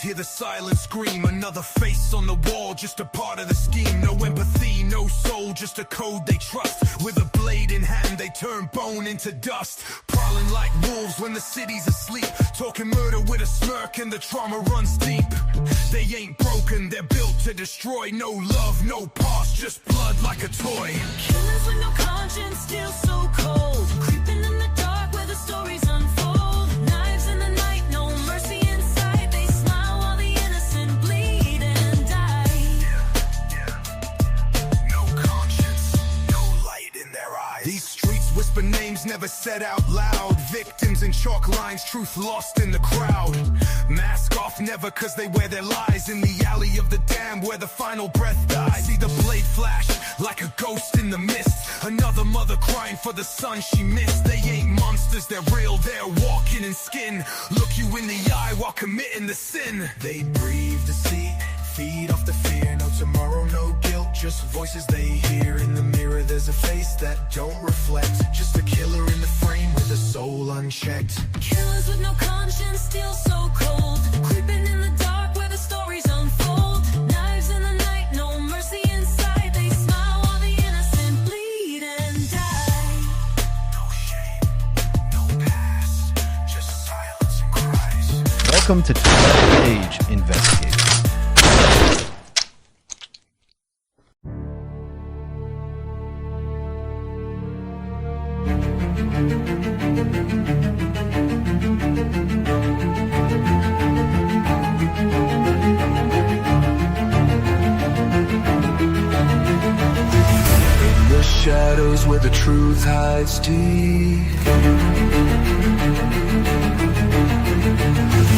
hear the silent scream. Another face on the wall, just a part of the scheme. No empathy, no soul, just a code they trust. With a blade in hand, they turn bone into dust. Prowling like wolves when the city's asleep. Talking murder with a smirk and the trauma runs deep. They ain't broken, they're built to destroy. No love, no past, just blood like a toy. Killers with no conscience, still so cold. Creeping in the dark where the stories unfold. Knives in the night, no mercy inside. They smile while the innocent bleed and die. No conscience, no light in their eyes. These streets whisper names never said out loud. Victims in chalk lines, truth lost in the crowd. Mask off never cause they wear their lies. In the alley of the damned where the final breath dies. See the blade flash like a ghost in the mist. Another mother crying for the son she missed. They ain't monsters, they're real, they're walking in skin. Look you in the eye while committing the sin. They breathe deceit, feed off the fear. No tomorrow, no guilt, just voices they hear. In the mirror there's a face that don't reflect. Just a killer in the frame with a soul unchecked. Killers with no conscience, still so cold. Creeping in the dark where the stories unfold. Knives in the night, no mercy inside. They smile while the innocent bleed and die. No shame, no past, just silence and cries. Welcome to 12 Gauge Investigator. In the shadows where the truth hides deep,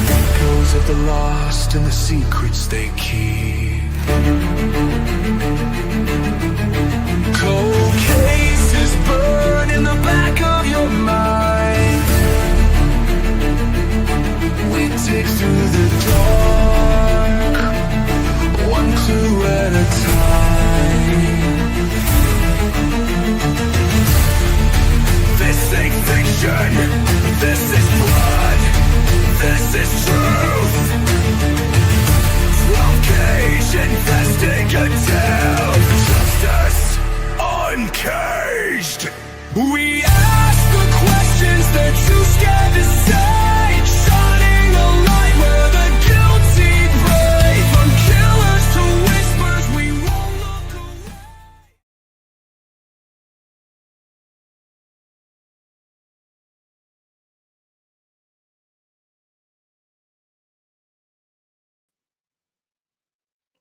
echoes of the lost and the secrets they keep. Cold cases burn in the back of your mind. We dig through the dark, one clue at a time. This ain't fiction, this is blood, this is truth. 12 Gauge Investigative, justice uncaged. We ask the questions that too scared to say, shining a light where the guilty pray. From killers to whispers, we won't look away.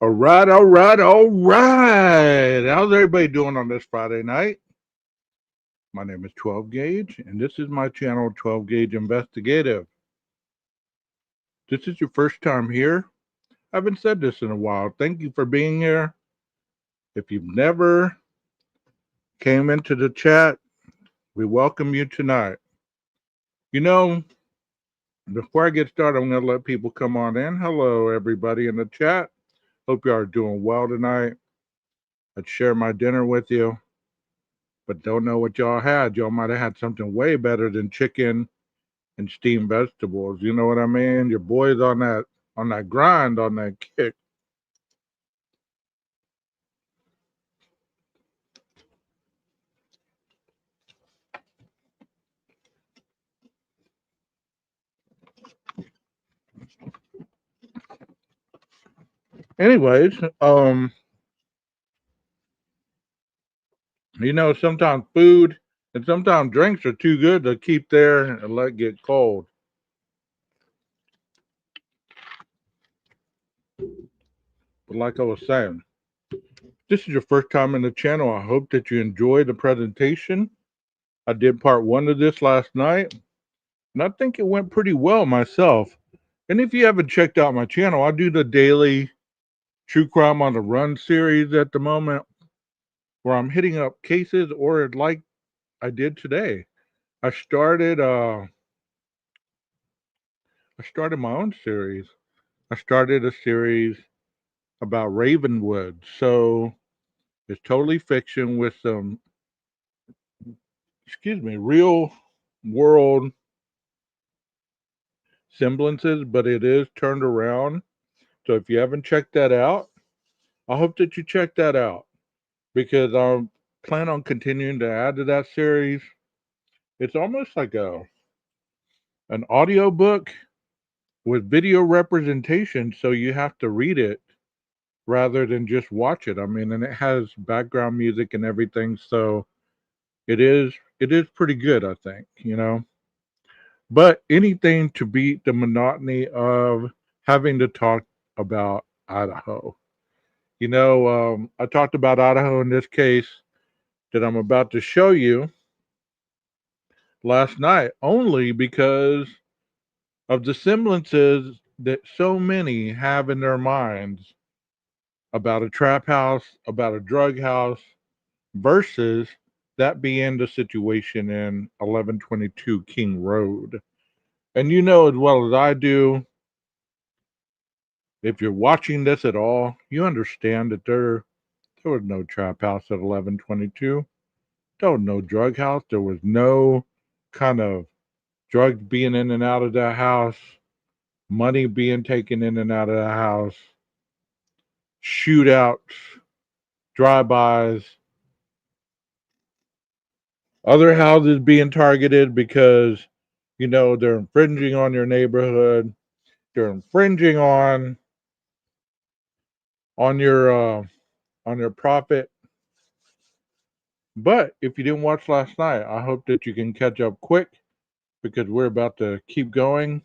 All right, all right, all right. How's everybody doing on this Friday night? My name is 12 Gauge, and this is my channel, 12 Gauge Investigative. This is your first time here. I haven't said this in a while. Thank you for being here. If you've never came into the chat, we welcome you tonight. You know, before I get started, I'm going to let people come on in. Hello, everybody in the chat. Hope you are doing well tonight. I'd share my dinner with you, but don't know what y'all had. Y'all might have had something way better than chicken and steamed vegetables. You know what I mean? Your boy's on that grind, on that kick. Anyways, you know, sometimes food and sometimes drinks are too good to keep there and let get cold. But like I was saying, this is your first time in the channel. I hope that you enjoyed the presentation. I did part 1 of this last night, and I think it went pretty well myself. And if you haven't checked out my channel, I do the daily True Crime on the Run series at the moment, where I'm hitting up cases, or like I did today. I started my own series. I started a series about Ravenwood. So it's totally fiction with some, real world semblances, but it is turned around So if you haven't checked that out, I hope that you check that out because I plan on continuing to add to that series. It's almost like an audio book with video representation, so you have to read it rather than just watch it. I mean, and it has background music and everything, so it is pretty good, I think, you know. But anything to beat the monotony of having to talk about Idaho. I talked about Idaho in this case that I'm about to show you last night only because of the semblances that so many have in their minds about a trap house, about a drug house, versus that being the situation in 1122 King Road. And you know as well as I do, if you're watching this at all, you understand that there was no trap house at 1122. There was no drug house. There was no kind of drugs being in and out of that house, money being taken in and out of the house, shootouts, drive-bys, other houses being targeted because they're infringing on your neighborhood, they're infringing on your profit. But if you didn't watch last night, I hope that you can catch up quick because we're about to keep going.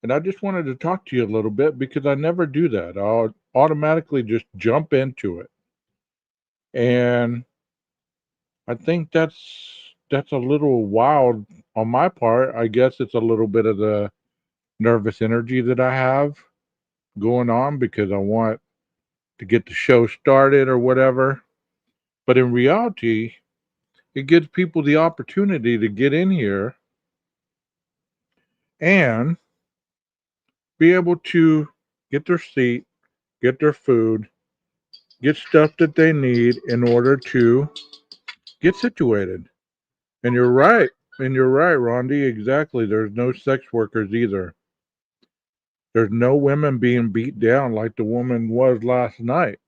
And I just wanted to talk to you a little bit because I never do that. I'll automatically just jump into it. And I think that's a little wild on my part. I guess it's a little bit of the nervous energy that I have going on because I want to get the show started or whatever. But in reality, it gives people the opportunity to get in here and be able to get their seat, get their food, get stuff that they need in order to get situated. And you're right. And you're right, Rondi. Exactly. There's no sex workers either. There's no women being beat down like the woman was last night.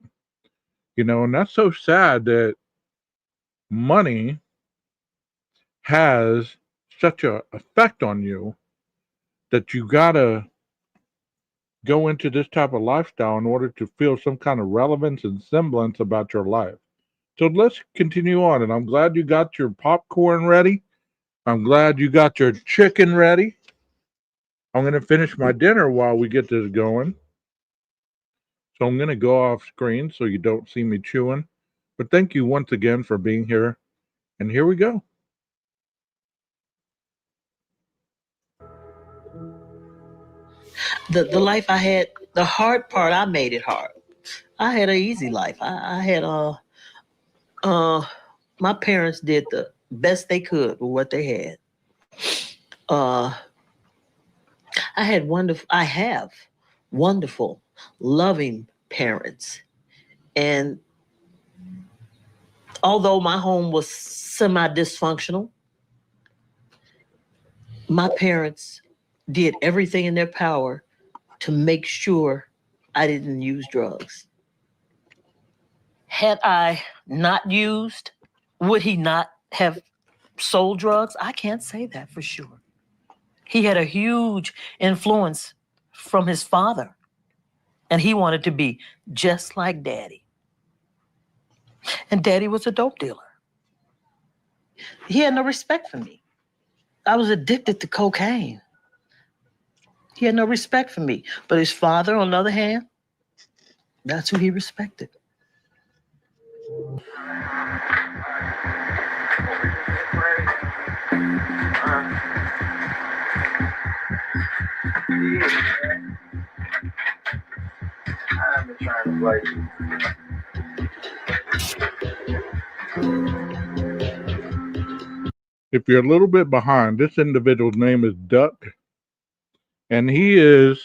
And that's so sad that money has such a effect on you that you gotta go into this type of lifestyle in order to feel some kind of relevance and semblance about your life. So let's continue on. And I'm glad you got your popcorn ready. I'm glad you got your chicken ready. I'm going to finish my dinner while we get this going. So I'm going to go off screen so you don't see me chewing. But thank you once again for being here. And here we go. The life I had, the hard part, I made it hard. I had an easy life. I had my parents did the best they could with what they had. I have wonderful, loving parents. And although my home was semi-dysfunctional, my parents did everything in their power to make sure I didn't use drugs. Had I not used, would he not have sold drugs? I can't say that for sure. He had a huge influence from his father, and he wanted to be just like Daddy. And Daddy was a dope dealer. He had no respect for me. I was addicted to cocaine. He had no respect for me. But his father, on the other hand, that's who he respected. I've been trying to play. If you're a little bit behind, this individual's name is Duck, and he is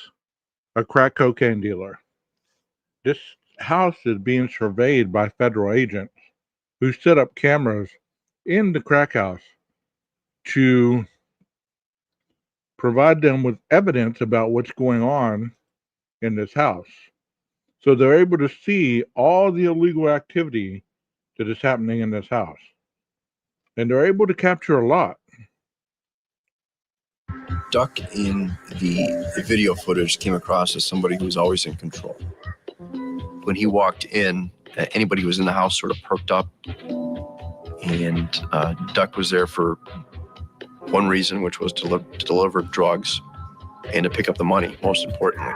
a crack cocaine dealer. This house is being surveyed by federal agents who set up cameras in the crack house to provide them with evidence about what's going on in this house. So they're able to see all the illegal activity that is happening in this house. And they're able to capture a lot. Duck in the video footage came across as somebody who was always in control. When he walked in, anybody who was in the house sort of perked up. And Duck was there for one reason, which was to deliver drugs and to pick up the money, most importantly.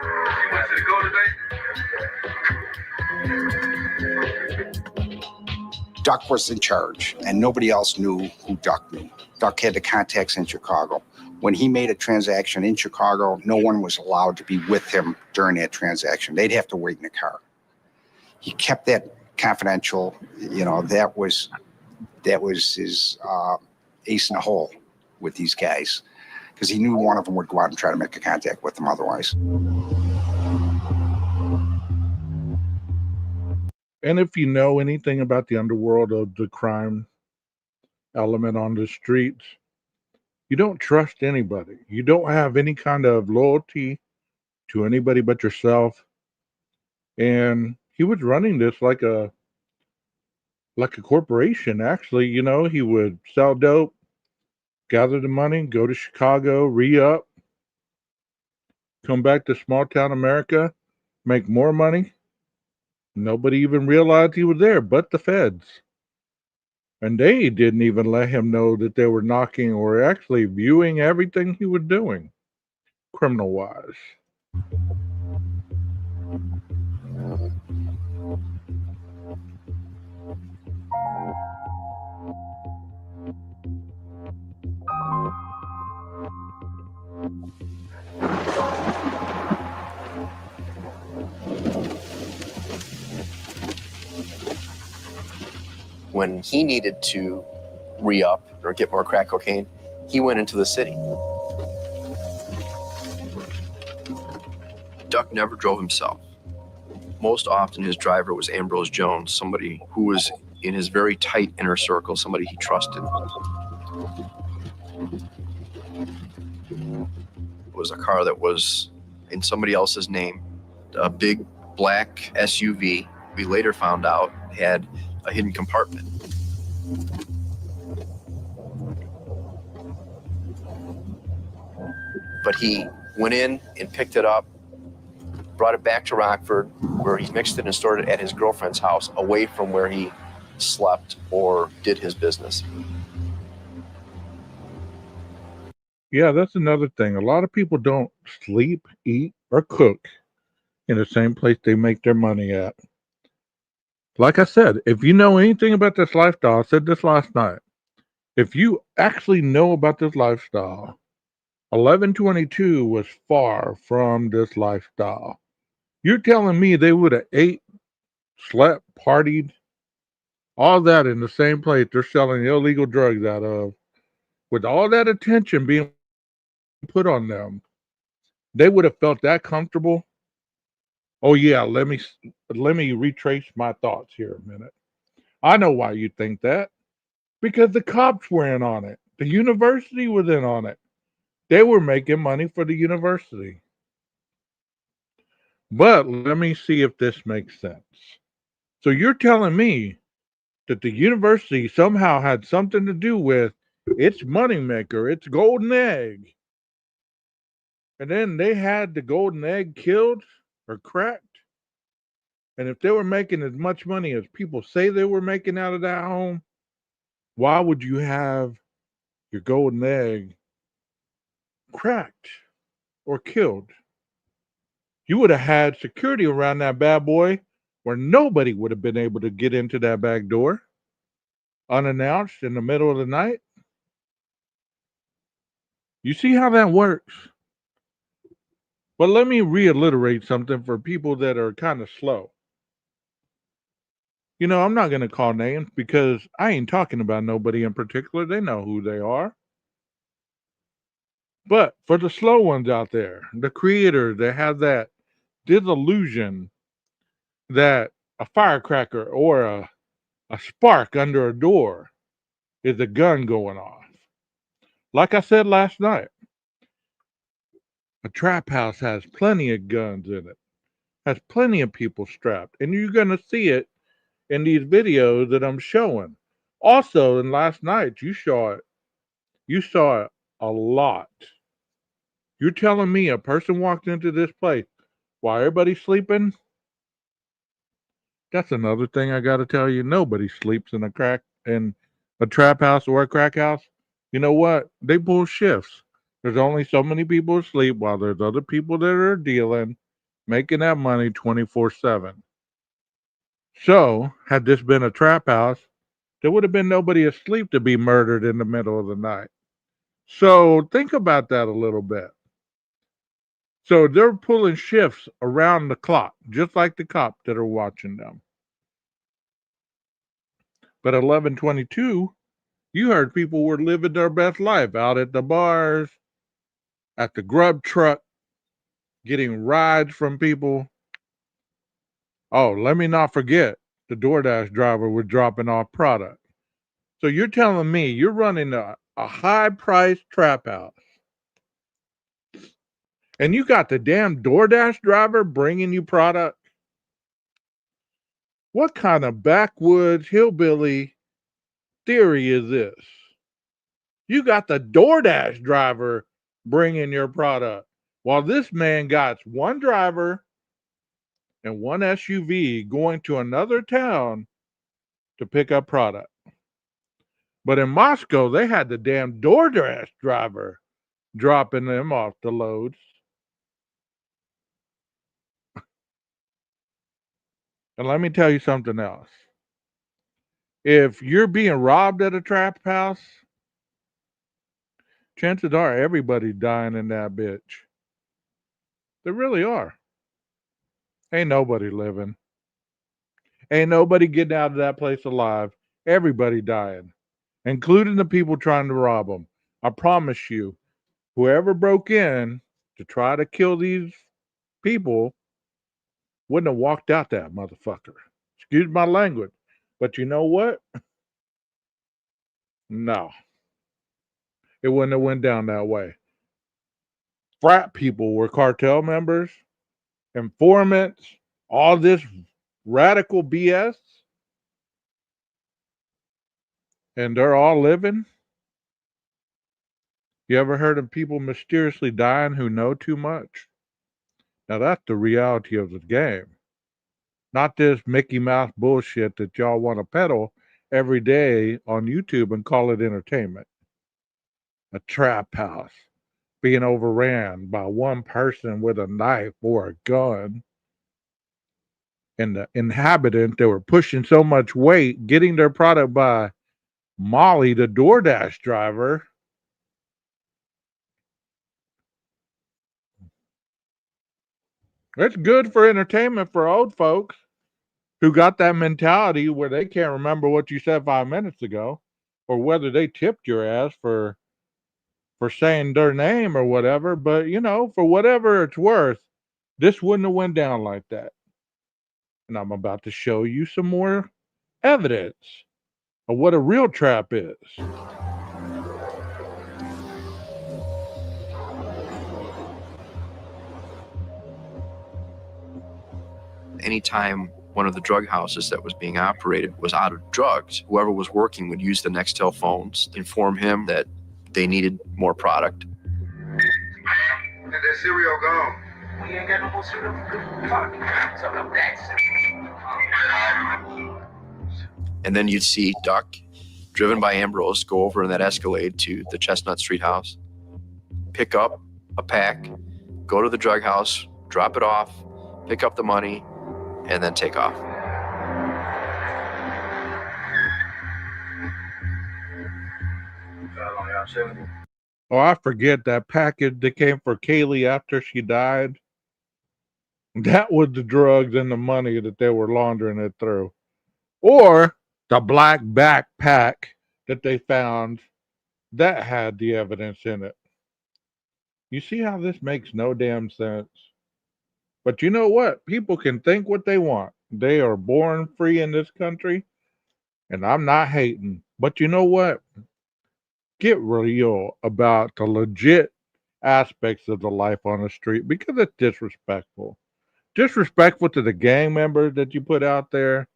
Duck was in charge, and nobody else knew who Duck knew. Duck had the contacts in Chicago. When he made a transaction in Chicago, no one was allowed to be with him during that transaction. They'd have to wait in the car. He kept that confidential. That was his ace in the hole with these guys, because he knew one of them would go out and try to make a contact with them otherwise. And if you know anything about the underworld of the crime element on the streets, you don't trust anybody. You don't have any kind of loyalty to anybody but yourself. And he was running this like a corporation, actually. He would sell dope, gather the money, go to Chicago, re-up, come back to small town America, make more money. Nobody even realized he was there but the feds. And they didn't even let him know that they were knocking or actually viewing everything he was doing, criminal-wise. When he needed to re-up or get more crack cocaine, he went into the city. Duck never drove himself. Most often his driver was Ambrose Jones, somebody who was in his very tight inner circle, somebody he trusted. It was a car that was in somebody else's name, a big black SUV. We later found out had a hidden compartment. But he went in and picked it up, brought it back to Rockford, where he mixed it and stored it at his girlfriend's house, away from where he slept or did his business. Yeah, that's another thing. A lot of people don't sleep, eat, or cook in the same place they make their money at. Like I said, if you know anything about this lifestyle, I said this last night, if you actually know about this lifestyle, 1122 was far from this lifestyle. You're telling me they would have ate, slept, partied, all that in the same place they're selling illegal drugs out of, with all that attention being put on them, they would have felt that comfortable? Oh yeah, let me retrace my thoughts here a minute. I know why you think that. Because the cops were in on it. The university was in on it. They were making money for the university. But let me see if this makes sense. So you're telling me that the university somehow had something to do with its moneymaker, its golden egg. And then they had the golden egg killed or cracked. And if they were making as much money as people say they were making out of that home, why would you have your golden egg cracked or killed? You would have had security around that bad boy where nobody would have been able to get into that back door unannounced in the middle of the night. You see how that works? But let me reiterate something for people that are kind of slow. I'm not going to call names because I ain't talking about nobody in particular. They know who they are. But for the slow ones out there, the creators that have that disillusion that a firecracker or a spark under a door is a gun going off. Like I said last night, a trap house has plenty of guns in it. has plenty of people strapped, and you're going to see it in these videos that I'm showing. Also, in last night, you saw it. You saw it a lot. You're telling me a person walked into this place while everybody's sleeping? That's another thing I got to tell you. Nobody sleeps in a trap house or a crack house. You know what? They pull shifts. There's only so many people asleep while there's other people that are dealing, making that money 24/7. So, had this been a trap house, there would have been nobody asleep to be murdered in the middle of the night. So, think about that a little bit. So, they're pulling shifts around the clock, just like the cops that are watching them. But 11:22, you heard people were living their best life out at the bars, at the grub truck, getting rides from people. Oh, let me not forget, the DoorDash driver was dropping off product. So you're telling me you're running a high-priced trap house, and you got the damn DoorDash driver bringing you product? What kind of backwoods hillbilly theory is this? You got the DoorDash driver bringing your product, while this man got one driver and one SUV going to another town to pick up product. But in Moscow, they had the damn DoorDash driver dropping them off the loads. And let me tell you something else. If you're being robbed at a trap house, chances are everybody's dying in that bitch. They really are. Ain't nobody living. Ain't nobody getting out of that place alive. Everybody dying, including the people trying to rob them. I promise you, whoever broke in to try to kill these people wouldn't have walked out that motherfucker. Excuse my language. But you know what? No. It wouldn't have went down that way. Frat people were cartel members, informants, all this radical BS. And they're all living. You ever heard of people mysteriously dying who know too much? Now that's the reality of the game. Not this Mickey Mouse bullshit that y'all want to peddle every day on YouTube and call it entertainment. A trap house being overran by one person with a knife or a gun. And the inhabitants, they were pushing so much weight, getting their product by Molly, the DoorDash driver. It's good for entertainment for old folks who got that mentality where they can't remember what you said 5 minutes ago, or whether they tipped your ass for saying their name or whatever. But for whatever it's worth, this wouldn't have went down like that. And I'm about to show you some more evidence of what a real trap is. Anytime one of the drug houses that was being operated was out of drugs, whoever was working would use the Nextel phones, inform him that they needed more product. Where did that cereal go? We ain't got no more cereal. Fuck. So that's And then you'd see Duck, driven by Ambrose, go over in that Escalade to the Chestnut Street house, pick up a pack, go to the drug house, drop it off, pick up the money, and then take off. Oh, I forget that package that came for Kaylee after she died. That was the drugs and the money that they were laundering it through. Or the black backpack that they found that had the evidence in it. You see how this makes no damn sense? But you know what? People can think what they want. They are born free in this country, and I'm not hating. But you know what? Get real about the legit aspects of the life on the street, because it's disrespectful. disrespectful to the gang members that you put out there,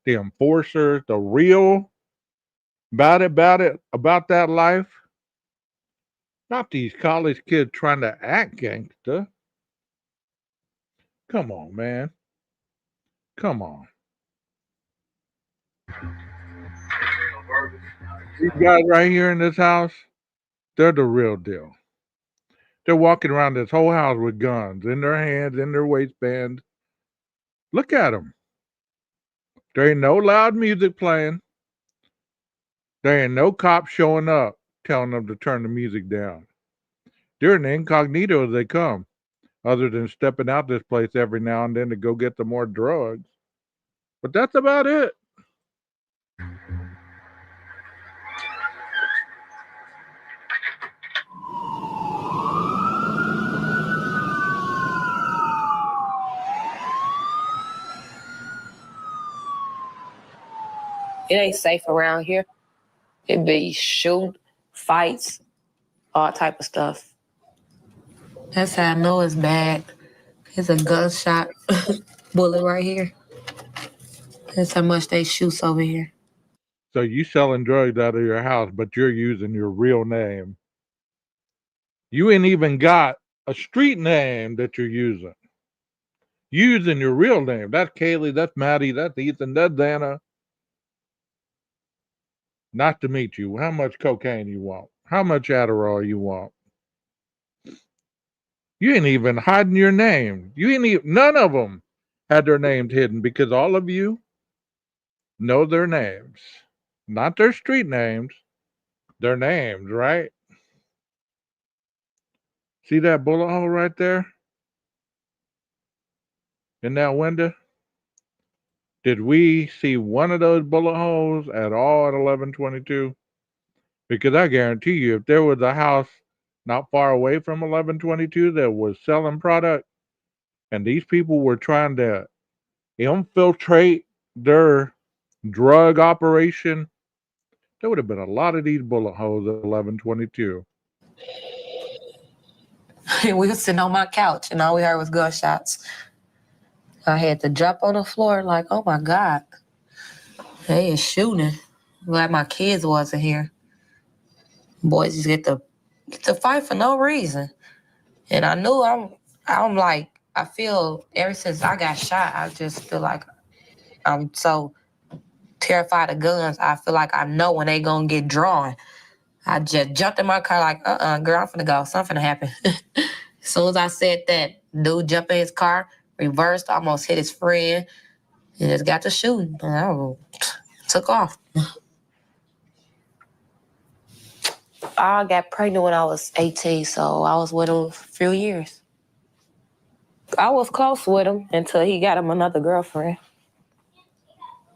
the enforcers, the real about that life. Not these college kids trying to act gangster. Come on, man. Come on. These guys right here in this house, they're the real deal. They're walking around this whole house with guns in their hands, in their waistband. Look at them. There ain't no loud music playing. There ain't no cops showing up telling them to turn the music down. They're in incognito as they come, other than stepping out this place every now and then to go get some more drugs. But that's about it. It ain't safe around here. It be shoot, fights, all type of stuff. That's how I know it's bad. It's a gunshot bullet right here. That's how much they shoot over here. So you selling drugs out of your house, but you're using your real name. You ain't even got a street name that you're using. Using your real name. That's Kaylee, that's Maddie, that's Ethan, that's Anna. Not to meet you. How much cocaine you want? How much Adderall you want? You ain't even hiding your name. You ain't even, none of them had their names hidden because all of you know their names. Not their street names, their names, right? See that bullet hole right there? In that window? Did we see one of those bullet holes at all at 1122? Because I guarantee you, if there was a house not far away from 1122 that was selling product and these people were trying to infiltrate their drug operation, there would have been a lot of these bullet holes at 1122. We was sitting on my couch and all we heard was gunshots. I had to jump on the floor like, oh my God. They is shooting. Glad my kids wasn't here. Boys just get to fight for no reason. And I knew I'm like, I feel ever since I got shot, I just feel like I'm so terrified of guns. I feel like I know when they gonna get drawn. I just jumped in my car like, girl, I'm finna go. Something finna happen. As soon as I said that, dude jumped in his car, reversed, almost hit his friend, and just got to shooting. And I took off. I got pregnant when I was 18, so I was with him for a few years. I was close with him until he got him another girlfriend.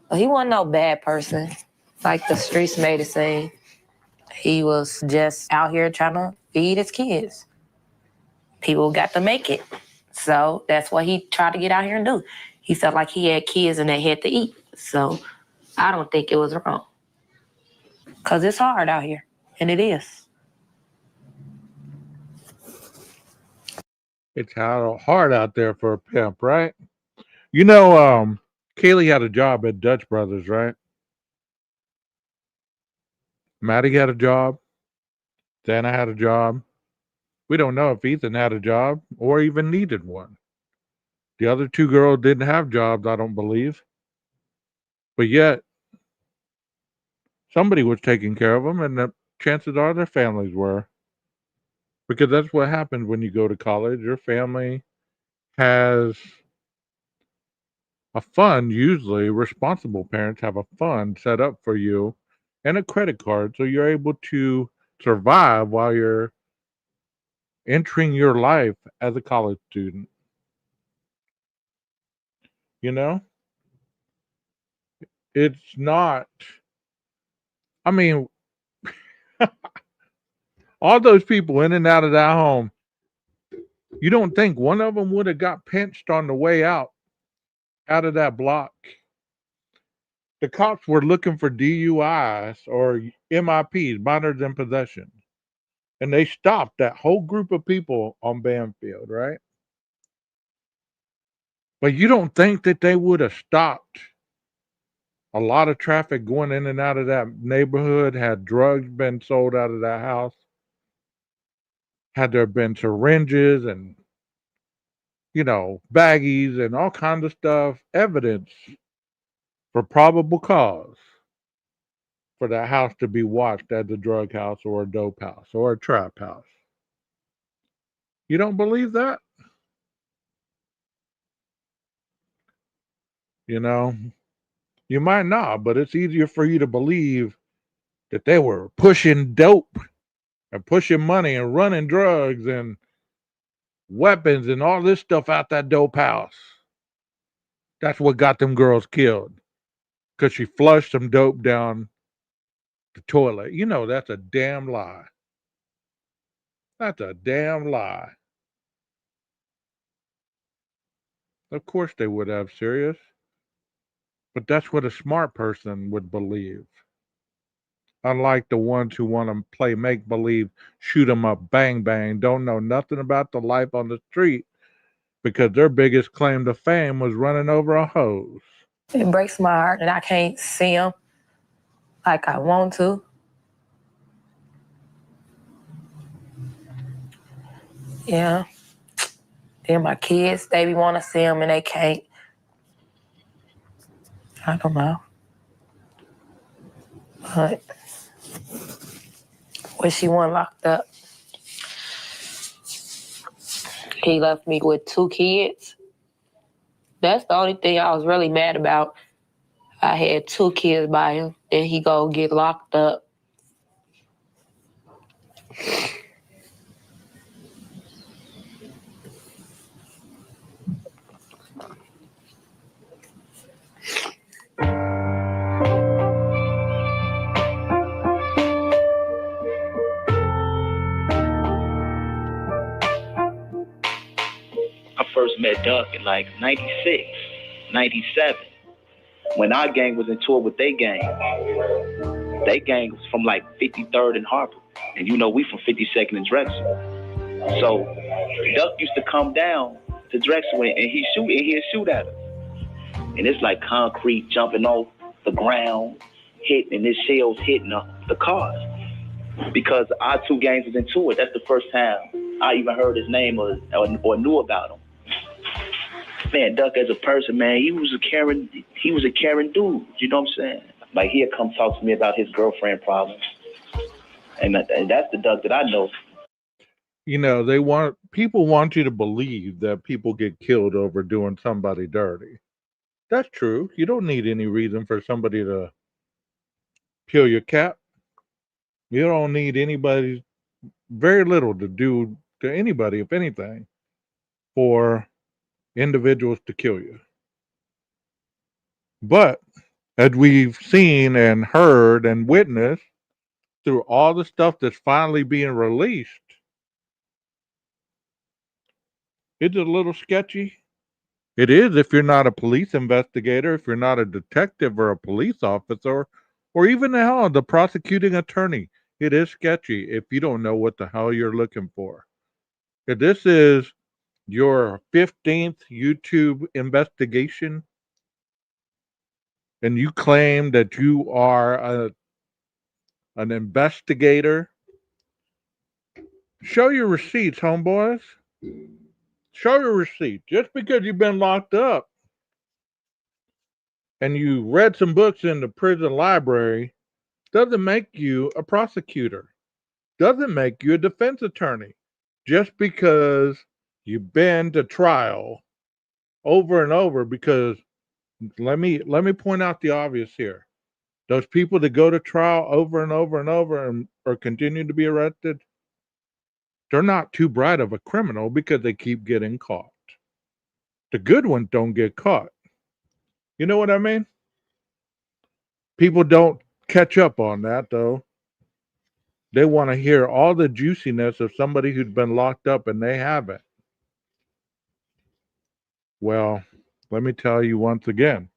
But he wasn't no bad person, like the streets made it seem. He was just out here trying to feed his kids. People got to make it. So that's what he tried to get out here and do. He felt like he had kids and they had to eat. So I don't think it was wrong. Because it's hard out here. And it is. It's hard out there for a pimp, right? You know, Kaylee had a job at Dutch Brothers, right? Maddie had a job. Dana had a job. We don't know if Ethan had a job or even needed one. The other two girls didn't have jobs, I don't believe. But yet, somebody was taking care of them, and the chances are their families were. Because that's what happens when you go to college. Your family has a fund, usually responsible parents have a fund set up for you and a credit card so you're able to survive while you're entering your life as a college student. You know? It's not, I mean, all those people in and out of that home, you don't think one of them would have got pinched on the way out of that block? The cops were looking for DUIs or MIPs, minors in possession. And they stopped that whole group of people on Banfield, right? But you don't think that they would have stopped a lot of traffic going in and out of that neighborhood had drugs been sold out of that house? Had there been syringes and, baggies and all kinds of stuff, evidence for probable cause for that house to be watched as a drug house or a dope house or a trap house. You don't believe that? You know, you might not, but it's easier for you to believe that they were pushing dope and pushing money and running drugs and weapons and all this stuff out that dope house. That's what got them girls killed because she flushed some dope down the toilet. That's a damn lie. That's a damn lie. Of course they would have, serious. But that's what a smart person would believe. Unlike the ones who want to play make believe, shoot 'em up, bang bang, don't know nothing about the life on the street because their biggest claim to fame was running over a hose. It breaks my heart that I can't see him like I want to. Yeah. Then my kids, they be want to see him and they can't. I don't know. But when she wasn't locked up, he left me with 2 kids. That's the only thing I was really mad about. I had 2 kids by him, then he go get locked up. I first met Duck in like 96, 97. When our gang was in tour with their gang. They gang was from like 53rd and Harper. And we from 52nd and Drexel. So Duck used to come down to Drexel and he'd shoot at us. And it's like concrete jumping off the ground, hitting, and his shells hitting the cars. Because our 2 gangs was in tour. That's the first time I even heard his name or knew about him. Man, Duck as a person, man, he was a caring dude. You know what I'm saying? Like he'd come talk to me about his girlfriend problems, and that's the Duck that I know. People want you to believe that people get killed over doing somebody dirty. That's true. You don't need any reason for somebody to peel your cap. You don't need very little to do to anybody, if anything, for individuals to kill you. But as we've seen and heard and witnessed through all the stuff that's finally being released, it's a little sketchy. It is if you're not a police investigator, if you're not a detective or a police officer, or even the prosecuting attorney. It is sketchy if you don't know what the hell you're looking for. If this is your 15th YouTube investigation and you claim that you are an investigator, show your receipts, homeboys. Show your receipt. Just because you've been locked up and you read some books in the prison library doesn't make you a prosecutor. Doesn't make you a defense attorney. Just because you've been to trial over and over, because let me point out the obvious here. Those people that go to trial over and over and over and or continue to be arrested, they're not too bright of a criminal because they keep getting caught. The good ones don't get caught. You know what I mean? People don't catch up on that, though. They want to hear all the juiciness of somebody who's been locked up and they haven't. Well, let me tell you once again,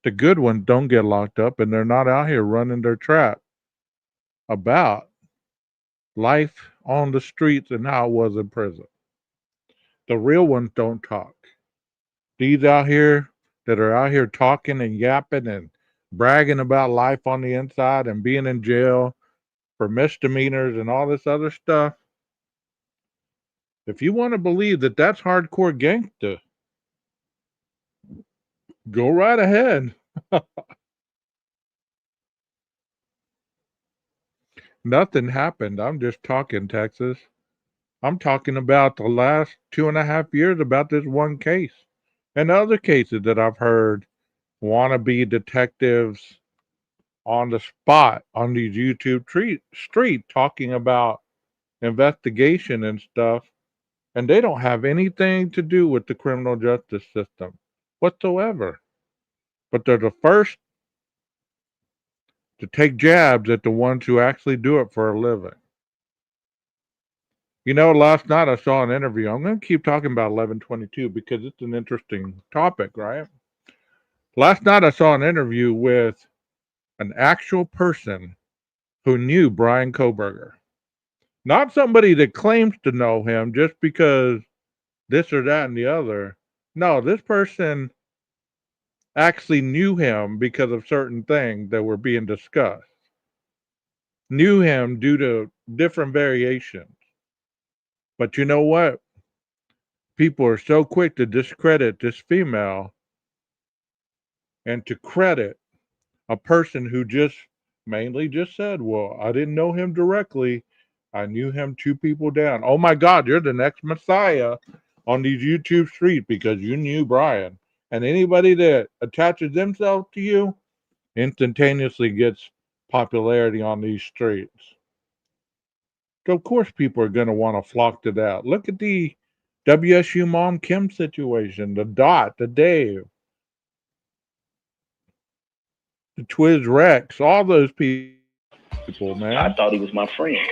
the good ones don't get locked up and they're not out here running their trap about life on the streets and how it was in prison. The real ones don't talk. These out here that are out here talking and yapping and bragging about life on the inside and being in jail for misdemeanors and all this other stuff. If you want to believe that that's hardcore gangster, go right ahead. Nothing happened. I'm just talking, Texas. I'm talking about the last 2.5 years about this one case and other cases that I've heard wannabe detectives on the spot on these YouTube street talking about investigation and stuff, and they don't have anything to do with the criminal justice system whatsoever. But they're the first to take jabs at the ones who actually do it for a living. You know, last night I saw an interview. I'm going to keep talking about 1122 because it's an interesting topic, right? Last night I saw an interview with an actual person who knew Brian Koberger. Not somebody that claims to know him just because this or that and the other. No, this person actually knew him because of certain things that were being discussed. Knew him due to different variations. But you know what? People are so quick to discredit this female and to credit a person who just mainly just said, well, I didn't know him directly. I knew him 2 people down. Oh my God, you're the next Messiah on these YouTube streets because you knew Brian. And anybody that attaches themselves to you instantaneously gets popularity on these streets. So of course people are going to want to flock to that. Look at the WSU Mom Kim situation, the Dot, the Dave, the Twiz Rex, all those people, man. I thought he was my friend.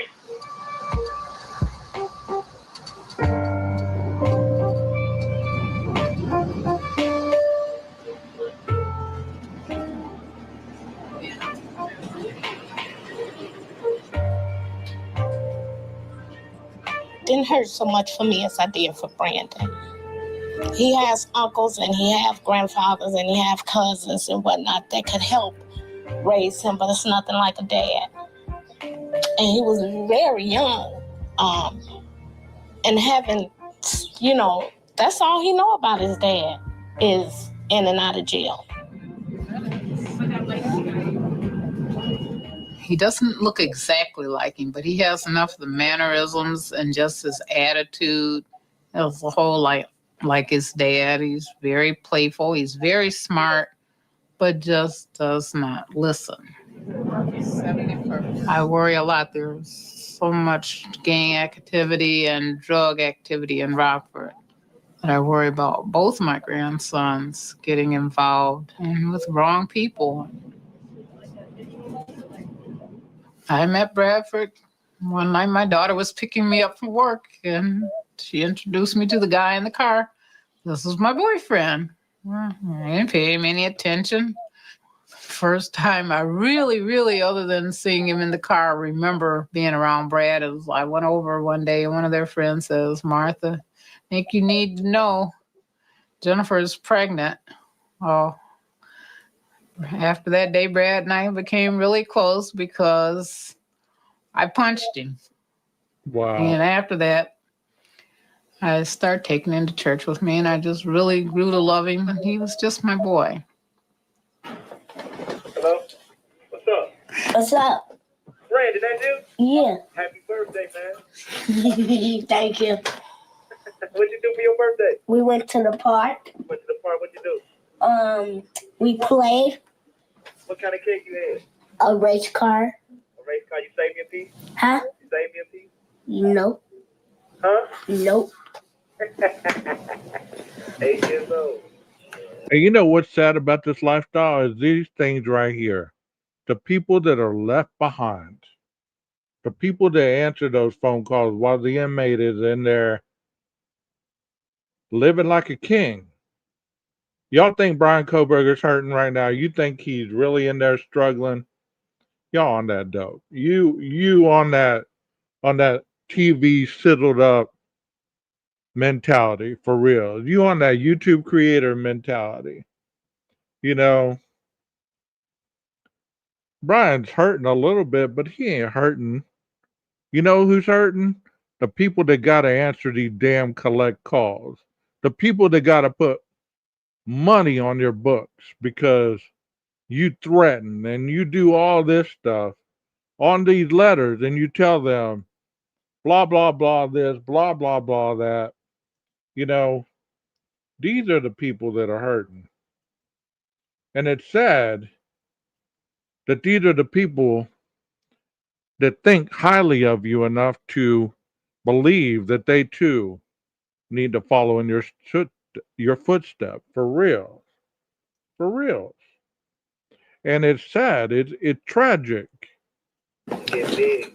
Didn't hurt so much for me as I did for Brandon. He has uncles and he have grandfathers and he have cousins and whatnot that could help raise him, but it's nothing like a dad. And he was very young. And having, you know, that's all he know about his dad is in and out of jail. He doesn't look exactly like him, but he has enough of the mannerisms and just his attitude as a whole, like his dad. He's very playful. He's very smart, but just does not listen. I worry a lot. There's so much gang activity and drug activity in Rockford that I worry about both my grandsons getting involved and with wrong people. I met Bradford one night. My daughter was picking me up from work and she introduced me to the guy in the car. This was my boyfriend. I didn't pay him any attention. First time I really, other than seeing him in the car, remember being around Brad. I went over one day and one of their friends says, Martha, I think you need to know Jennifer is pregnant. Oh, after that day, Brad and I became really close because I punched him. Wow. And after that, I started taking him to church with me, and I just really grew to love him. And he was just my boy. Hello? What's up? What's up? Brandon, that you? Yeah. Happy birthday, man. Thank you. What'd you do for your birthday? We went to the park. Went to the park, what'd you do? We played What kind of cake you had? a race car. A race car, you saved me a piece? Huh? You saved me a piece? Nope. Huh? Nope. 8 years old. And you know what's sad about this lifestyle is these things right here. The people that are left behind, the people that answer those phone calls while the inmate is in there living like a king. Y'all think Brian Koberger's hurting right now? You think he's really in there struggling? Y'all on that dope. You on that TV sizzled up mentality for real. You on that YouTube creator mentality. You know, Brian's hurting a little bit, but he ain't hurting. You know who's hurting? The people that got to answer these damn collect calls. The people that got to put money on your books because you threaten and you do all this stuff on these letters and you tell them blah, blah, blah, this, blah, blah, blah, that. You know, these are the people that are hurting. And it's sad that these are the people that think highly of you enough to believe that they too need to follow in your footsteps for real. For real. And it's sad. It's tragic. Get big.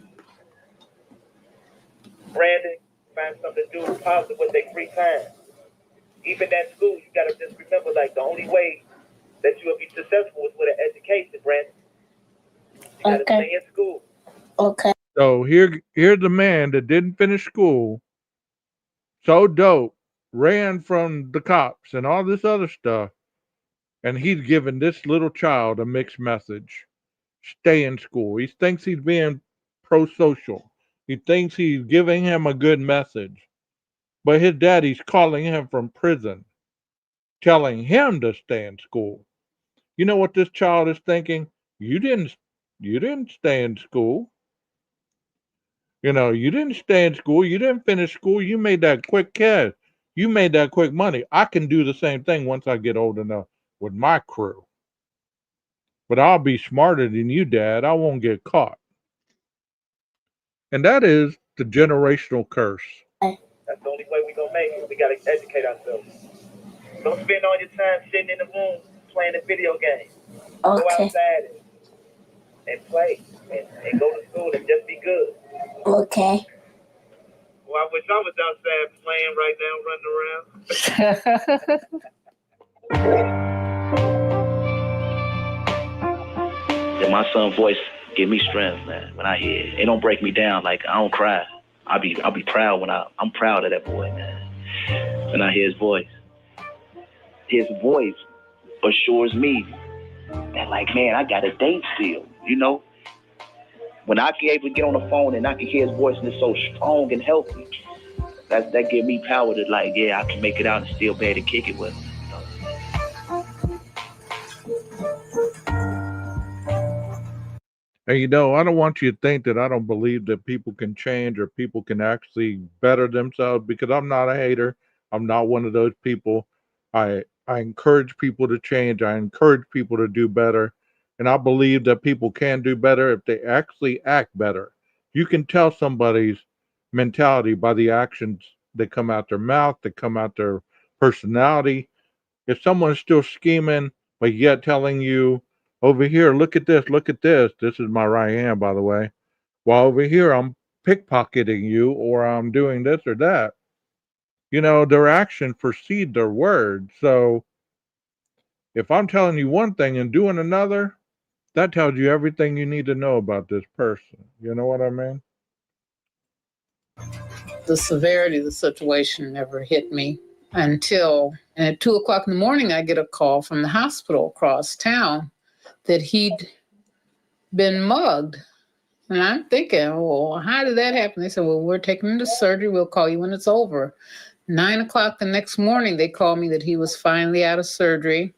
Brandon, find something to do positive with their free time. Even at school, you gotta just remember, like, the only way that you'll be successful is with an education, Brandon. You gotta stay in school. Okay. So here's a man that didn't finish school, so dope, ran from the cops and all this other stuff, and he's giving this little child a mixed message. Stay in school. He thinks he's being pro-social. He thinks he's giving him a good message. But his daddy's calling him from prison, telling him to stay in school. You know what this child is thinking? You didn't stay in school. You know, you didn't stay in school. You didn't finish school. You made that quick cash. You made that quick money. I can do the same thing once I get old enough with my crew. But I'll be smarter than you, Dad. I won't get caught. And that is the generational curse. That's the only way we're gonna make it. We gotta educate ourselves. Don't spend all your time sitting in the room playing a video game. Go outside and play and go to school and just be good. Okay. Well, I wish I was outside playing right now, running around. And my son's voice give me strength, man. When I hear it, it don't break me down. Like, I don't cry. I'll be proud when I'm proud of that boy, man. When I hear his voice assures me that, like, man, I got a date still, you know. When I can able to get on the phone and I can hear his voice and it's so strong and healthy, that give me power to, like, yeah, I can make it out and still be able to kick it with him. And you know, I don't want you to think that I don't believe that people can change or people can actually better themselves, because I'm not a hater. I'm not one of those people. I encourage people to change. I encourage people to do better. And I believe that people can do better if they actually act better. You can tell somebody's mentality by the actions that come out their mouth, that come out their personality. If someone's still scheming, but yet telling you, over here, look at this, this is my right hand, by the way, while over here I'm pickpocketing you or I'm doing this or that. You know, their action precede their word. So if I'm telling you one thing and doing another, that tells you everything you need to know about this person. You know what I mean? The severity of the situation never hit me until at 2:00 in the morning, I get a call from the hospital across town that he'd been mugged. And I'm thinking, well, how did that happen? They said, well, we're taking him to surgery. We'll call you when it's over. 9:00 the next morning, they called me that he was finally out of surgery.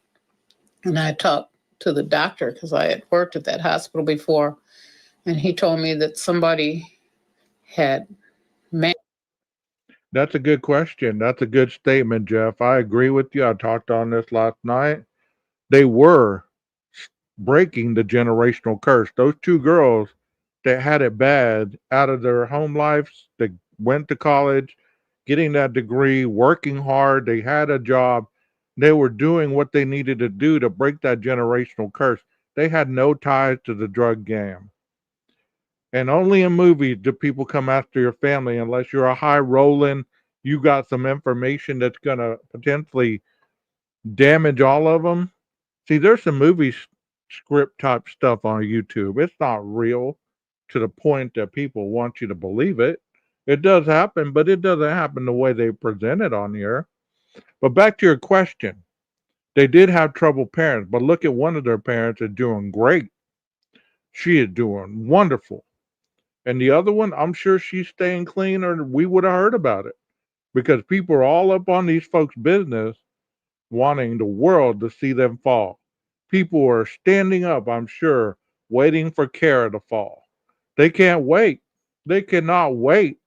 And I talked to the doctor because I had worked at that hospital before. And he told me that somebody had That's a good question. That's a good statement, Jeff. I agree with you. I talked on this last night. They were breaking the generational curse. Those two girls that had it bad out of their home lives, they went to college, getting that degree, working hard, they had a job. They were doing what they needed to do to break that generational curse. They had no ties to the drug game. And only in movies do people come after your family unless you're a high rolling, you got some information that's going to potentially damage all of them. See, there's some movie script type stuff on YouTube. It's not real to the point that people want you to believe it. It does happen, but it doesn't happen the way they present it on here. But back to your question, they did have troubled parents, but look at one of their parents is doing great. She is doing wonderful. And the other one, I'm sure she's staying clean or we would have heard about it because people are all up on these folks' business wanting the world to see them fall. People are standing up, I'm sure, waiting for Kara to fall. They can't wait. They cannot wait.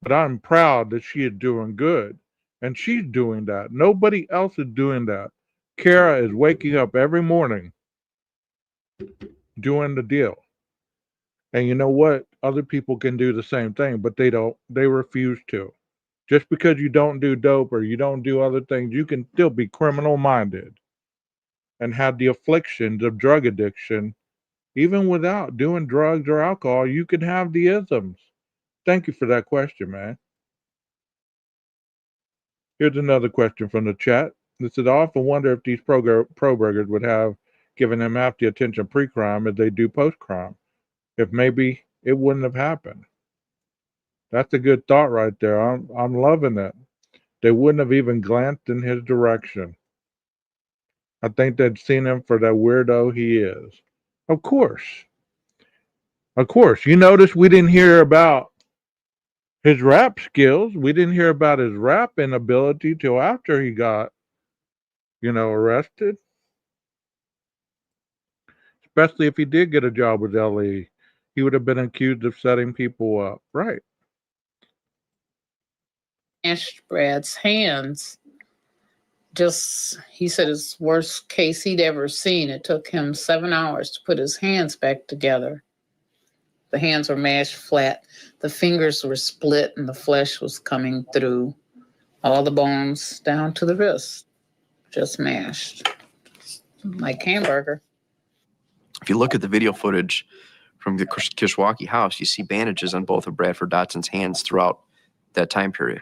But I'm proud that she is doing good. And she's doing that. Nobody else is doing that. Kara is waking up every morning doing the deal. And you know what? Other people can do the same thing, but they don't. They refuse to. Just because you don't do dope or you don't do other things, you can still be criminal minded and have the afflictions of drug addiction. Even without doing drugs or alcohol, you can have the isms. Thank you for that question, man. Here's another question from the chat. It said, I often wonder if these pro burgers would have given him half the attention pre-crime as they do post-crime. If maybe it wouldn't have happened. That's a good thought right there. I'm loving it. They wouldn't have even glanced in his direction. I think they'd seen him for that weirdo he is. Of course. Of course. You notice we didn't hear about his rap skills. We didn't hear about his rapping ability till after he got, arrested. Especially if he did get a job with LE. He would have been accused of setting people up. Right. Smashed Brad's hands. He said it's worst case he'd ever seen. It took him 7 hours to put his hands back together. The hands were mashed flat. The fingers were split and the flesh was coming through. All the bones down to the wrist. Just mashed. Like hamburger. If you look at the video footage from the Kishwaukee house, you see bandages on both of Bradford Dotson's hands throughout that time period.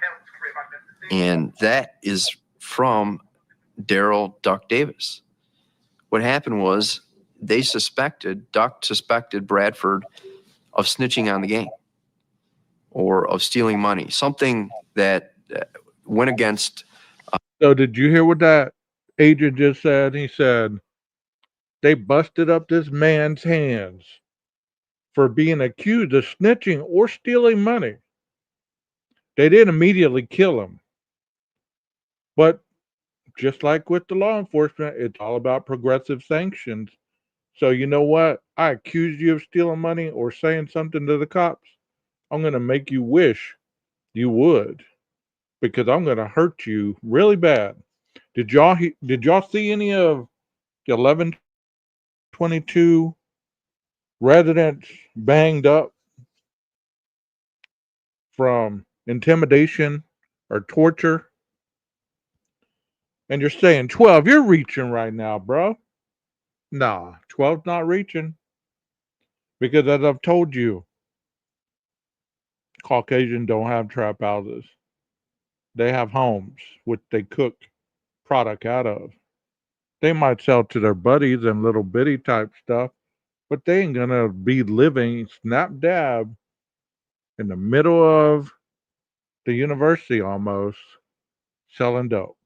And that is from Daryl Duck Davis. What happened was Duck suspected Bradford of snitching on the gang or of stealing money, something that went against. So did you hear what that agent just said? He said they busted up this man's hands for being accused of snitching or stealing money. They didn't immediately kill him. But just like with the law enforcement, it's all about progressive sanctions. So you know what? I accused you of stealing money or saying something to the cops. I'm going to make you wish you would because I'm going to hurt you really bad. Did y'all see any of the 1122 residents banged up from intimidation or torture? And you're saying, 12, you're reaching right now, bro. Nah, 12's not reaching. Because as I've told you, Caucasians don't have trap houses. They have homes which they cook product out of. They might sell to their buddies and little bitty type stuff, but they ain't gonna be living snap dab in the middle of the university almost, selling dope,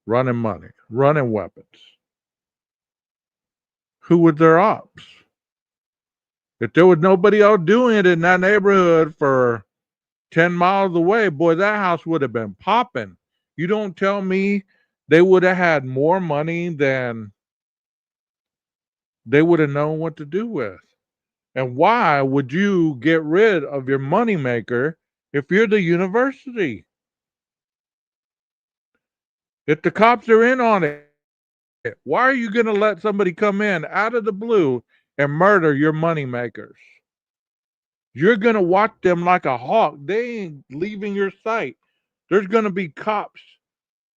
running money, running weapons. Who was their ops? If there was nobody else doing it in that neighborhood for 10 miles away, boy, that house would have been popping. You don't tell me they would have had more money than they would have known what to do with. And why would you get rid of your moneymaker if you're the university? If the cops are in on it, why are you going to let somebody come in out of the blue and murder your moneymakers? You're going to watch them like a hawk. They ain't leaving your sight. There's going to be cops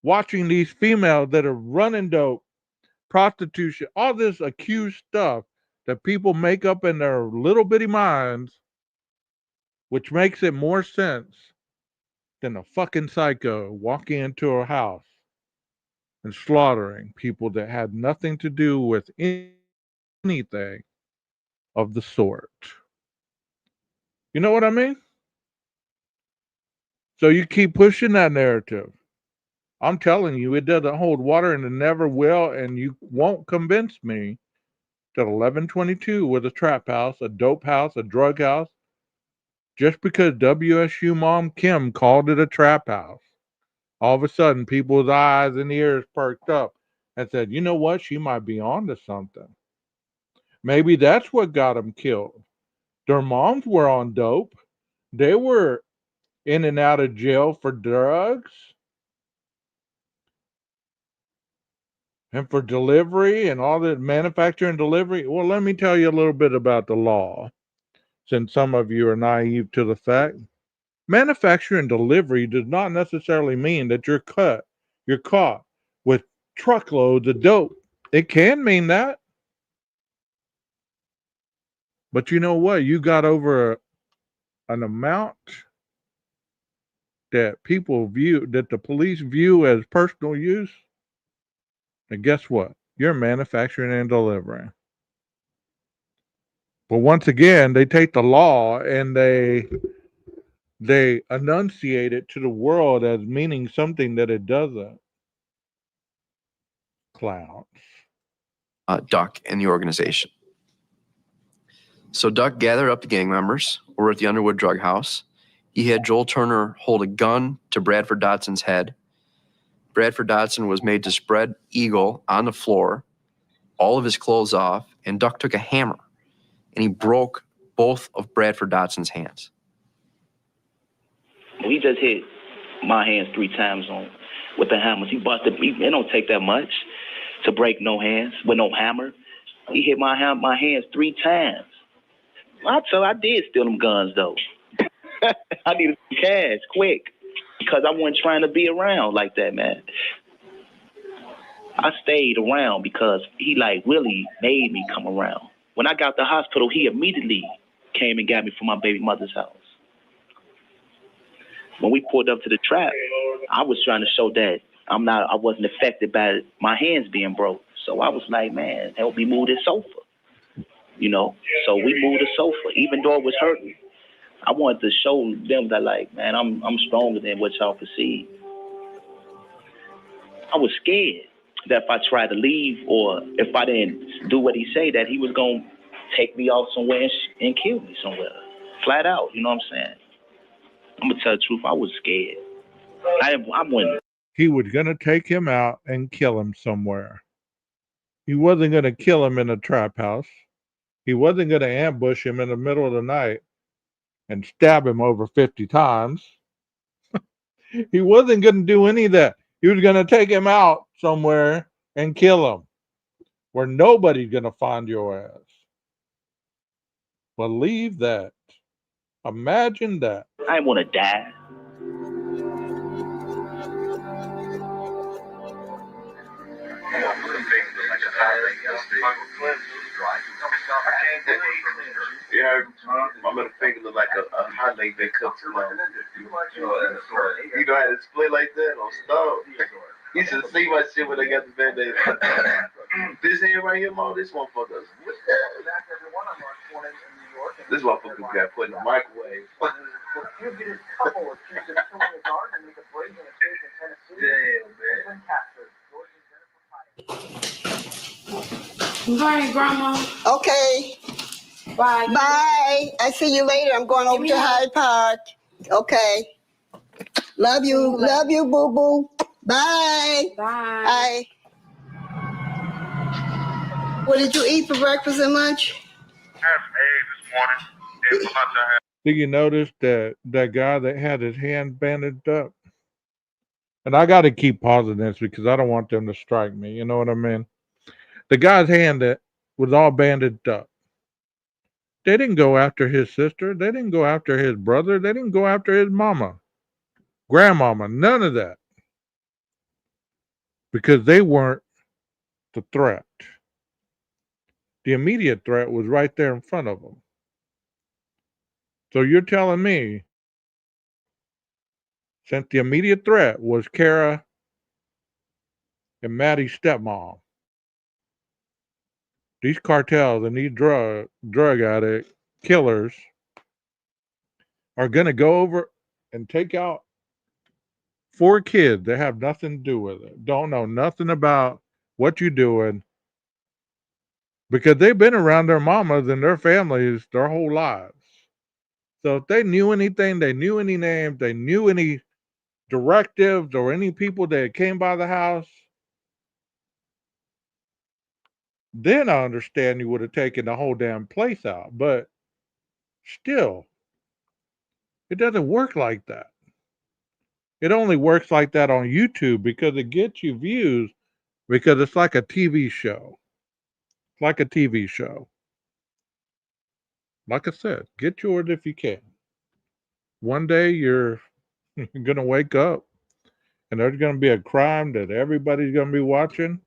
watching these females that are running dope, prostitution, all this accused stuff that people make up in their little bitty minds, which makes it more sense than a fucking psycho walking into a house and slaughtering people that had nothing to do with anything of the sort. You know what I mean? So you keep pushing that narrative. I'm telling you, it doesn't hold water and it never will, and you won't convince me that 1122 was a trap house, a dope house, a drug house, just because WSU mom Kim called it a trap house. All of a sudden, people's eyes and ears perked up and said, you know what? She might be onto something. Maybe that's what got them killed. Their moms were on dope. They were in and out of jail for drugs and for delivery and all the manufacturing and delivery. Well, let me tell you a little bit about the law, since some of you are naive to the fact. Manufacturing and delivery does not necessarily mean that you're caught with truckloads of dope. It can mean that. But you know what? You got over an amount that that the police view as personal use. And guess what? You're manufacturing and delivering. But once again, they take the law and they enunciate it to the world as meaning something that it doesn't. Clowns. Duck and the organization. So Duck gathered up the gang members over at the Underwood drug house. He had Joel Turner hold a gun to Bradford Dotson's head. Bradford Dotson was made to spread eagle on the floor, all of his clothes off, and Duck took a hammer and he broke both of Bradford Dotson's hands. He just hit my hands 3 times on with the hammers. He busted. It don't take that much to break no hands with no hammer. He hit my hands 3 times. I did steal them guns though. I needed cash quick because I wasn't trying to be around like that, man. I stayed around because he like really made me come around. When I got to the hospital, he immediately came and got me from my baby mother's house. When we pulled up to the trap, I was trying to show that I wasn't affected by my hands being broke. So I was like, man, help me move this sofa. You know, so we moved the sofa, even though it was hurting. I wanted to show them that, like, man, I'm stronger than what y'all perceive. I was scared that if I tried to leave or if I didn't do what he said, that he was going to take me off somewhere and kill me somewhere. Flat out, you know what I'm saying? I'm going to tell the truth, I was scared. I wouldn't. He was going to take him out and kill him somewhere. He wasn't going to kill him in a trap house. He wasn't going to ambush him in the middle of the night and stab him over 50 times. He wasn't going to do any of that. He was going to take him out somewhere and kill him where nobody's going to find your ass. Believe that. Imagine that. I didn't want to die. Yeah, my middle finger look like a hot leg that cooked too long. You know how to split like that on stove. You should see my shit when they got the Band-Aid. This hand right here, Mom, this motherfucker. This motherfucker got put in the microwave. Bye, Grandma. Okay. Bye. Bye. I see you later. I'm going over to Hyde Park. Okay. Love you. Love you, boo boo. Bye. Bye. Bye. What did you eat for breakfast and lunch? I had some eggs this morning. And for lunch, I had. Did you notice that guy that had his hand bandaged up? And I got to keep pausing this because I don't want them to strike me. You know what I mean? The guy's hand that was all bandaged up. They didn't go after his sister. They didn't go after his brother. They didn't go after his mama, grandmama, none of that. Because they weren't the threat. The immediate threat was right there in front of them. So you're telling me, since the immediate threat was Kara and Maddie's stepmom, these cartels and these drug addict killers are going to go over and take out 4 kids that have nothing to do with it. Don't know nothing about what you're doing because they've been around their mamas and their families their whole lives. So if they knew anything, they knew any names, they knew any directives or any people that came by the house, then I understand you would have taken the whole damn place out. But still, it doesn't work like that. It only works like that on YouTube because it gets you views because it's like a TV show. It's like a TV show. Like I said, get yours if you can. One day you're going to wake up and there's going to be a crime that everybody's going to be watching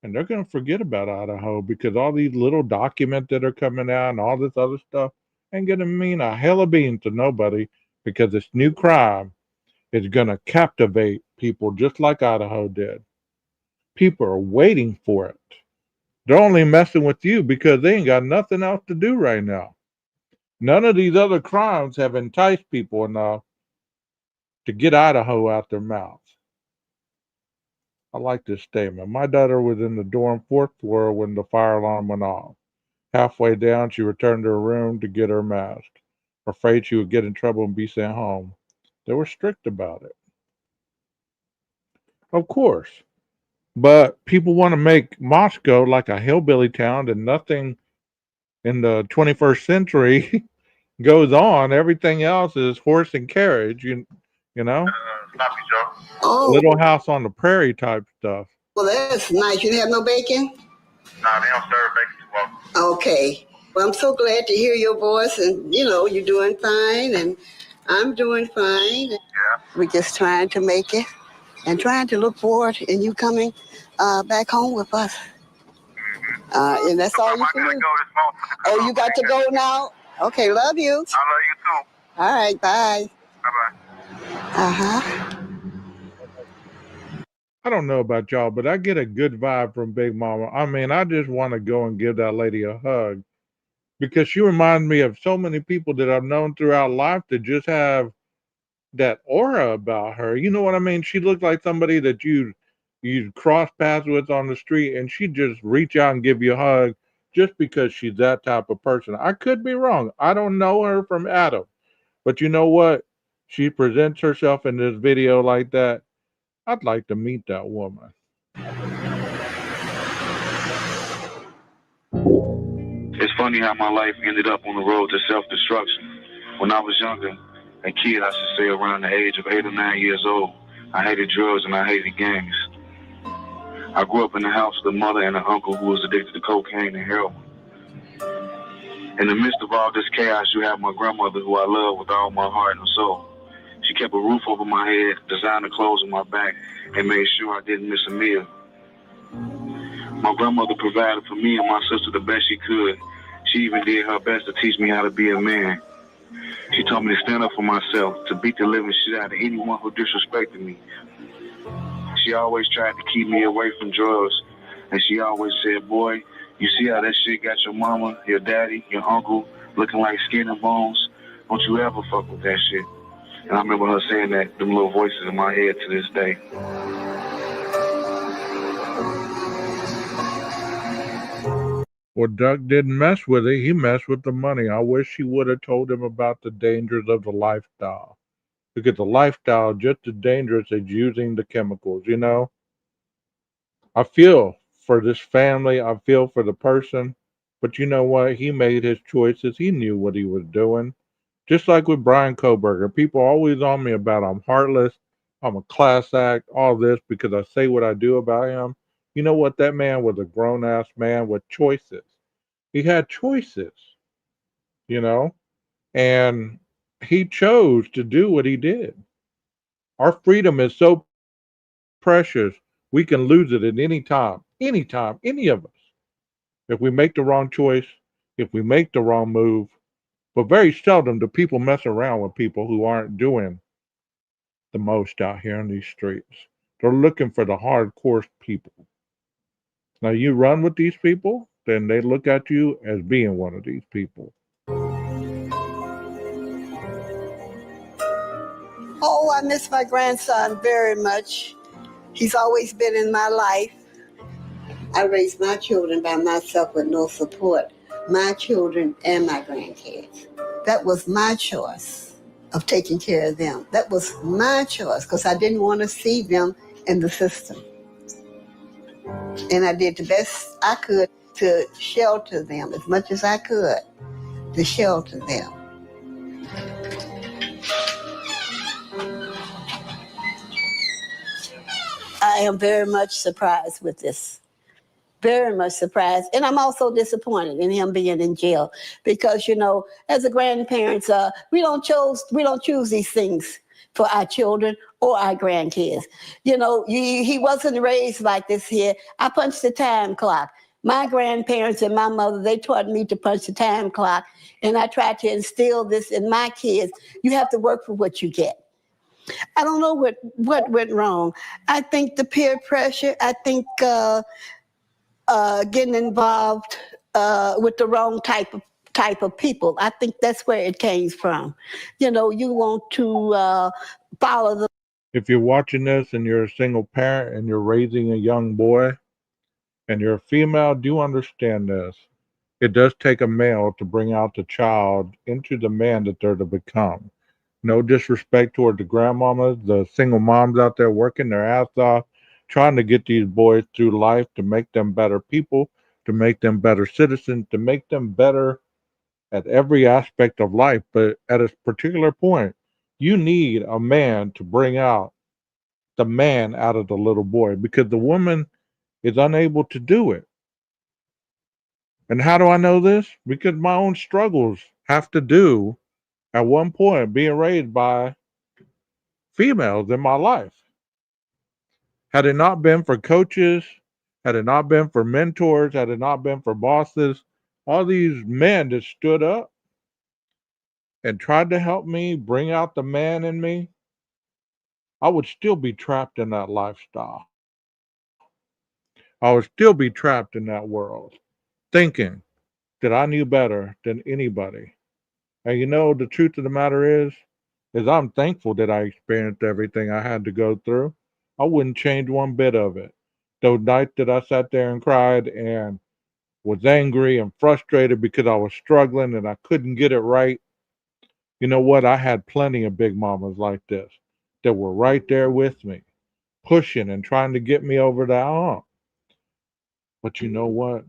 and they're going to forget about Idaho because all these little documents that are coming out and all this other stuff ain't going to mean a hell of beans to nobody because this new crime is going to captivate people just like Idaho did. People are waiting for it. They're only messing with you because they ain't got nothing else to do right now. None of these other crimes have enticed people enough to get Idaho out their mouths. I like this statement. My daughter was in the dorm 4th floor when the fire alarm went off. Halfway down, she returned to her room to get her mask, afraid she would get in trouble and be sent home. They were strict about it. Of course. But people want to make Moscow like a hillbilly town and nothing in the 21st century goes on. Everything else is horse and carriage, you know? Sloppy Joe. Oh, Little house on the prairie type stuff. well, that's nice. You have no bacon? Nah, they don't serve bacon too often. Okay. Well, I'm so glad to hear your voice, and you're doing fine, and I'm doing fine. Yeah. We're just trying to make it and trying to look forward in you coming back home with us. And that's all you I can gotta do. go this morning. Oh, you got to go now? Okay, love you. I love you too. All right, bye. Bye-bye. Uh-huh. I don't know about y'all, but I get a good vibe from Big Mama. I mean, I just want to go and give that lady a hug because she reminds me of so many people that I've known throughout life that just have that aura about her. You know what I mean? She looked like somebody that you'd cross paths with on the street and she'd just reach out and give you a hug just because she's that type of person. I could be wrong. I don't know her from Adam. But you know what? She presents herself in this video like that. I'd like to meet that woman. It's funny how my life ended up on the road to self-destruction. When I was younger, a kid, I should say around the age of 8 or 9 years old, I hated drugs and I hated gangs. I grew up in the house with a mother and an uncle who was addicted to cocaine and heroin. In the midst of all this chaos, you have my grandmother who I love with all my heart and soul. She kept a roof over my head, designer clothes on my back, and made sure I didn't miss a meal. My grandmother provided for me and my sister the best she could. She even did her best to teach me how to be a man. She taught me to stand up for myself, to beat the living shit out of anyone who disrespected me. She always tried to keep me away from drugs, and she always said, boy, you see how that shit got your mama, your daddy, your uncle looking like skin and bones? Don't you ever fuck with that shit. And I remember her saying that, them little voices in my head to this day. Well, Duck didn't mess with it. He messed with the money. I wish he would have told him about the dangers of the lifestyle. Because the lifestyle is just as dangerous as using the chemicals, you know? I feel for this family. I feel for the person. But you know what? He made his choices. He knew what he was doing. Just like with Brian Koberger. People always on me about I'm heartless, I'm a class act, all this because I say what I do about him. You know what? That man was a grown-ass man with choices. He had choices, you know? And he chose to do what he did. Our freedom is so precious, we can lose it at any time, any of us. If we make the wrong choice, if we make the wrong move. But very seldom do people mess around with people who aren't doing the most out here in these streets. They're looking for the hardcore people. Now you run with these people, then they look at you as being one of these people. Oh, I miss my grandson very much. He's always been in my life. I raised my children by myself with no support. My children and my grandkids. That was my choice of taking care of them. That was my choice because I didn't want to see them in the system. And I did the best I could to shelter them as much as I could, to shelter them. I am very much surprised with this. Very much surprised. And I'm also disappointed in him being in jail because, you know, as a grandparents, we don't choose these things for our children or our grandkids. You know, he wasn't raised like this here. I punched the time clock. My grandparents and my mother, they taught me to punch the time clock. And I tried to instill this in my kids. You have to work for what you get. I don't know what went wrong. I think the peer pressure, I think getting involved with the wrong type of people. I think that's where it came from. You know, you want to follow the. If you're watching this and you're a single parent and you're raising a young boy and you're a female, do understand this. It does take a male to bring out the child into the man that they're to become. No disrespect toward the grandmamas, the single moms out there working their ass off, trying to get these boys through life to make them better people, to make them better citizens, to make them better at every aspect of life. But at a particular point, you need a man to bring out the man out of the little boy because the woman is unable to do it. And how do I know this? Because my own struggles have to do at one point being raised by females in my life. Had it not been for coaches, had it not been for mentors, had it not been for bosses, all these men that stood up and tried to help me bring out the man in me, I would still be trapped in that lifestyle. I would still be trapped in that world, thinking that I knew better than anybody. And you know, the truth of the matter is I'm thankful that I experienced everything I had to go through. I wouldn't change one bit of it. Those nights that I sat there and cried and was angry and frustrated because I was struggling and I couldn't get it right. You know what? I had plenty of big mamas like this that were right there with me, pushing and trying to get me over that hump. But you know what?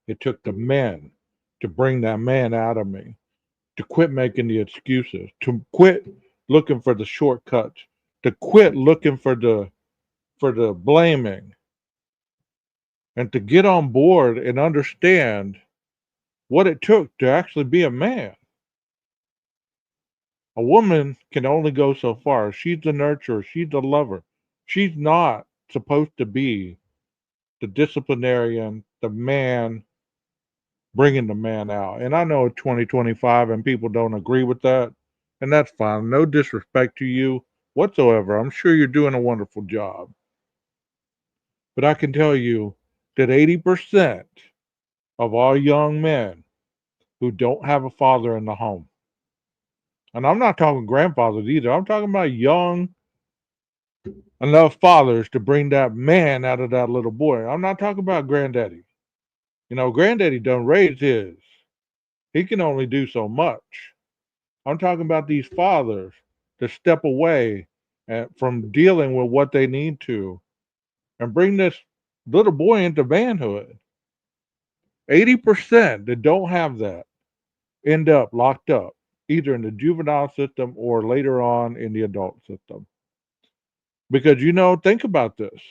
It took the men to bring that man out of me, to quit making the excuses, to quit looking for the shortcuts, to quit looking for the blaming, and to get on board and understand what it took to actually be a man. A woman can only go so far. She's the nurturer, she's the lover. She's not supposed to be the disciplinarian, the man bringing the man out. And I know it's 2025 and people don't agree with that, and that's fine. No disrespect to you whatsoever. I'm sure you're doing a wonderful job. But I can tell you that 80% of all young men who don't have a father in the home, and I'm not talking grandfathers either, I'm talking about young enough fathers to bring that man out of that little boy. I'm not talking about granddaddy. You know, granddaddy done raised his. He can only do so much. I'm talking about these fathers to step away from dealing with what they need to and bring this little boy into manhood. 80% that don't have that end up locked up, either in the juvenile system or later on in the adult system. Because, you know, think about this.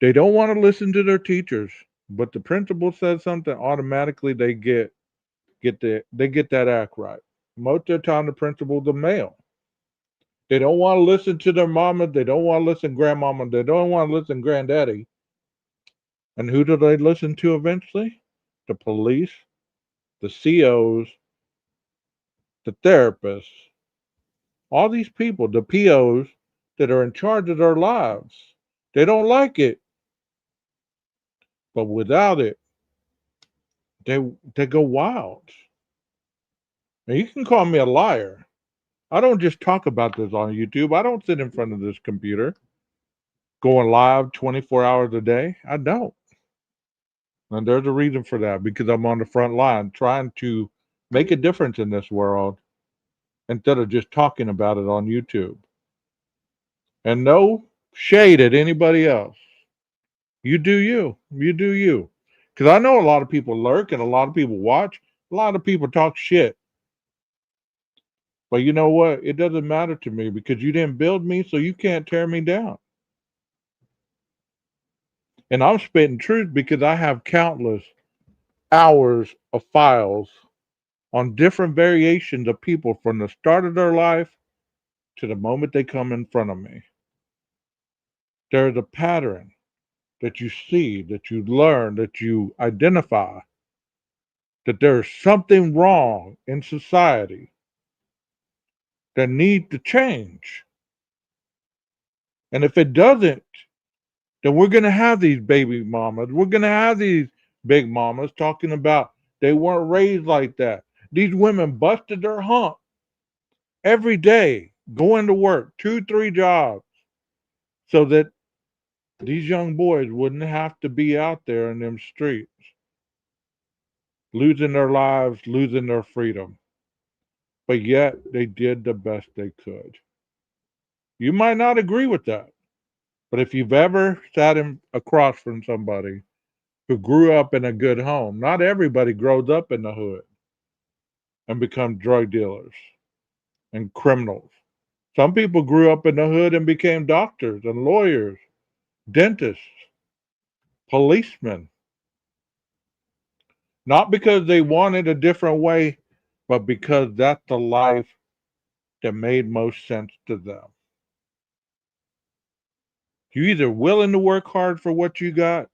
They don't want to listen to their teachers, but the principal says something, automatically they get that act right. Most of the time, the principal's a male. They don't want to listen to their mama. They don't want to listen to grandmama. They don't want to listen to granddaddy. And who do they listen to eventually? The police, the COs, the therapists, all these people, the POs that are in charge of their lives. They don't like it. But without it, they go wild. Now you can call me a liar, I don't just talk about this on YouTube. I don't sit in front of this computer going live 24 hours a day. I don't. And there's a reason for that, because I'm on the front line trying to make a difference in this world instead of just talking about it on YouTube. And no shade at anybody else. You do you. You do you. Because I know a lot of people lurk and a lot of people watch. A lot of people talk shit. But you know what? It doesn't matter to me because you didn't build me, so you can't tear me down. And I'm spitting truth because I have countless hours of files on different variations of people from the start of their life to the moment they come in front of me. There's a pattern that you see, that you learn, that you identify, that there's something wrong in society that needs to change. And if it doesn't, then we're going to have these baby mamas. We're going to have these big mamas talking about they weren't raised like that. These women busted their hump every day, going to work, 2-3 jobs, so that these young boys wouldn't have to be out there in them streets, losing their lives, losing their freedom. But yet they did the best they could. You might not agree with that. But if you've ever sat across from somebody who grew up in a good home, not everybody grows up in the hood and become drug dealers and criminals. Some people grew up in the hood and became doctors and lawyers, dentists, policemen. Not because they wanted a different way, but because that's the life that made most sense to them. You're either willing to work hard for what you got,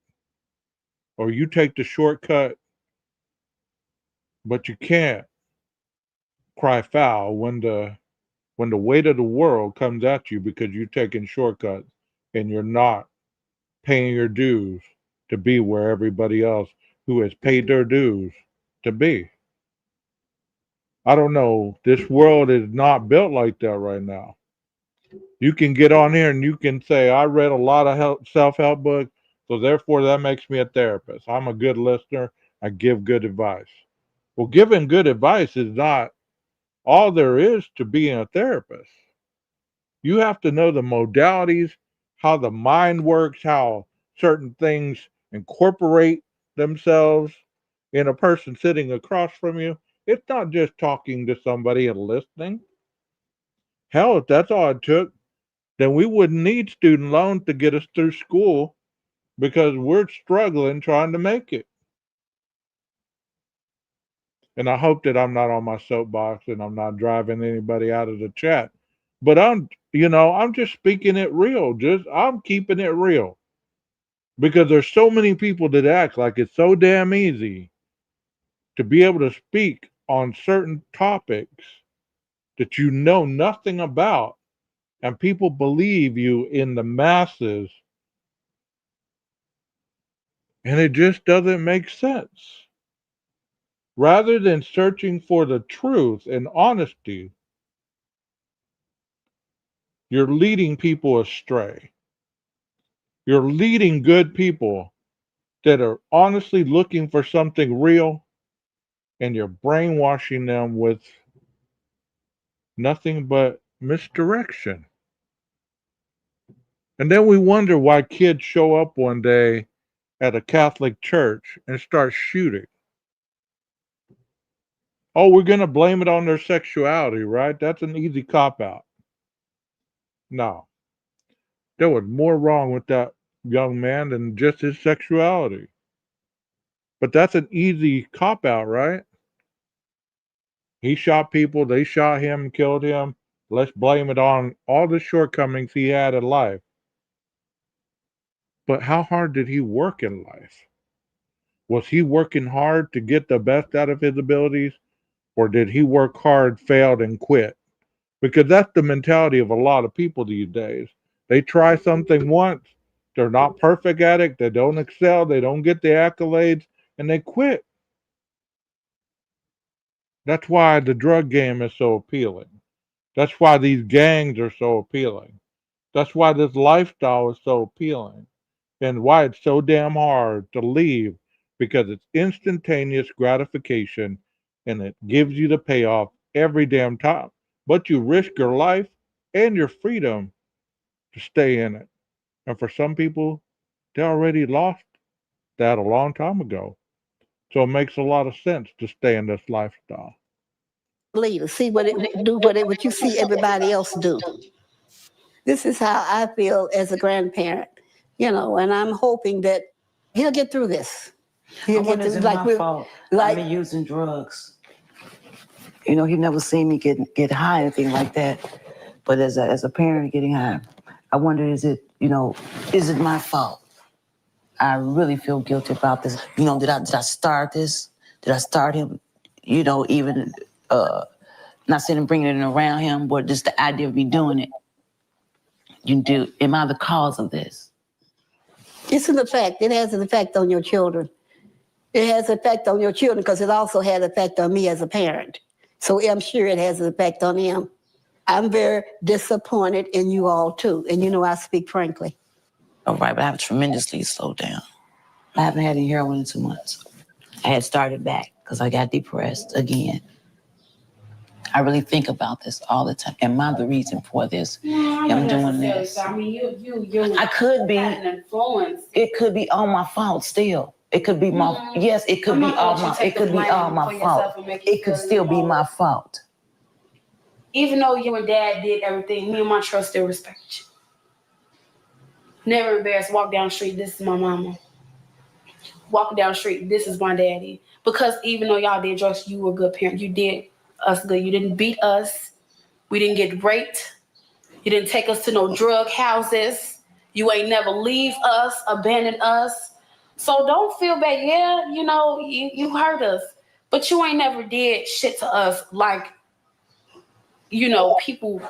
or you take the shortcut, but you can't cry foul when the weight of the world comes at you because you're taking shortcuts and you're not paying your dues to be where everybody else who has paid their dues to be. I don't know. This world is not built like that right now. You can get on here and you can say, I read a lot of self-help books, so therefore that makes me a therapist. I'm a good listener. I give good advice. Well, giving good advice is not all there is to being a therapist. You have to know the modalities, how the mind works, how certain things incorporate themselves in a person sitting across from you. It's not just talking to somebody and listening. Hell, if that's all it took, then we wouldn't need student loans to get us through school because we're struggling trying to make it. And I hope that I'm not on my soapbox and I'm not driving anybody out of the chat. But I'm just speaking it real. I'm keeping it real. Because there's so many people that act like it's so damn easy to be able to speak on certain topics that you know nothing about, and people believe you in the masses, and it just doesn't make sense. Rather than searching for the truth and honesty, you're leading people astray. You're leading good people that are honestly looking for something real, and you're brainwashing them with nothing but misdirection. And then we wonder why kids show up one day at a Catholic church and start shooting. Oh, we're going to blame it on their sexuality, right? That's an easy cop out. No. There was more wrong with that young man than just his sexuality. But that's an easy cop out, right? He shot people, they shot him, killed him. Let's blame it on all the shortcomings he had in life. But how hard did he work in life? Was he working hard to get the best out of his abilities? Or did he work hard, failed, and quit? Because that's the mentality of a lot of people these days. They try something once, they're not perfect at it, they don't excel, they don't get the accolades, and they quit. That's why the drug game is so appealing. That's why these gangs are so appealing. That's why this lifestyle is so appealing and why it's so damn hard to leave because it's instantaneous gratification and it gives you the payoff every damn time. But you risk your life and your freedom to stay in it. And for some people, they already lost that a long time ago. So it makes a lot of sense to stay in this lifestyle. Leader, see what it do, what you see everybody else do. This is how I feel as a grandparent, and I'm hoping that he'll get through this. He'll get through, Like my fault. I've been using drugs. He never seen me get high or anything like that. But as a parent getting high, I wonder, is it my fault? I really feel guilty about this. Did I start this? Did I start him? Even not saying bringing it around him, but just the idea of me doing it. Am I the cause of this? It's an effect. It has an effect on your children. It has an effect on your children because it also had an effect on me as a parent. So I'm sure it has an effect on him. I'm very disappointed in you all too. And I speak frankly. All right, but I've tremendously slowed down. I haven't had any heroin in 2 months. I had started back because I got depressed again. I really think about this all the time. Am I the reason for this? I'm doing this. I mean, you. I could be. An influence. It could be all my fault still. It could be my, yes, it could be all my, it could be all my fault. It could still be my fault. Even though you and Dad did everything, me and my trust still respect you. Never embarrassed. Walk down the street, this is my mama. Walking down the street, this is my daddy. Because even though y'all did drugs, you were a good parent. You did us good. You didn't beat us. We didn't get raped. You didn't take us to no drug houses. You ain't never leave us, abandon us. So don't feel bad. Yeah, you hurt us. But you ain't never did shit to us like, people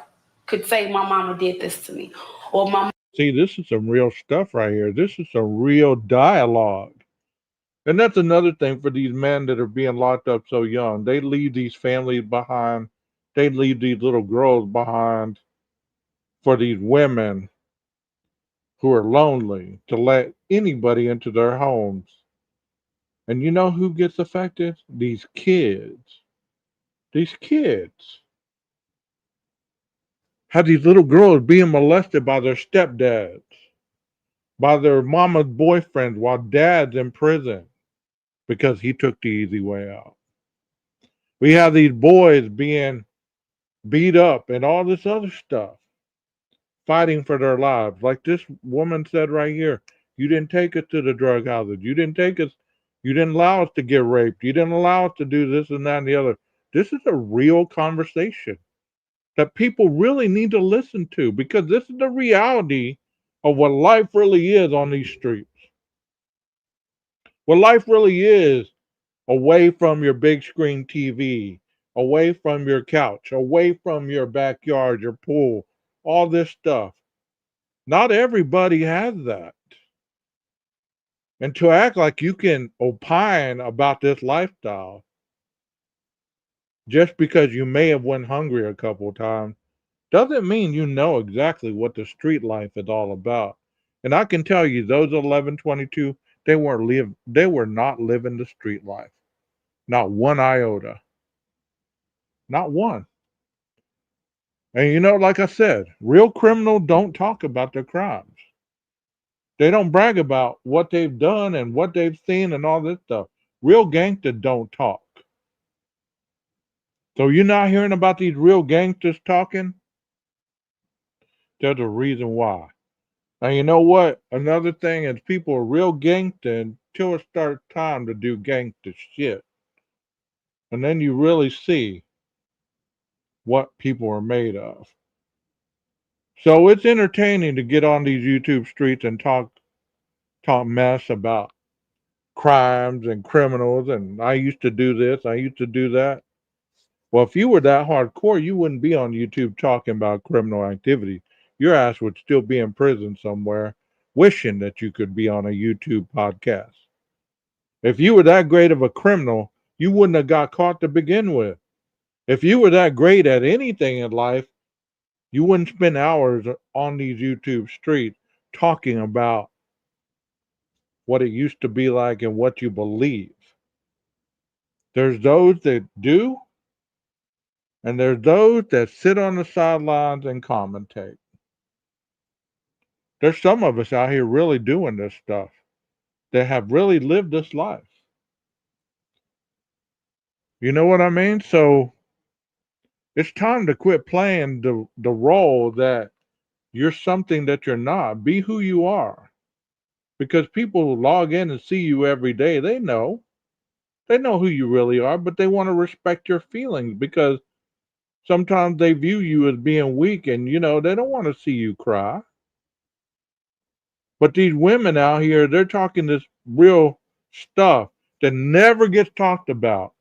could say my mama did this to me. Or my See, this is some real stuff right here. This is some real dialogue. And that's another thing for these men that are being locked up so young. They leave these families behind. They leave these little girls behind for these women who are lonely to let anybody into their homes. And you know who gets affected? These kids. These kids have these little girls being molested by their stepdads, by their mama's boyfriends while dad's in prison because he took the easy way out. We have these boys being beat up and all this other stuff, fighting for their lives. Like this woman said right here, you didn't take us to the drug houses. You didn't allow us to get raped. You didn't allow us to do this and that and the other. This is a real conversation that people really need to listen to because this is the reality of what life really is on these streets. What life really is away from your big screen TV, away from your couch, away from your backyard, your pool, all this stuff. Not everybody has that. And to act like you can opine about this lifestyle just because you may have went hungry a couple of times doesn't mean you know exactly what the street life is all about. And I can tell you, those 1122, they were not living the street life. Not one iota. Not one. And like I said, real criminals don't talk about their crimes. They don't brag about what they've done and what they've seen and all this stuff. Real gangsters don't talk. So you're not hearing about these real gangsters talking? There's a reason why. Now, you know what? Another thing is people are real gangster until it starts time to do gangster shit. And then you really see what people are made of. So it's entertaining to get on these YouTube streets and talk mess about crimes and criminals. And I used to do this. I used to do that. Well, if you were that hardcore, you wouldn't be on YouTube talking about criminal activity. Your ass would still be in prison somewhere, wishing that you could be on a YouTube podcast. If you were that great of a criminal, you wouldn't have got caught to begin with. If you were that great at anything in life, You wouldn't spend hours on these YouTube streets talking about what it used to be like and what you believe. There's those that do, and there's those that sit on the sidelines and commentate. There's some of us out here really doing this stuff that have really lived this life. You know what I mean? So it's time to quit playing the role that you're something that you're not. Be who you are. Because people log in and see you every day. They know. They know who you really are, but they want to respect your feelings because sometimes they view you as being weak and, they don't want to see you cry. But these women out here, they're talking this real stuff that never gets talked about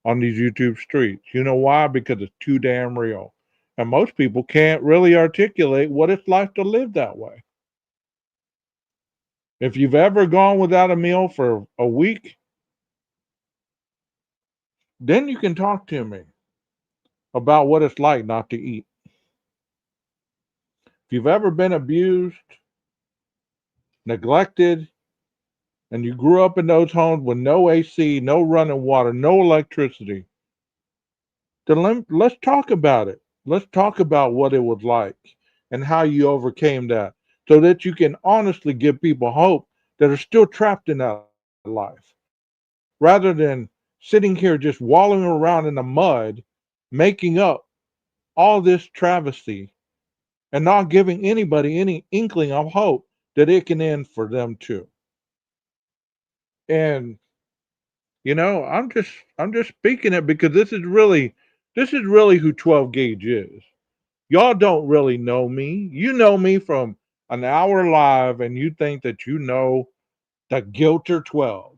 on these YouTube streets. You know why? Because it's too damn real. And most people can't really articulate what it's like to live that way. If you've ever gone without a meal for a week, then you can talk to me about what it's like not to eat. If you've ever been abused, neglected, and you grew up in those homes with no AC, no running water, no electricity, then let's talk about it. Let's talk about what it was like and how you overcame that so that you can honestly give people hope that are still trapped in that life. Rather than sitting here just wallowing around in the mud, making up all this travesty and not giving anybody any inkling of hope that it can end for them too. And I'm just speaking it because this is really who 12 Gauge is. Y'all don't really know me. You know me from an hour live and you think that you know the Guilter 12.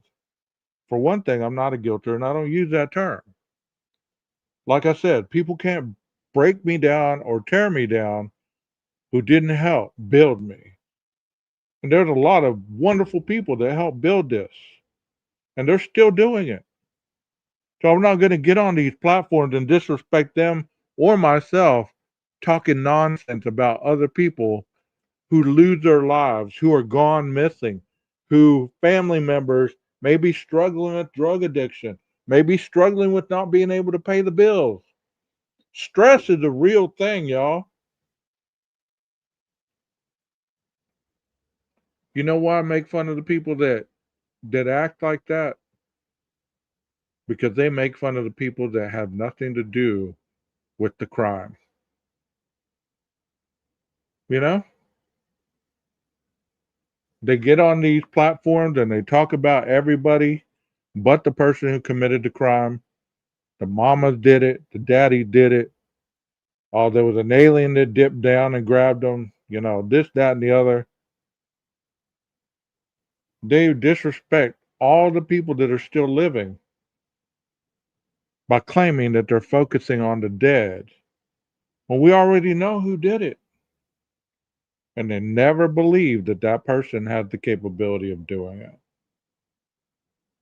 For one thing, I'm not a guilter and I don't use that term. Like I said, people can't break me down or tear me down who didn't help build me. And there's a lot of wonderful people that helped build this. And they're still doing it. So I'm not going to get on these platforms and disrespect them or myself talking nonsense about other people who lose their lives, who are gone missing, who family members may be struggling with drug addiction, may be struggling with not being able to pay the bills. Stress is a real thing, y'all. You know why I make fun of the people that act like that? Because they make fun of the people that have nothing to do with the crime. They get on these platforms and they talk about everybody but the person who committed the crime. The mamas did it. The daddy did it. Oh, there was an alien that dipped down and grabbed them. This, that, and the other. They disrespect all the people that are still living by claiming that they're focusing on the dead. Well, we already know who did it. And they never believed that that person had the capability of doing it.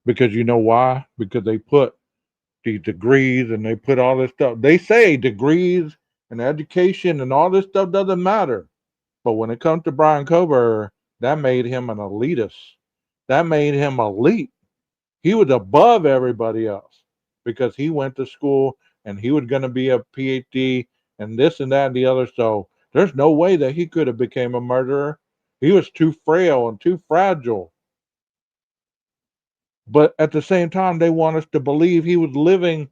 Because you know why? Because they put these degrees and they put all this stuff. They say degrees and education and all this stuff doesn't matter. But when it comes to Brian Kober, that made him an elitist. That made him elite. He was above everybody else because he went to school and he was going to be a PhD and this and that and the other. So there's no way that he could have become a murderer. He was too frail and too fragile. But at the same time, they want us to believe he was living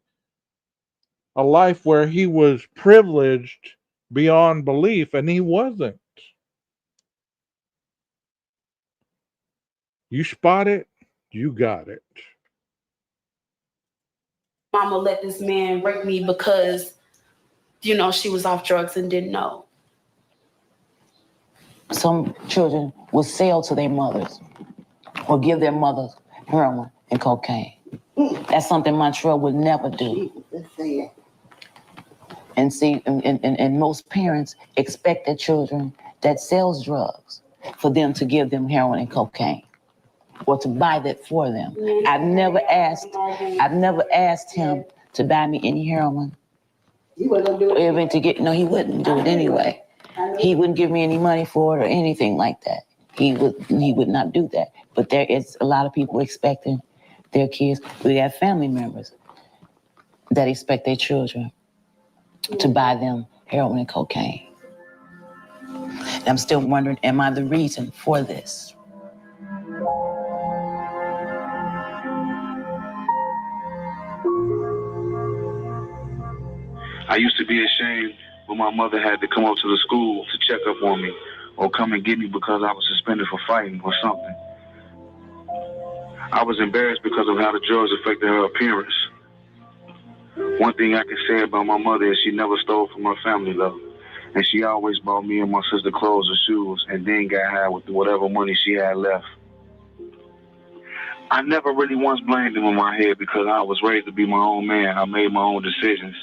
a life where he was privileged beyond belief, and he wasn't. You spot it, you got it. Mama let this man rape me because, she was off drugs and didn't know. Some children will sell to their mothers or give their mothers heroin and cocaine. That's something Montreal would never do. And see, and most parents expect their children that sells drugs for them to give them heroin and cocaine or to buy that for them. I've never asked him to buy me any heroin He wouldn't do it. Even to get, no, he wouldn't do it anyway. He wouldn't give me any money for it or anything like that. He would not do that. But there is a lot of people expecting their kids. We have family members that expect their children to buy them heroin and cocaine. And I'm still wondering, am I the reason for this? I used to be ashamed when my mother had to come up to the school to check up on me or come and get me because I was suspended for fighting or something. I was embarrassed because of how the drugs affected her appearance. One thing I can say about my mother is she never stole from her family, though. And she always bought me and my sister clothes or shoes and then got high with whatever money she had left. I never really once blamed them in my head because I was raised to be my own man. I made my own decisions.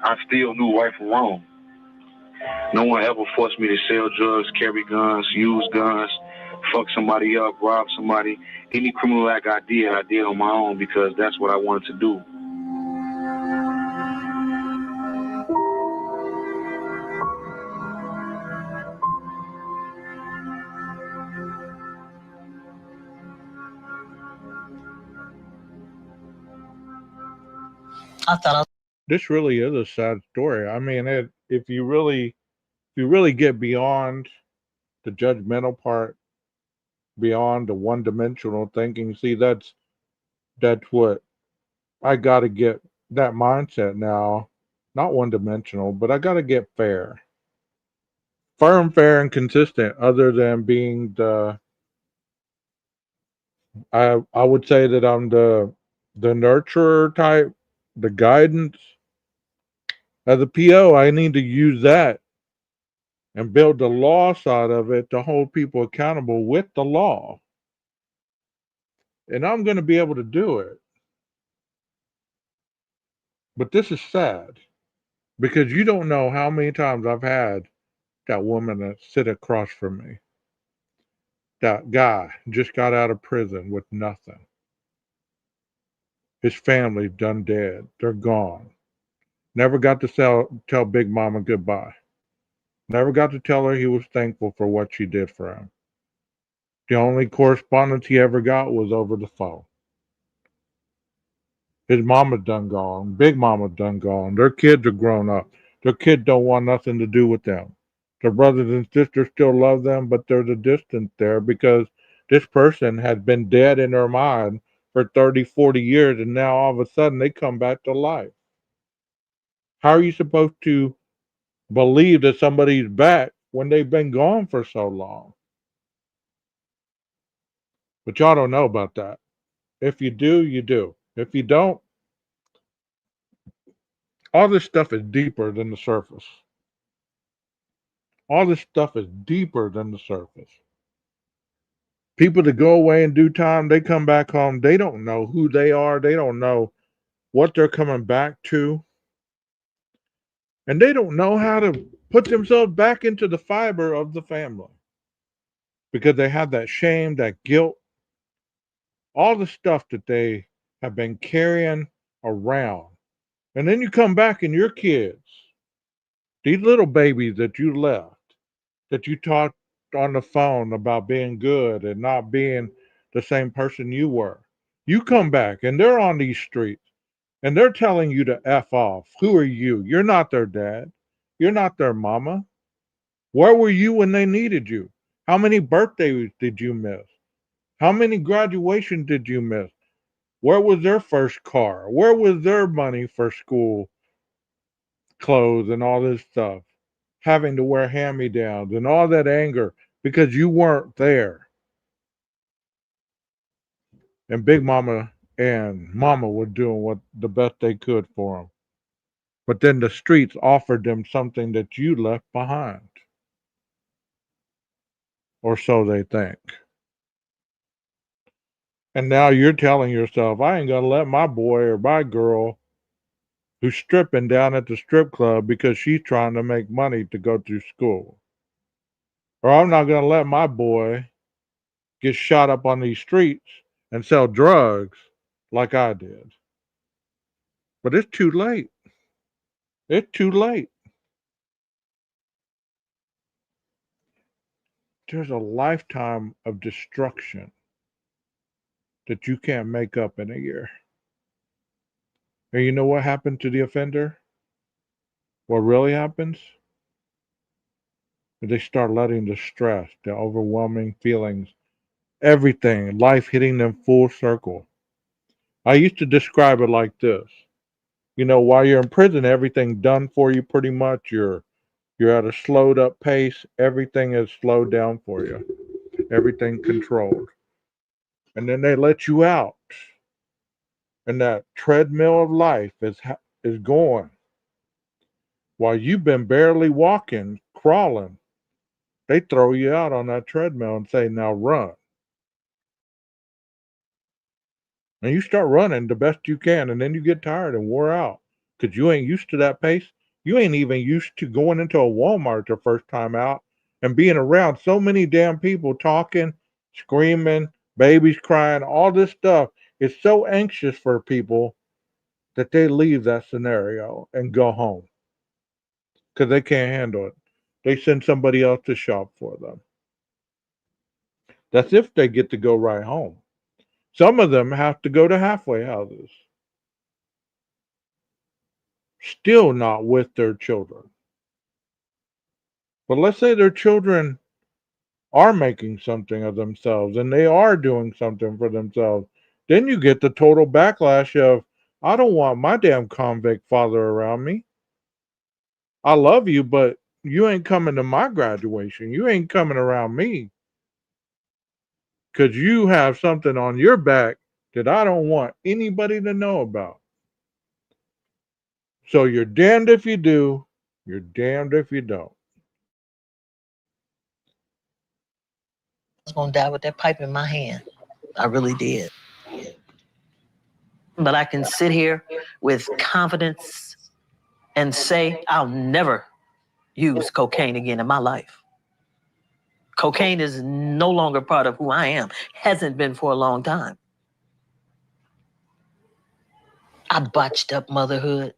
I still knew right from wrong. No one ever forced me to sell drugs, carry guns, use guns, fuck somebody up, rob somebody. Any criminal act I did on my own because that's what I wanted to do. I thought This really is a sad story. I mean, if you really get beyond the judgmental part, beyond the one-dimensional thinking, see, that's what I got to get, that mindset now. Not one-dimensional, but I got to get fair, firm, fair, and consistent. Other than being I would say that I'm the nurturer type, the guidance. As a PO, I need to use that and build the law side of it to hold people accountable with the law. And I'm going to be able to do it. But this is sad because you don't know how many times I've had that woman that sit across from me. That guy just got out of prison with nothing. His family's done dead. They're gone. Never got to tell Big Mama goodbye. Never got to tell her he was thankful for what she did for him. The only correspondence he ever got was over the phone. His mama's done gone. Big Mama's done gone. Their kids are grown up. Their kids don't want nothing to do with them. Their brothers and sisters still love them, but there's a distance there because this person has been dead in their mind for 30, 40 years, and now all of a sudden they come back to life. How are you supposed to believe that somebody's back when they've been gone for so long? But y'all don't know about that. If you do, you do. If you don't, all this stuff is deeper than the surface. All this stuff is deeper than the surface. People that go away and do time, they come back home, they don't know who they are. They don't know what they're coming back to. And they don't know how to put themselves back into the fiber of the family because they have that shame, that guilt, all the stuff that they have been carrying around. And then you come back and your kids, these little babies that you left, that you talked on the phone about being good and not being the same person you were. You come back and they're on these streets and they're telling you to F off. Who are you? You're not their dad. You're not their mama. Where were you when they needed you? How many birthdays did you miss? How many graduations did you miss? Where was their first car? Where was their money for school clothes and all this stuff? Having to wear hand-me-downs and all that anger because you weren't there. And Big Mama and Mama were doing what the best they could for them. But then the streets offered them something that you left behind. Or so they think. And now you're telling yourself, I ain't going to let my boy or my girl who's stripping down at the strip club because she's trying to make money to go to school. Or I'm not going to let my boy get shot up on these streets and sell drugs like I did. But it's too late. It's too late. There's a lifetime of destruction that you can't make up in a year. And you know what happened to the offender? What really happens? They start letting the stress, the overwhelming feelings, everything, life hitting them full circle. I used to describe it like this. You know, while you're in prison, everything done for you pretty much. You're at a slowed up pace. Everything is slowed down for you. Everything controlled. And then they let you out. And that treadmill of life is going. While you've been barely walking, crawling, they throw you out on that treadmill and say, now run. And you start running the best you can, and then you get tired and wore out because you ain't used to that pace. You ain't even used to going into a Walmart the first time out and being around so many damn people talking, screaming, babies crying, all this stuff. It's so anxious for people that they leave that scenario and go home because they can't handle it. They send somebody else to shop for them. That's if they get to go right home. Some of them have to go to halfway houses. Still not with their children. But let's say their children are making something of themselves and they are doing something for themselves. Then you get the total backlash of, I don't want my damn convict father around me. I love you, but you ain't coming to my graduation. You ain't coming around me. Because you have something on your back that I don't want anybody to know about. So you're damned if you do, you're damned if you don't. I was going to die with that pipe in my hand. I really did. But I can sit here with confidence and say I'll never use cocaine again in my life. Cocaine is no longer part of who I am. Hasn't been for a long time. I botched up motherhood.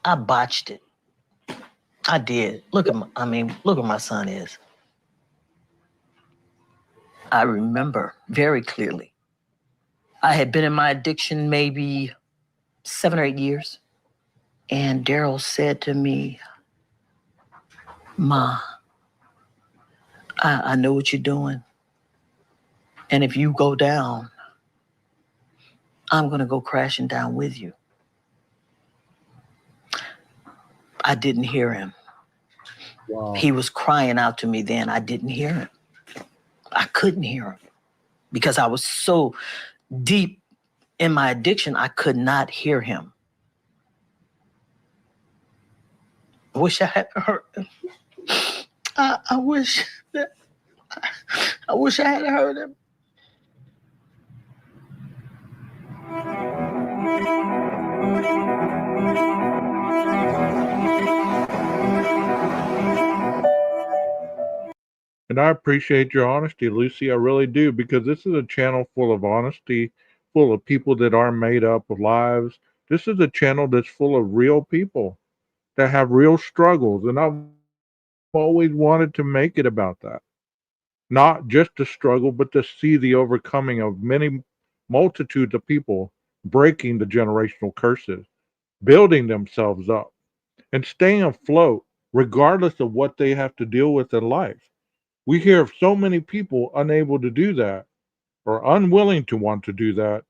I botched it. I did. Look where my son is. I remember very clearly. I had been in my addiction maybe 7 or 8 years. And Daryl said to me, Ma, I know what you're doing. And if you go down, I'm going to go crashing down with you. I didn't hear him. Wow. He was crying out to me then. I didn't hear him. I couldn't hear him because I was so deep in my addiction, I could not hear him. I wish I had heard him. I wish I had heard him. And I appreciate your honesty, Lucy. I really do, because this is a channel full of honesty, full of people that are made up of lives. This is a channel that's full of real people that have real struggles. And I've always wanted to make it about that. Not just the struggle, but to see the overcoming of many multitudes of people breaking the generational curses, building themselves up, and staying afloat regardless of what they have to deal with in life. We hear of so many people unable to do that or unwilling to want to do that.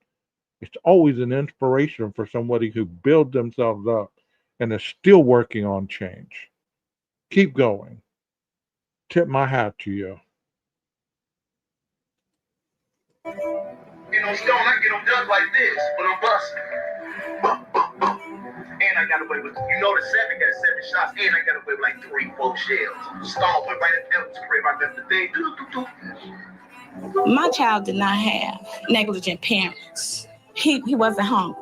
It's always an inspiration for somebody who builds themselves up and is still working on change. Keep going. Tip my hat to you. You know, Stone, I get them done like this, but I'm busting. And I got away with, you know, the 7 got 7 shots, and I got away with like 3-4 shells. Stone went right at the crib, I left the thing. My child did not have negligent parents. He wasn't hungry,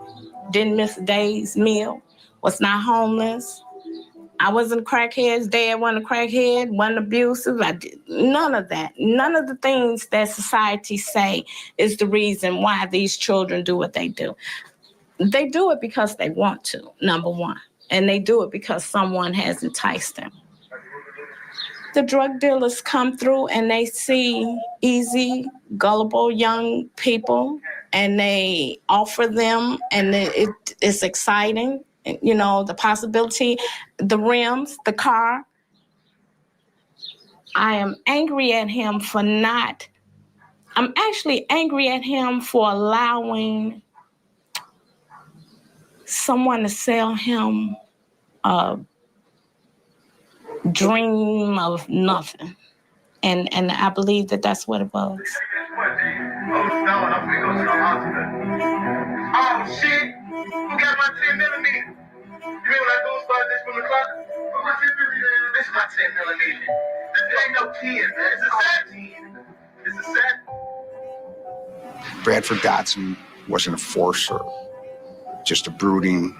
didn't miss a day's meal, was not homeless. I wasn't a crackhead's dad, wasn't a crackhead, wasn't abusive. I did none of that. None of the things that society say is the reason why these children do what they do. They do it because they want to, number one. and they do it because someone has enticed them. The drug dealers come through and they see easy, gullible young people, and they offer them, and it's exciting. You know, the possibility, the rims, the car. I am angry at him for not, I'm actually angry at him for allowing someone to sell him a dream of nothing. And I believe that that's what it was. Oh shit! Who got my 10 millimeter? You mean when I go start this from the clock? This is my 10 millimeter. This ain't no 10, man. It's a set. It's a set. Bradford Dotson wasn't a forcer, just a brooding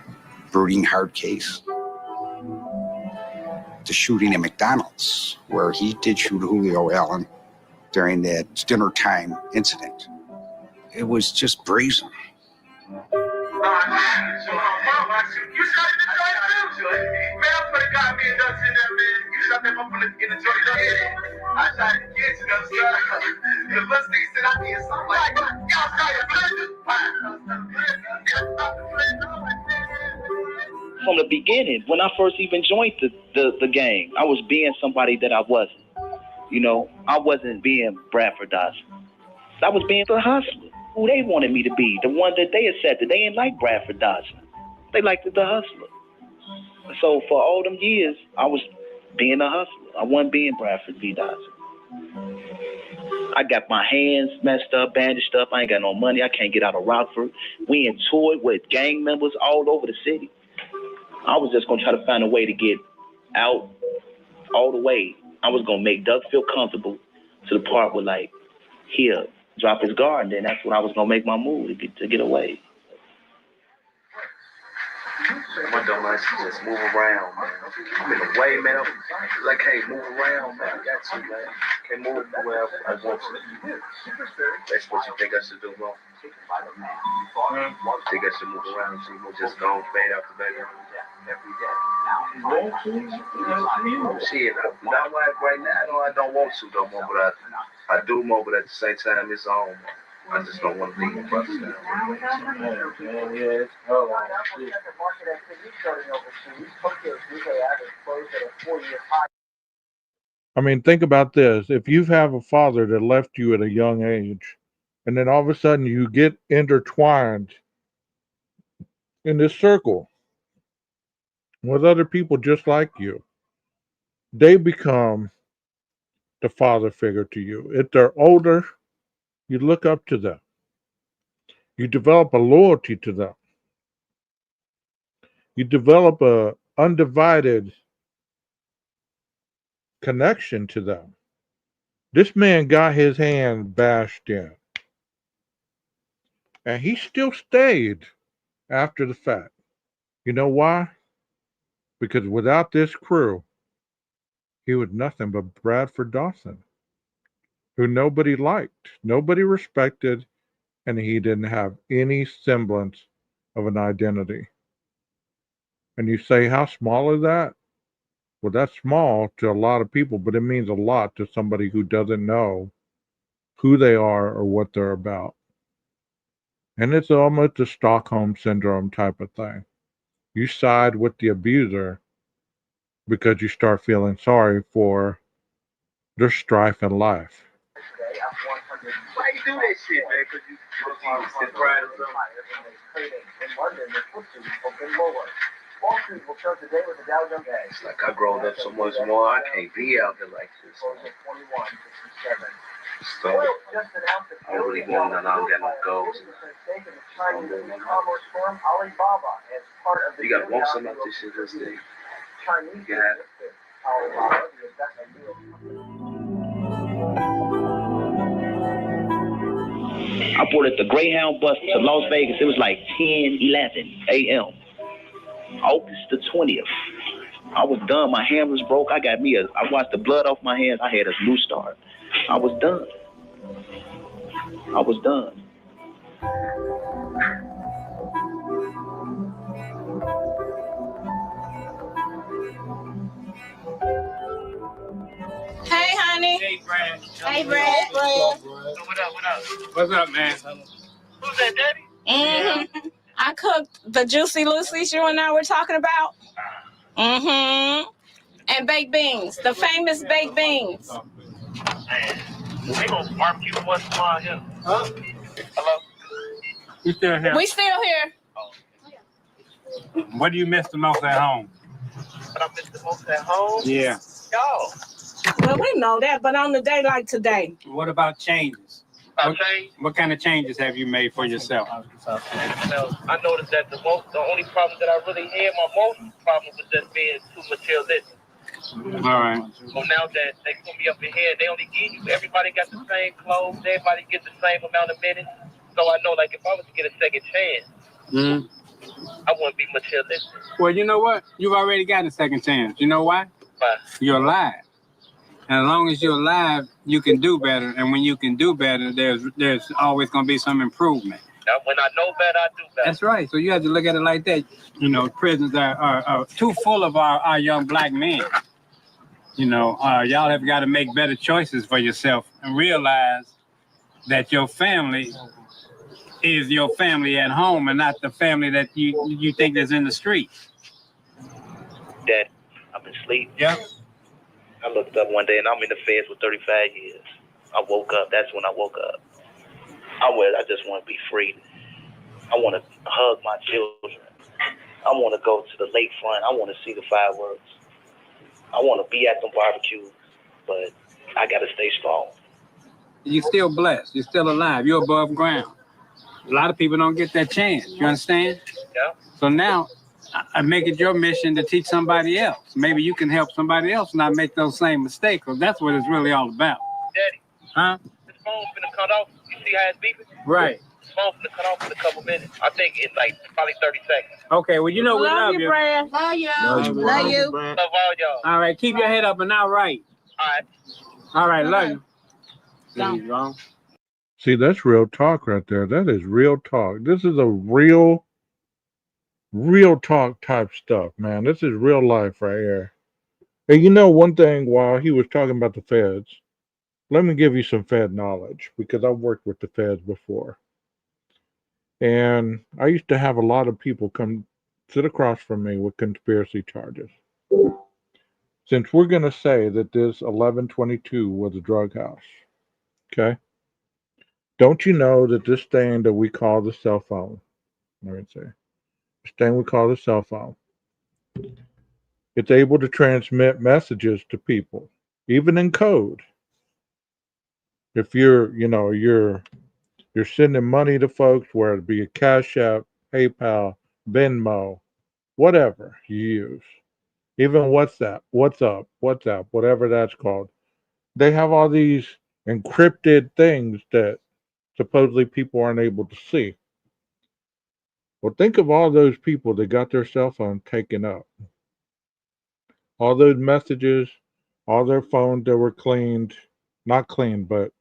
hard case. The shooting at McDonald's, where he did shoot Julio Allen during that dinner time incident, it was just brazen. You shot in the joint too. Man, I put a guy being done in there, man. You shot that motherfucker in the joint. I shot the kids in the side. The first thing said I did something like, y'all start your From the beginning, when I first even joined the gang, I was being somebody that I wasn't. You know, I wasn't being Bradford Dotson. I was being the hustler, who they wanted me to be, the one that they accepted. They didn't like Bradford Dotson. They liked the hustler. So for all them years, I was being a hustler. I wasn't being Bradford B. Dotson. I got my hands messed up, bandaged up. I ain't got no money. I can't get out of Rockford. We in tour with gang members all over the city. I was just going to try to find a way to get out all the way. I was going to make Doug feel comfortable to the part where, like, here, drop his guard, and then that's when I was going to make my move to get away. My dumb ass just move around, man. I'm in the way, man. Like, hey, move around, man. I got you, man. Can't move where I want to. That's what you think I should do, bro. Think I should move around, so we'll just go and fade out the background. Shit, not right now. I don't want to no more, but I do more. But at the same time, it's on. I just don't want to leave my brothers down. I mean, think about this. If you have a father that left you at a young age, and then all of a sudden you get intertwined in this circle with other people just like you, they become the father figure to you. If they're older, you look up to them. You develop a loyalty to them. You develop a undivided connection to them. This man got his hand bashed in. And he still stayed after the fact. You know why? Because without this crew, he was nothing but Bradford Dotson, who nobody liked, nobody respected, and he didn't have any semblance of an identity. And you say, how small is that? Well, that's small to a lot of people, but it means a lot to somebody who doesn't know who they are or what they're about. And it's almost a Stockholm syndrome type of thing. You side with the abuser because you start feeling sorry for their strife in life. Why you do that shit, man? Because you pride of it's like I grown up so much more, I can't be out there like this. So, I don't really want none, I don't got no goals. You gotta want something out this shit this day. You can have it. I boarded the Greyhound bus to Las Vegas. It was like 10:11 a.m. August the 20th. I was done. My hand was broke. I washed the blood off my hands. I had a new start. I was done. Brad. Hey, Brad. What up? What's up, man? Who's that, Daddy? Mm-hmm. I cooked the Juicy Lucy's you and I were talking about. Mm-hmm. And baked beans, the famous baked beans. Man, we gonna barbecue once in a while here. Huh? Hello? You still here? We still here. What do you miss the most at home? What I miss the most at home? Yeah. Y'all. Well, we know that, but on the day like today. What about changes? What kind of changes have you made for yourself? Well, I noticed that the only problem that I really had, my most problem was just being too materialistic. All right. So now that they put me up in here, they only give you, everybody got the same clothes, everybody get the same amount of minutes. So I know, like, if I was to get a second chance, I wouldn't be materialistic. Well, you know what? You've already got a second chance. You know why? Why? You're alive. And as long as you're alive, you can do better. And when you can do better, there's always going to be some improvement. Now, when I know better, I do better. That's right. So you have to look at it like that. You know, prisons are too full of our young black men. You know, y'all have got to make better choices for yourself and realize that your family is your family at home and not the family that you think that's in the street. Dad, I've been asleep. Yeah. I looked up one day and I'm in the feds for 35 years. I woke up. That's when I woke up. I just want to be free. I want to hug my children. I want to go to the lakefront. I want to see the fireworks. I want to be at the barbecue, but I got to stay strong. You're still blessed. You're still alive. You're above ground. A lot of people don't get that chance. You understand? Yeah. So now I make it your mission to teach somebody else. Maybe you can help somebody else not make those same mistakes, because that's what it's really all about. Daddy. Huh? This phone's finna cut off. You see how it's beeping? Right. This phone's finna cut off in a couple minutes. I think it's like probably 30 seconds. Okay, well, you know we love you. Brad. Love you. Love you. Love you. Love all y'all. All right, keep your head up and out right. All right. All right, love you. Don't. See, that's real talk right there. That is real talk. This is a real talk type stuff, man. This is real life right here. And you know, one thing while he was talking about the feds, let me give you some Fed knowledge because I've worked with the feds before. And I used to have a lot of people come sit across from me with conspiracy charges. Since we're going to say that this 1122 was a drug house, okay? Don't you know that this thing that we call the cell phone, let me say, this thing we call the cell phone, it's able to transmit messages to people, even in code. If you're sending money to folks, whether it be a Cash App, PayPal, Venmo, whatever you use, even WhatsApp, whatever that's called, they have all these encrypted things that supposedly people aren't able to see. Well, think of all those people that got their cell phone taken up. All those messages, all their phones that were not cleaned, but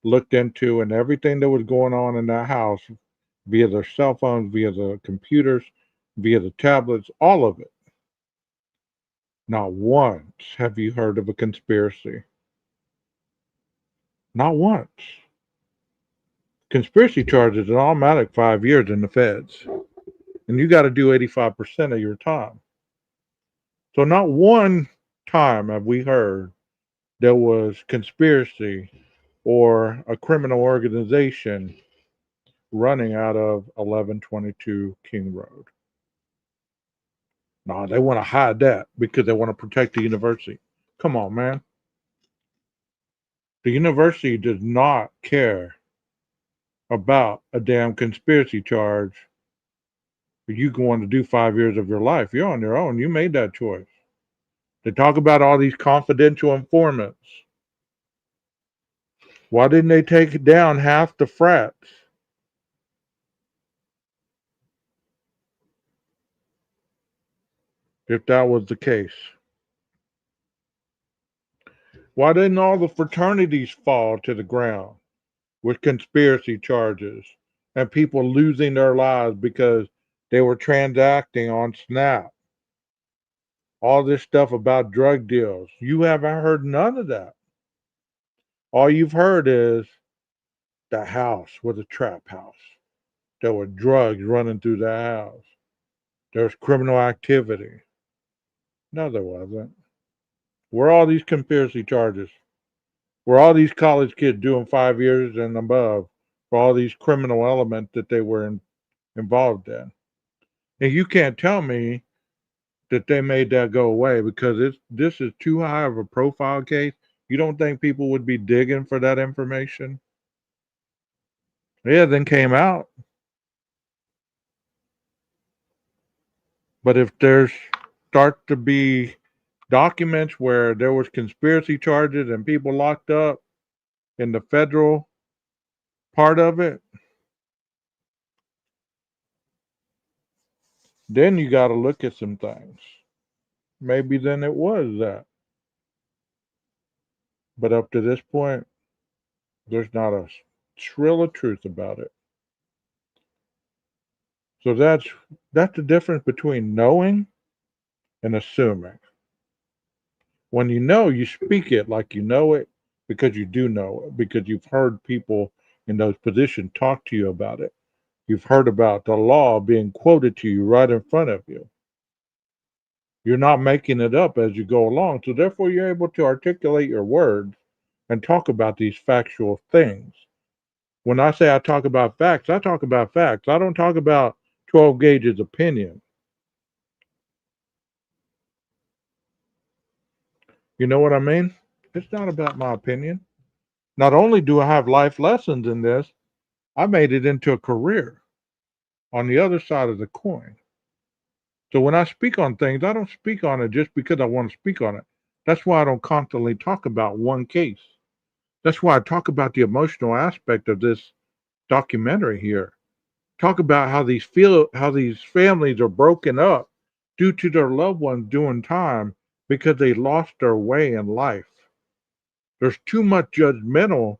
looked into, and everything that was going on in that house via their cell phones, via the computers, via the tablets, all of it. Not once have you heard of a conspiracy. Not once. Conspiracy charge is an automatic 5 years in the feds. And you got to do 85% of your time. So not one time have we heard there was conspiracy or a criminal organization running out of 1122 King Road. No, they want to hide that because they want to protect the university. Come on, man. The university does not care about a damn conspiracy charge for you going to do 5 years of your life. You're on your own. You made that choice. They talk about all these confidential informants. Why didn't they take down half the frats? If that was the case. Why didn't all the fraternities fall to the ground with conspiracy charges and people losing their lives because they were transacting on Snap? All this stuff about drug deals. You haven't heard none of that. All you've heard is the house was a trap house. There were drugs running through the house. There's criminal activity. No, there wasn't. Where are all these conspiracy charges? Where are all these college kids doing 5 years and above for all these criminal elements that they were involved in? And you can't tell me that they made that go away because this is too high of a profile case. You don't think people would be digging for that information? Yeah, then came out. But if there's start to be documents where there was conspiracy charges and people locked up in the federal part of it, then you got to look at some things. Maybe then it was that. But up to this point, there's not a trill of truth about it. So that's the difference between knowing and assuming. When you know, you speak it like you know it because you do know it, because you've heard people in those positions talk to you about it. You've heard about the law being quoted to you right in front of you. You're not making it up as you go along. So therefore, you're able to articulate your words and talk about these factual things. When I say I talk about facts, I talk about facts. I don't talk about 12 Gauge's opinion. You know what I mean? It's not about my opinion. Not only do I have life lessons in this, I made it into a career on the other side of the coin. So when I speak on things, I don't speak on it just because I want to speak on it. That's why I don't constantly talk about one case. That's why I talk about the emotional aspect of this documentary here. Talk about how these families are broken up due to their loved ones doing time because they lost their way in life. There's too much judgmentalness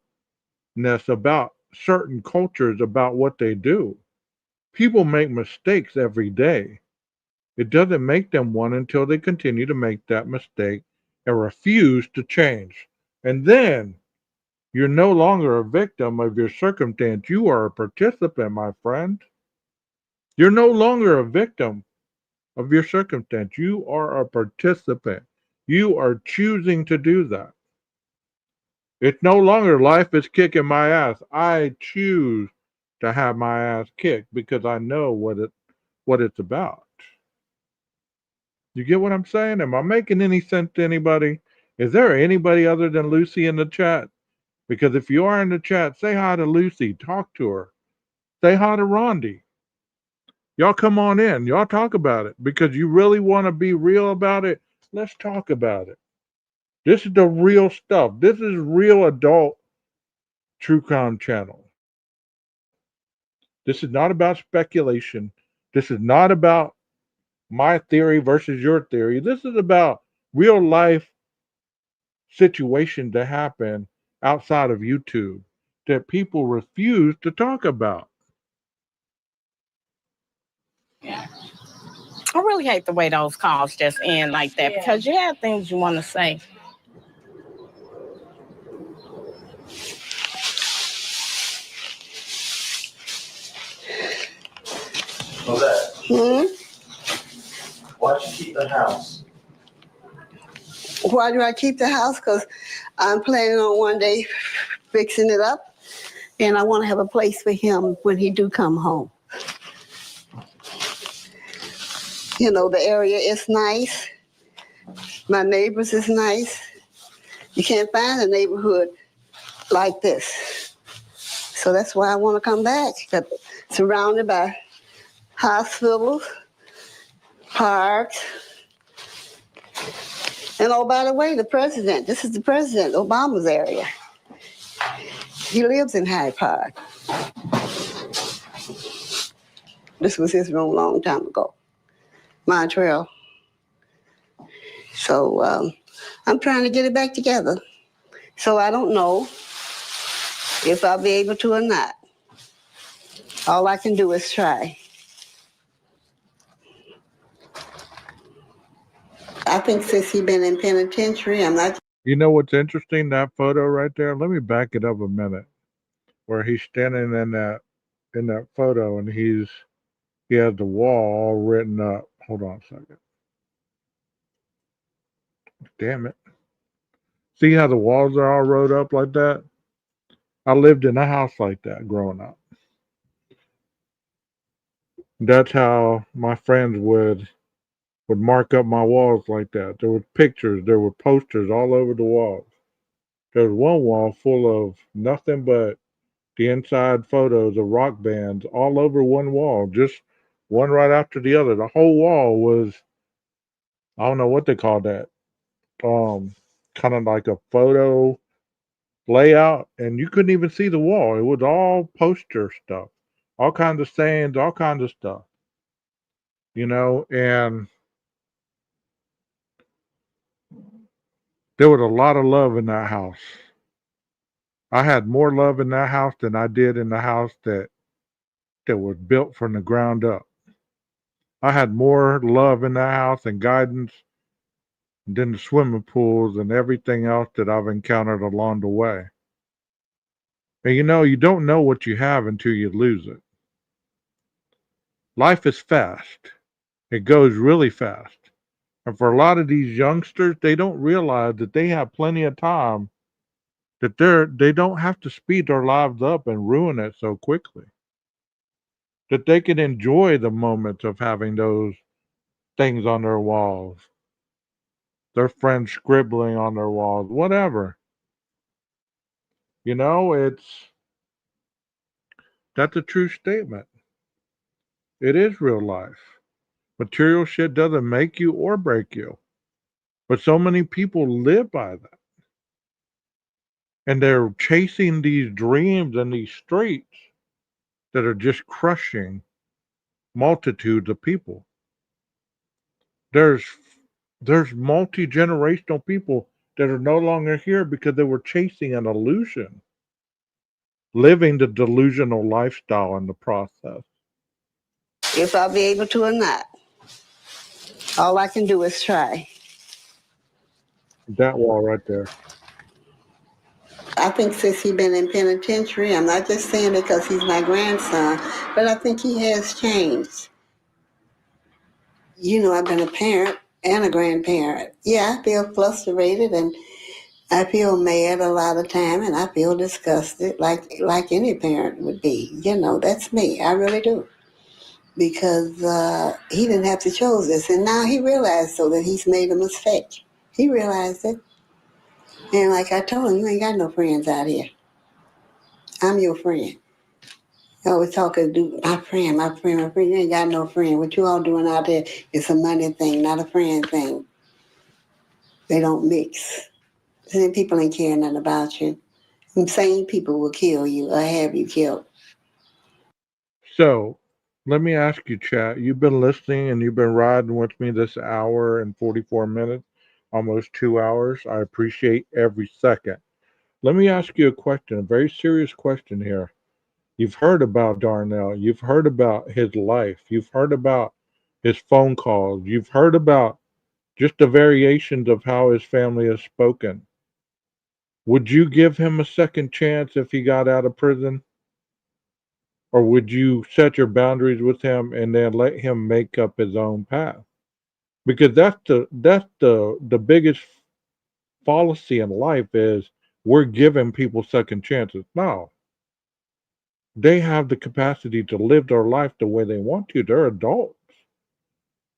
about certain cultures about what they do. People make mistakes every day. It doesn't make them one until they continue to make that mistake and refuse to change. And then you're no longer a victim of your circumstance. You are a participant, my friend. You're no longer a victim of your circumstance. You are a participant. You are choosing to do that. It's no longer life is kicking my ass. I choose to have my ass kicked because I know what it's about. You get what I'm saying? Am I making any sense to anybody? Is there anybody other than Lucy in the chat? Because if you are in the chat, say hi to Lucy. Talk to her. Say hi to Rondi. Y'all come on in. Y'all talk about it. Because you really want to be real about it, let's talk about it. This is the real stuff. This is real adult true crime channel. This is not about speculation. This is not about my theory versus your theory. This is about real life situations that happen outside of YouTube that people refuse to talk about. I really hate the way those calls just end like that because you have things you want to say. Why'd you keep the house? Why do I keep the house? Because I'm planning on one day fixing it up, and I want to have a place for him when he do come home. You know, the area is nice. My neighbors is nice. You can't find a neighborhood like this. So that's why I want to come back. Surrounded by hospitals, parks. And oh, by the way, the president, this is the president, Obama's area. He lives in Hyde Park. This was his room a long time ago. Montreal. So I'm trying to get it back together. So I don't know if I'll be able to or not. All I can do is try. I think since he's been in penitentiary, I'm not You know what's interesting? That photo right there. Let me back it up a minute. Where he's standing in that photo, and he has the wall all written up. Hold on a second. Damn it! See how the walls are all wrote up like that? I lived in a house like that growing up. That's how my friends would mark up my walls like that. There were pictures, there were posters all over the walls. There's one wall full of nothing but the inside photos of rock bands all over one wall, just one right after the other. The whole wall was, I don't know what they call that, kind of like a photo layout, and you couldn't even see the wall. It was all poster stuff, all kinds of sayings, all kinds of stuff, and there was a lot of love in that house. I had more love in that house than I did in the house that was built from the ground up. I had more love in that house and guidance than the swimming pools and everything else that I've encountered along the way. And you don't know what you have until you lose it. Life is fast. It goes really fast. And for a lot of these youngsters, they don't realize that they have plenty of time, that they don't have to speed their lives up and ruin it so quickly. That they can enjoy the moments of having those things on their walls, their friends scribbling on their walls, whatever. That's a true statement. It is real life. Material shit doesn't make you or break you. But so many people live by that. And they're chasing these dreams and these streets that are just crushing multitudes of people. There's multi-generational people that are no longer here because they were chasing an illusion, living the delusional lifestyle in the process. If I'll be able to or not, all I can do is try. That wall right there. I think since he's been in penitentiary, I'm not just saying it because he's my grandson, but I think he has changed. I've been a parent and a grandparent. Yeah, I feel frustrated and I feel mad a lot of time and I feel disgusted like any parent would be. That's me. I really do. Because he didn't have to choose this. And now he realized so that he's made a mistake. He realized it. And like I told him, you ain't got no friends out here. I'm your friend. I always talking to my friend. You ain't got no friend. What you all doing out there is a money thing, not a friend thing. They don't mix. And people ain't caring nothing about you. And same people will kill you or have you killed. So, let me ask you, chat. You've been listening and you've been riding with me this hour and 44 minutes, almost 2 hours. I appreciate every second. Let me ask you a question, a very serious question here. You've heard about Darnell. You've heard about his life. You've heard about his phone calls. You've heard about just the variations of how his family has spoken. Would you give him a second chance if he got out of prison? Or would you set your boundaries with him and then let him make up his own path? Because that's the biggest fallacy in life is we're giving people second chances. No. They have the capacity to live their life the way they want to. They're adults.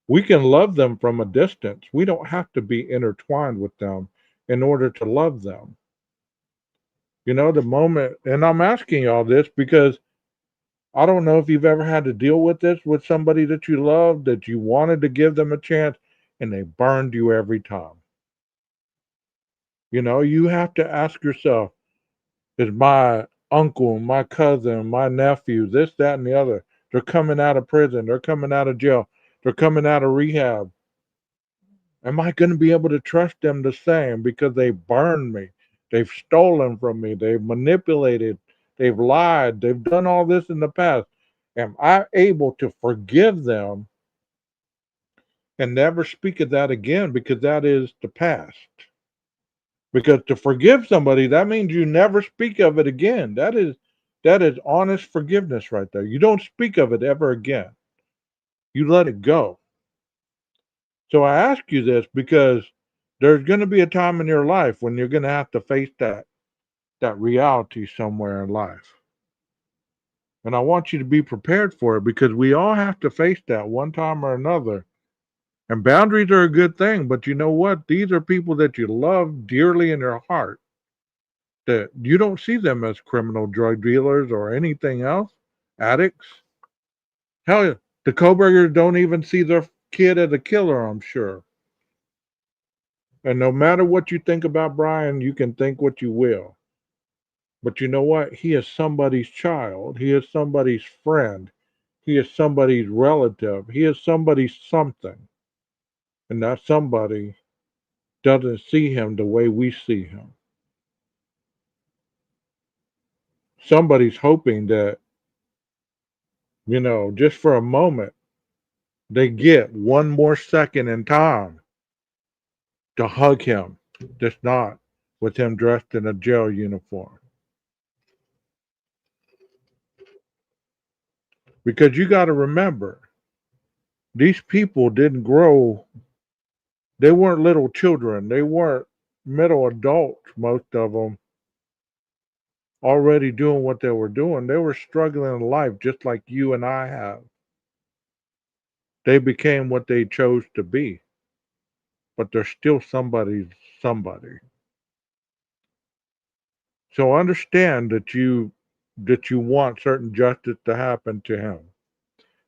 We can love them from a distance. We don't have to be intertwined with them in order to love them. The moment, and I'm asking y'all this because I don't know if you've ever had to deal with this with somebody that you love, that you wanted to give them a chance, and they burned you every time. You have to ask yourself, is my uncle, my cousin, my nephew, this, that, and the other, they're coming out of prison, they're coming out of jail, they're coming out of rehab. Am I going to be able to trust them the same because they burned me? They've stolen from me, they've manipulated, they've lied, they've done all this in the past. Am I able to forgive them and never speak of that again because that is the past? Because to forgive somebody, that means you never speak of it again. That is honest forgiveness right there. You don't speak of it ever again. You let it go. So I ask you this because there's going to be a time in your life when you're going to have to face that reality somewhere in life. And I want you to be prepared for it because we all have to face that one time or another. And boundaries are a good thing, but you know what? These are people that you love dearly in your heart. That you don't see them as criminal drug dealers or anything else, addicts. Hell, the Kobergers don't even see their kid as a killer, I'm sure. And no matter what you think about Brian, you can think what you will. But you know what? He is somebody's child. He is somebody's friend. He is somebody's relative. He is somebody's something. And that somebody doesn't see him the way we see him. Somebody's hoping that, just for a moment, they get one more second in time to hug him, just not with him dressed in a jail uniform. Because you got to remember, these people didn't grow. They weren't little children. They weren't middle adults, most of them, already doing what they were doing. They were struggling in life just like you and I have. They became what they chose to be. But they're still somebody's somebody. So understand that you want certain justice to happen to him.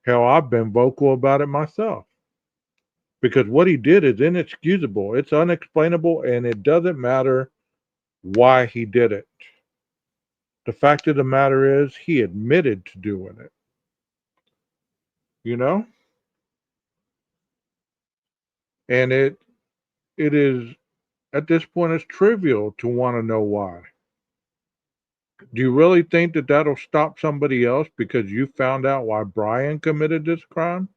Hell, I've been vocal about it myself. Because what he did is inexcusable. It's unexplainable, and it doesn't matter why he did it. The fact of the matter is, he admitted to doing it. And it is, at this point, it's trivial to want to know why. Do you really think that that'll stop somebody else because you found out why Brian committed this crime?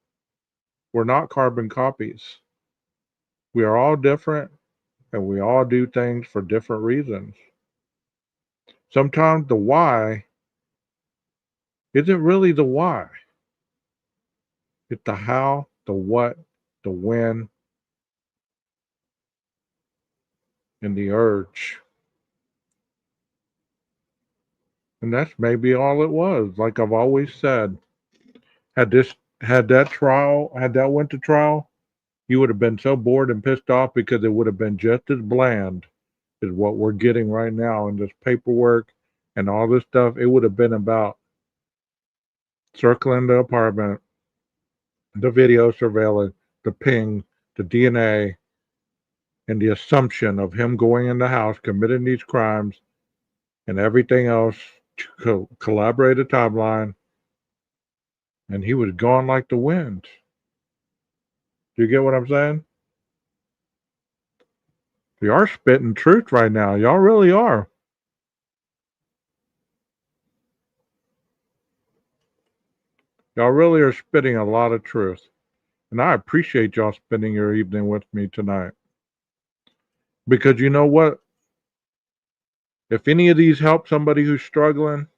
We're not carbon copies. We are all different, and we all do things for different reasons. Sometimes the why isn't really the why. It's the how, the what, the when, and the urge. And that's maybe all it was. Like I've always said, had that went to trial, you would have been so bored and pissed off because it would have been just as bland as what we're getting right now in this paperwork and all this stuff. It would have been about circling the apartment, the video surveillance, the ping, the DNA, and the assumption of him going in the house, committing these crimes, and everything else to collaborate a timeline. And he was gone like the wind. Do you get what I'm saying? You are spitting truth right now. Y'all really are. Y'all really are spitting a lot of truth. And I appreciate y'all spending your evening with me tonight. Because you know what? If any of these help somebody who's struggling,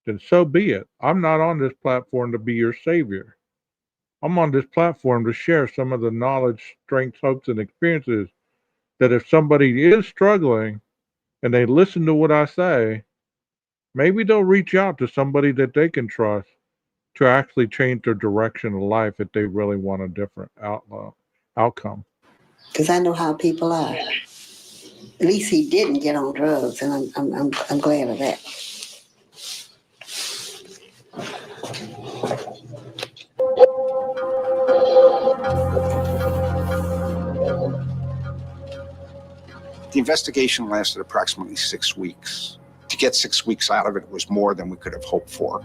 then so be it. I'm not on this platform to be your savior. I'm on this platform to share some of the knowledge, strengths, hopes, and experiences that if somebody is struggling and they listen to what I say, maybe they'll reach out to somebody that they can trust to actually change their direction of life if they really want a different outcome. Because I know how people are. At least he didn't get on drugs, and I'm glad of that. The investigation lasted approximately 6 weeks. To get 6 weeks out of it was more than we could have hoped for.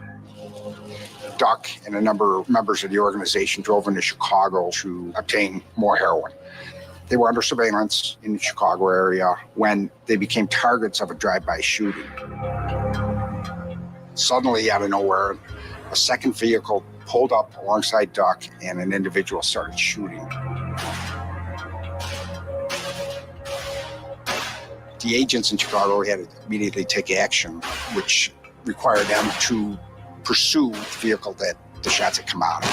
Duck and a number of members of the organization drove into Chicago to obtain more heroin. They were under surveillance in the Chicago area when they became targets of a drive-by shooting. Suddenly, out of nowhere, a second vehicle pulled up alongside Duck and an individual started shooting. The agents in Chicago had to immediately take action, which required them to pursue the vehicle that the shots had come out of.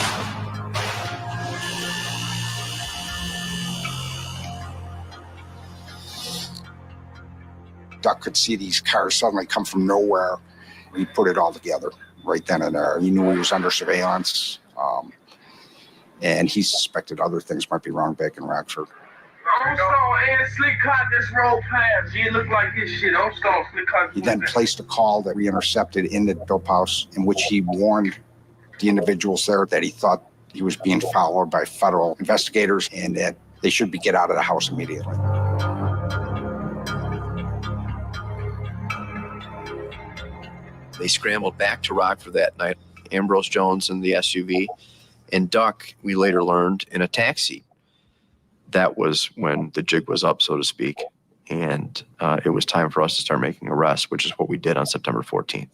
Duck could see these cars suddenly come from nowhere. He put it all together right then and there. He knew he was under surveillance, and he suspected other things might be wrong back in Rockford. He then placed a call that we intercepted in the dope house in which he warned the individuals there that he thought he was being followed by federal investigators and that they should get out of the house immediately. They scrambled back to Rockford that night, Ambrose Jones in the SUV, and Duck, we later learned, in a taxi. That was when the jig was up, so to speak, and it was time for us to start making arrests, which is what we did on September 14th.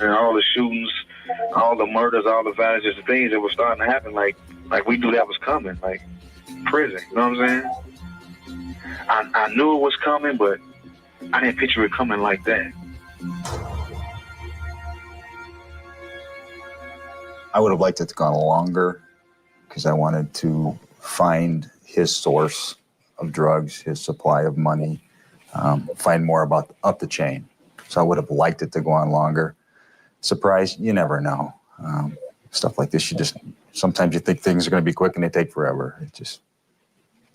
And all the shootings, all the murders, all the violence, just the things that were starting to happen, like we knew that was coming, like prison, you know what I'm saying? I knew it was coming, but I didn't picture it coming like that. I would have liked it to go on longer because I wanted to find his source of drugs, his supply of money, find more about up the chain. So I would have liked it to go on longer. Surprise, you never know. Stuff like this, sometimes you think things are going to be quick and they take forever.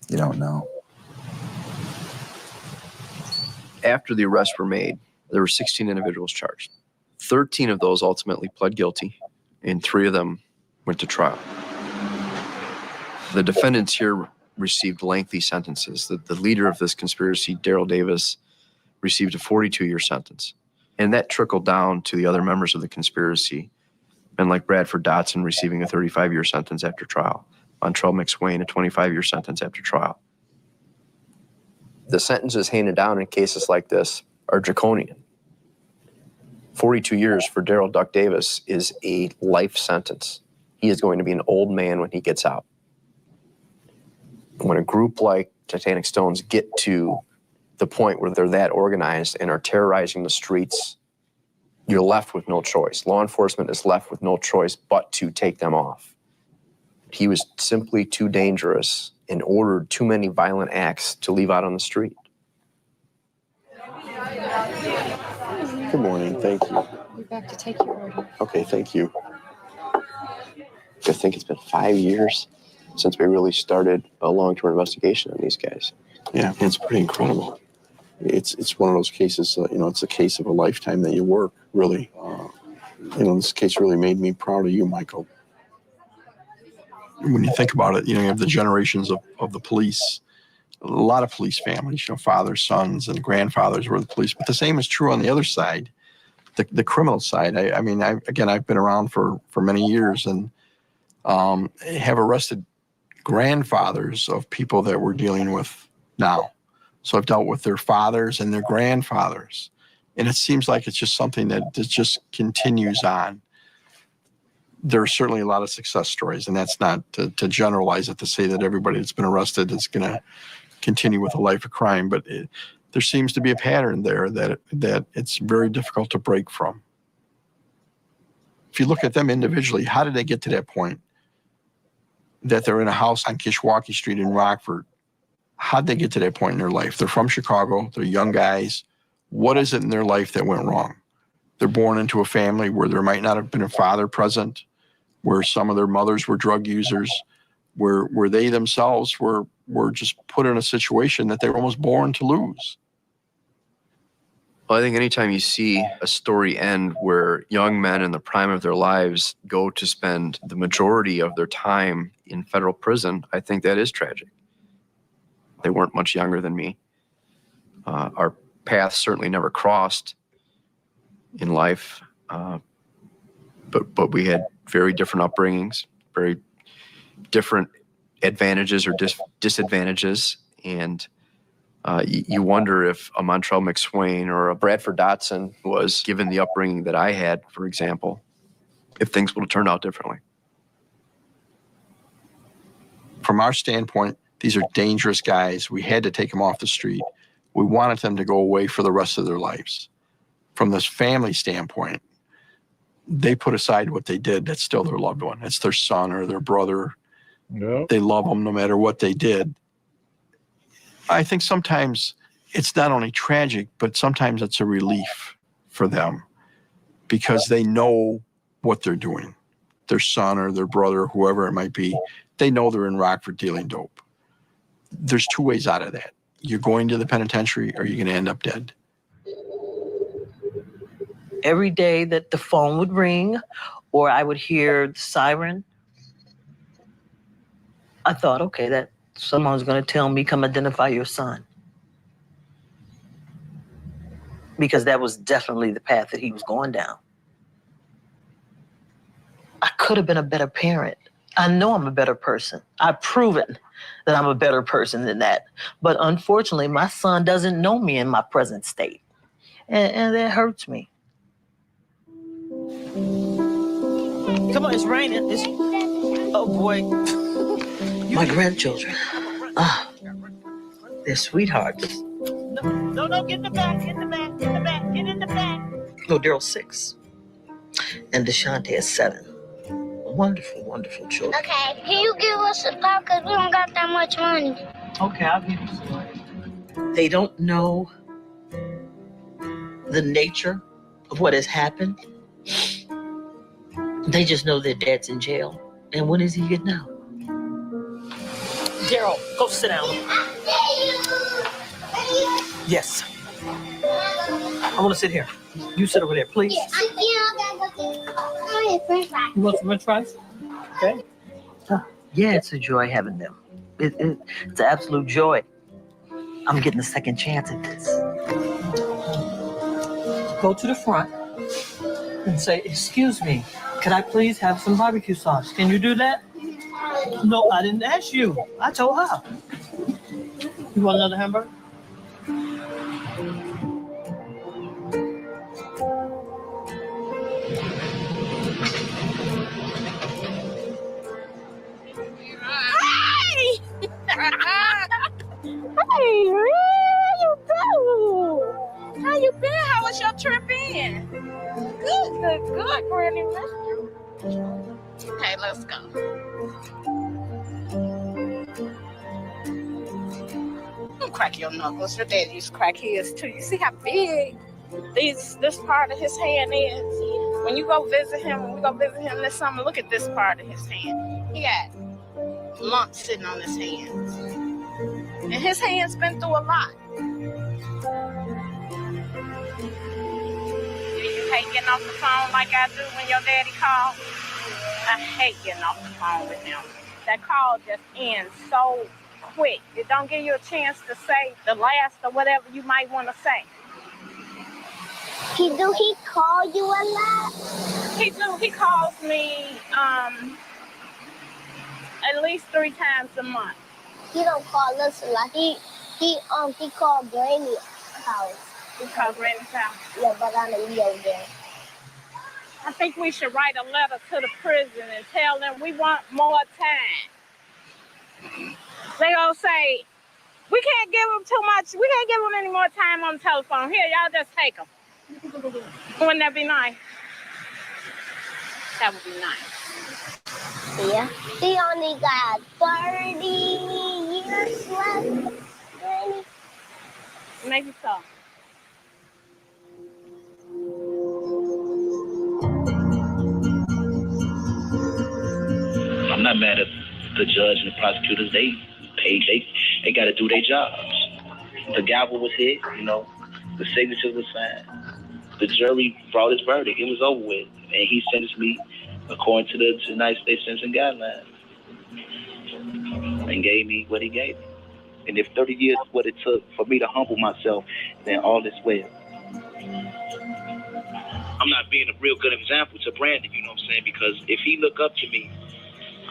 You don't know. After the arrests were made, there were 16 individuals charged. 13 of those ultimately pled guilty, and 3 of them went to trial. The defendants here received lengthy sentences. The leader of this conspiracy, Daryl Davis, received a 42-year sentence. And that trickled down to the other members of the conspiracy, and like Bradford Dotson receiving a 35-year sentence after trial. Montrell McSwain, a 25-year sentence after trial. The sentences handed down in cases like this are draconian. 42 years for Daryl Duck Davis is a life sentence. He is going to be an old man when he gets out. When a group like Titanic Stones get to the point where they're that organized and are terrorizing the streets, you're left with no choice. Law enforcement is left with no choice but to take them off. He was simply too dangerous and ordered too many violent acts to leave out on the street. Good morning, thank you. You're back to take your order. Okay, thank you. I think it's been 5 years since we really started a long-term investigation on these guys. Yeah, it's pretty incredible. It's one of those cases, it's a case of a lifetime that you work, really. This case really made me proud of you, Michael. When you think about it, you have the generations of the police, a lot of police families, fathers, sons, and grandfathers were the police. But the same is true on the other side, the criminal side. I've been around for many years and have arrested grandfathers of people that we're dealing with now. So I've dealt with their fathers and their grandfathers. And it seems like it's just something that just continues on. There are certainly a lot of success stories, and that's not to generalize it, to say that everybody that's been arrested is going to continue with a life of crime. But there seems to be a pattern there that it's very difficult to break from. If you look at them individually, how did they get to that point? That they're in a house on Kishwaukee Street in Rockford. How'd they get to that point in their life? They're from Chicago. They're young guys. What is it in their life that went wrong? They're born into a family where there might not have been a father present, where some of their mothers were drug users, where they themselves were just put in a situation that they were almost born to lose. Well, I think anytime you see a story end where young men in the prime of their lives go to spend the majority of their time in federal prison, I think that is tragic. They weren't much younger than me. Our paths certainly never crossed in life, but we had very different upbringings, very different advantages or disadvantages, and you wonder if a Montrell McSwain or a Bradford Dotson was given the upbringing that I had, for example, if things would have turned out differently. From our standpoint, these are dangerous guys. We had to take them off the street. We wanted them to go away for the rest of their lives. From this family standpoint, they put aside what they did. That's still their loved one. It's their son or their brother. Yeah. They love them no matter what they did. I think sometimes it's not only tragic, but sometimes it's a relief for them because they know what they're doing. Their son or their brother, whoever it might be, they know they're in Rockford dealing dope. There's two ways out of that. You're going to the penitentiary or you're going to end up dead. Every day that the phone would ring or I would hear the siren, I thought, okay, that someone's going to tell me, come identify your son. Because that was definitely the path that he was going down. I could have been a better parent. I know I'm a better person. I've proven that I'm a better person than that. But unfortunately, my son doesn't know me in my present state. And that hurts me. Come on, it's raining. Oh, boy. My grandchildren. They're sweethearts. No, get in the back, get in the back, get in the back, get in the back. No, Daryl's 6. And Deshante is 7. Wonderful, wonderful children. Okay, can you give us a thought? Because we don't got that much money. Okay, I'll give you some money. They don't know the nature of what has happened. They just know their dad's in jail. And when is he getting out? Daryl, go sit down. Yes. I want to sit here. You sit over there, please. Yeah, I gotta go get French fries. You want some French fries? Okay. Yeah, it's a joy having them. It's an absolute joy. I'm getting a second chance at this. Go to the front and say, excuse me, could I please have some barbecue sauce? Can you do that? No, I didn't ask you. I told her. You want another hamburger? Hey, where you go? How you been? How was your trip in? Good, Granny. Okay, let's go. Don't crack your knuckles. Your dad used to crack his too. You see how big this part of his hand is? When you go visit him, when we go visit him this summer, look at this part of his hand. He got lumps sitting on his hands. And his hand's been through a lot. You hate getting off the phone like I do when your daddy calls? I hate getting off the phone with him. That call just ends so quick. It don't give you a chance to say the last or whatever you might want to say. Do he call you a lot? He do. He calls me at least 3 times a month. He don't call us a lot. He called Granny's house. He called Granny's house? Yeah, but I know we over there. I think we should write a letter to the prison and tell them we want more time. They all say, we can't give them too much. We can't give them any more time on the telephone. Here, y'all just take them. Wouldn't that be nice? That would be nice. Yeah. He only got 30 years left, Granny. Maybe so. I'm not mad at the judge and the prosecutors. They got to do their jobs. The gavel was hit, The signatures were signed. The jury brought his verdict. It was over with. And he sentenced me according to the United States Sentencing Guidelines and gave me what he gave me. And if 30 years is what it took for me to humble myself, then all is well. I'm not being a real good example to Brandon, you know what I'm saying? Because if he look up to me,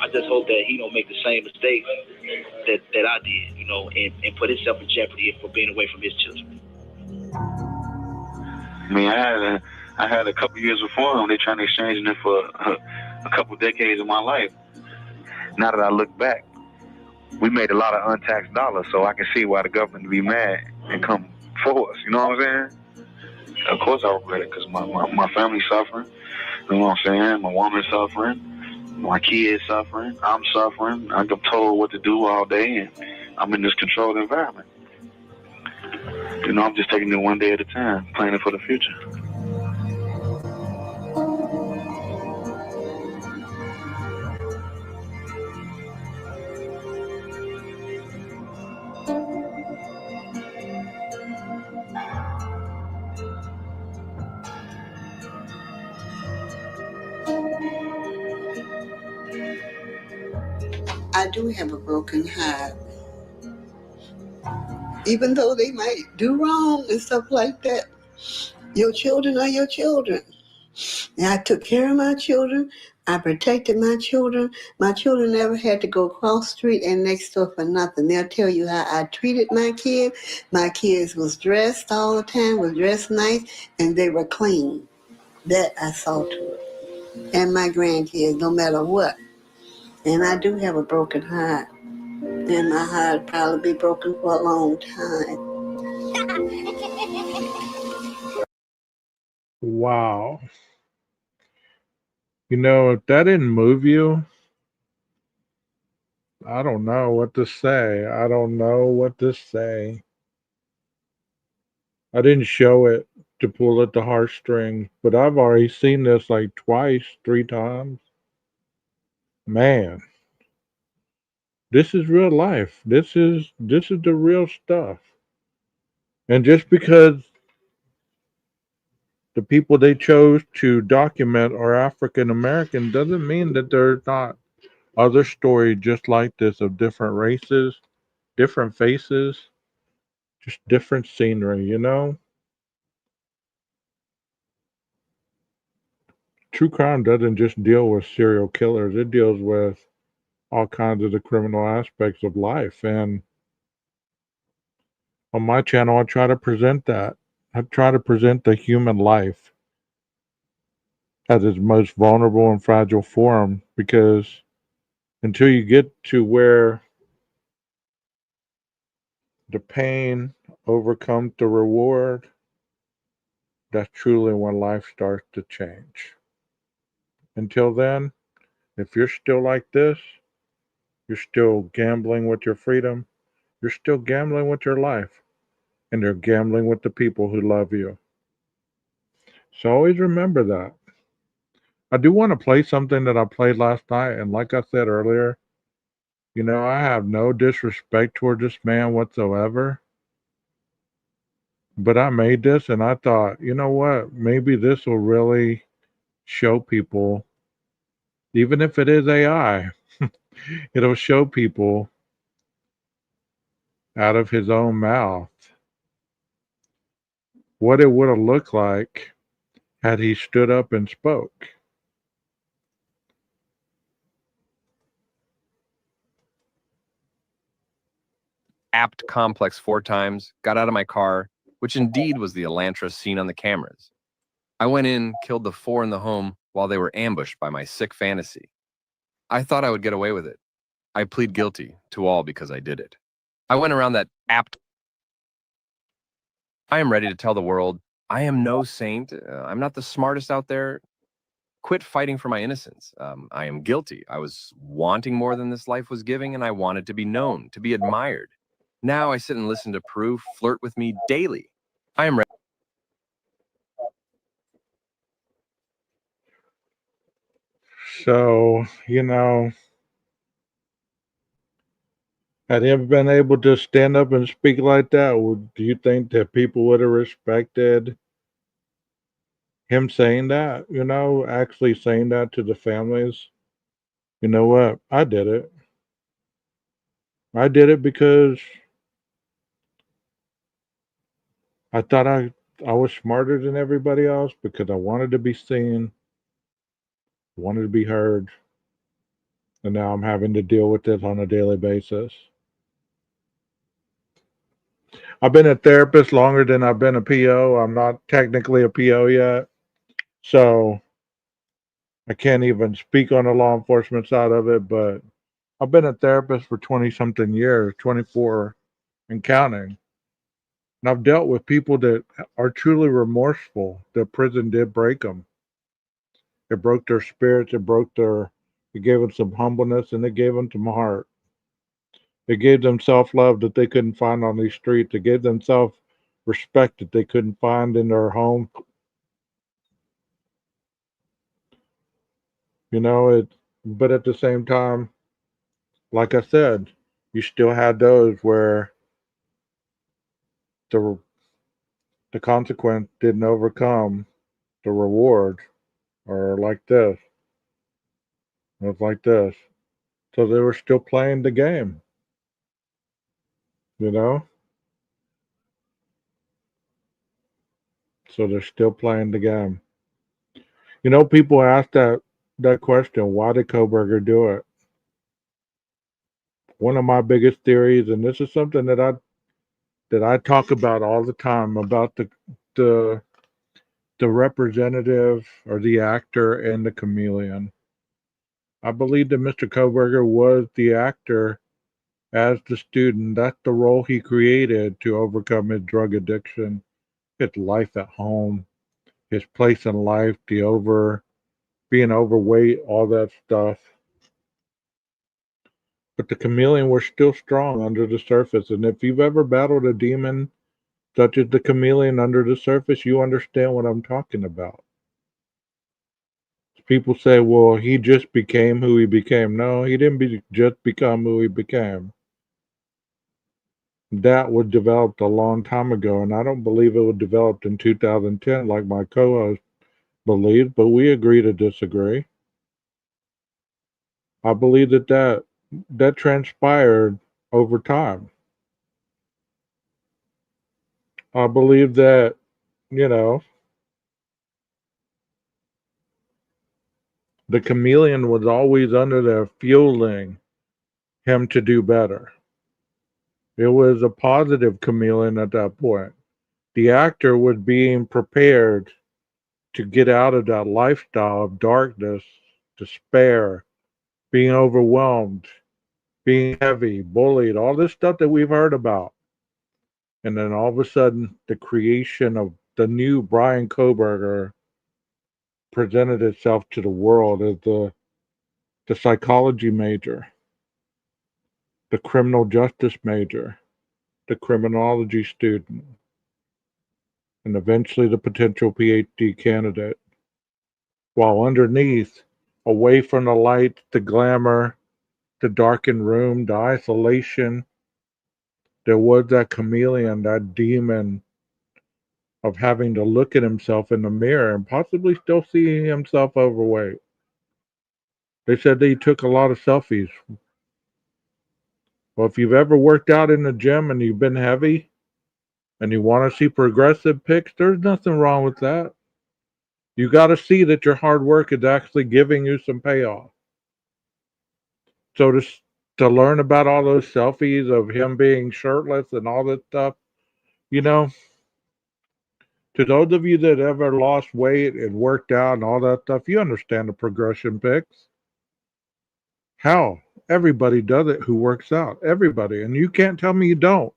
I just hope that he don't make the same mistakes that I did, you know, and put himself in jeopardy for being away from his children. I mean, I had a couple years before him. They trying to exchange it for a couple decades of my life. Now that I look back, we made a lot of untaxed dollars, so I can see why the government would be mad and come for us. You know what I'm saying? Of course I regret it because my family's suffering. You know what I'm saying? My woman's suffering. My kids suffering. I'm suffering. I'm told what to do all day, and I'm in this controlled environment. You know, I'm just taking it one day at a time, planning for the future. I do have a broken heart. Even though they might do wrong and stuff like that, your children are your children. And I took care of my children. I protected my children. My children never had to go across the street and next door for nothing. They'll tell you how I treated my kid. My kids was dressed all the time, was dressed nice, and they were clean. That I saw to it. And my grandkids, no matter what. And I do have a broken heart. And my heart probably be broken for a long time. Wow. You know, if that didn't move you, I don't know what to say. I don't know what to say. I didn't show it to pull at the heartstrings, but I've already seen this like twice, 3 times. Man, this is real life. This is the real stuff. And just because the people they chose to document are African American doesn't mean that there's not other stories just like this of different races, different faces, just different scenery, you know? True crime doesn't just deal with serial killers, it deals with all kinds of the criminal aspects of life. And on my channel, I try to present that. I try to present the human life at its most vulnerable and fragile form because until you get to where the pain overcomes the reward, that's truly when life starts to change. Until then, if you're still like this, you're still gambling with your freedom, you're still gambling with your life, and you're gambling with the people who love you. So always remember that. I do want to play something that I played last night, and like I said earlier, you know, I have no disrespect toward this man whatsoever. But I made this and I thought, you know what? Maybe this will really show people, even if it is AI, it'll show people out of his own mouth what it would have looked like had he stood up and spoke. Apt complex 4 times, got out of my car, which indeed was the Elantra seen on the cameras. I went in, killed the 4 in the home while they were ambushed by my sick fantasy. I thought I would get away with it. I plead guilty to all because I did it. I went around that apt. I am ready to tell the world, I am no saint. I'm not the smartest out there. Quit fighting for my innocence. I am guilty. I was wanting more than this life was giving, and I wanted to be known, to be admired. Now I sit and listen to Peru flirt with me daily. I am ready. So, you know, Had he been able to stand up and speak like that, do you think that people would have respected him saying that? Actually saying that to the families? You know what? I did it. I did it because I thought I was smarter than everybody else because I wanted to be seen, wanted to be heard, and now I'm having to deal with this on a daily basis. I've been a therapist longer than I've been a PO. I'm not technically a PO yet, so I can't even speak on the law enforcement side of it, but I've been a therapist for 20 something years, 24 and counting. And I've dealt with people that are truly remorseful that prison did break them. It broke their spirits, it gave them some humbleness, and it gave them some heart. It gave them self-love that they couldn't find on these streets. It gave them self-respect that they couldn't find in their home. But at the same time, like I said, you still had those where the consequence didn't overcome the reward, or like this. It was like this. So they were still playing the game, you know? So they're still playing the game. People ask that question, why did Kohberger do it? One of my biggest theories, and this is something that I talk about all the time, about the representative or the actor and the chameleon. I believe that Mr. Kohberger was the actor as the student. That's the role he created to overcome his drug addiction, his life at home, his place in life, being overweight, all that stuff. But the chameleon was still strong under the surface. And if you've ever battled a demon such as the chameleon under the surface, you understand what I'm talking about. People say, well, he just became who he became. No, he didn't just become who he became. That was developed a long time ago, and I don't believe it was developed in 2010 like my co-host believes, but we agree to disagree. I believe that transpired over time. I believe that, the chameleon was always under there fueling him to do better. It was a positive chameleon at that point. The actor was being prepared to get out of that lifestyle of darkness, despair, being overwhelmed, being heavy, bullied, all this stuff that we've heard about. And then all of a sudden, the creation of the new Brian Kohberger presented itself to the world as the psychology major, the criminal justice major, the criminology student, and eventually the potential PhD candidate. While underneath, away from the light, the glamour, the darkened room, the isolation, there was that chameleon, that demon of having to look at himself in the mirror and possibly still seeing himself overweight. They said that he took a lot of selfies. Well, if you've ever worked out in the gym and you've been heavy and you want to see progressive pics, there's nothing wrong with that. You got to see that your hard work is actually giving you some payoff. So to learn about all those selfies of him being shirtless and all that stuff, to those of you that ever lost weight and worked out and all that stuff, you understand the progression pics. Hell, everybody does it who works out. Everybody. And you can't tell me you don't.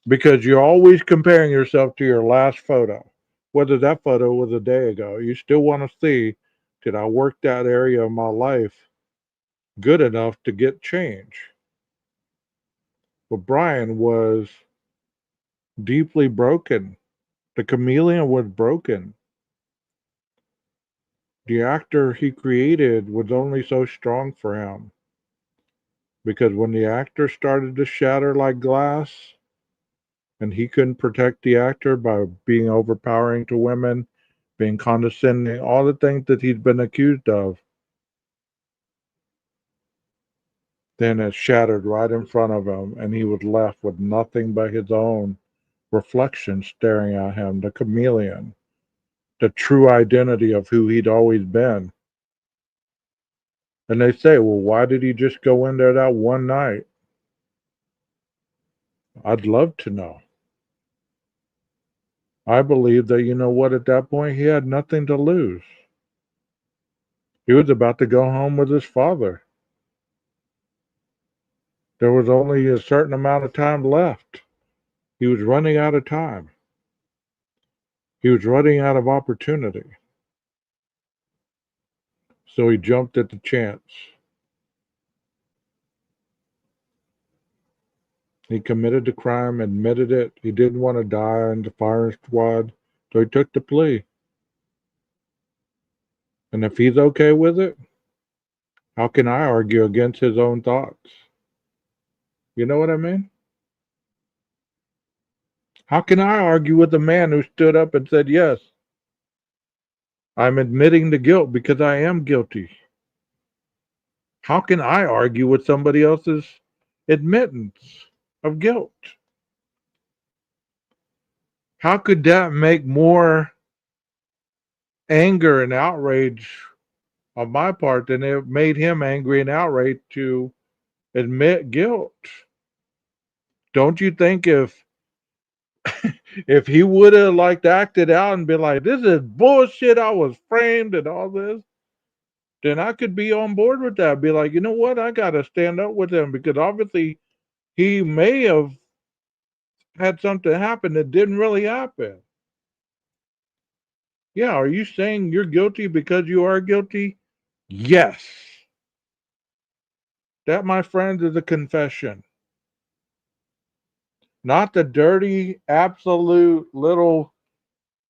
Because you're always comparing yourself to your last photo. Whether that photo was a day ago. You still want to see, did I work that area of my life good enough to get change? But Brian was deeply broken. The chameleon was broken. The actor he created was only so strong for him Because when the actor started to shatter like glass and he couldn't protect the actor by being overpowering to women, being condescending, all the things that he's been accused of, then it shattered right in front of him, and he was left with nothing but his own reflection staring at him, the chameleon, the true identity of who he'd always been. And they say, well, why did he just go in there that one night? I'd love to know. I believe that, you know what, at that point, he had nothing to lose. He was about to go home with his father. There was only a certain amount of time left. He was running out of time. He was running out of opportunity. So he jumped at the chance. He committed the crime, admitted it. He didn't want to die in the firing squad, so he took the plea. And if he's okay with it, how can I argue against his own thoughts? You know what I mean? How can I argue with a man who stood up and said, yes, I'm admitting the guilt because I am guilty? How can I argue with somebody else's admittance of guilt? How could that make more anger and outrage on my part than it made him angry and outraged to admit guilt? Don't you think if he would have like acted out and been like, this is bullshit, I was framed and all this, then I could be on board with that. Be like, you know what, I got to stand up with him because obviously he may have had something happen that didn't really happen. Yeah, are you saying you're guilty because you are guilty? Yes. That, my friends, is a confession. Not the dirty, absolute little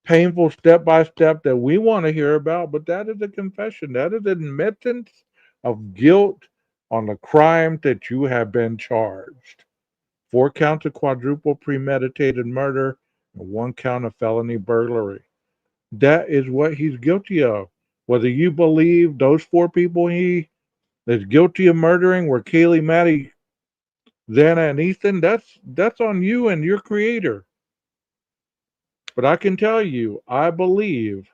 painful step by step that we want to hear about, but that is a confession. That is admittance of guilt on the crime that you have been charged. 4 counts of quadruple premeditated murder and 1 count of felony burglary. That is what he's guilty of. Whether you believe those 4 people he is guilty of murdering were Kaylee, Maddie, Xana, and Ethan, that's on you and your creator. But I can tell you, I believe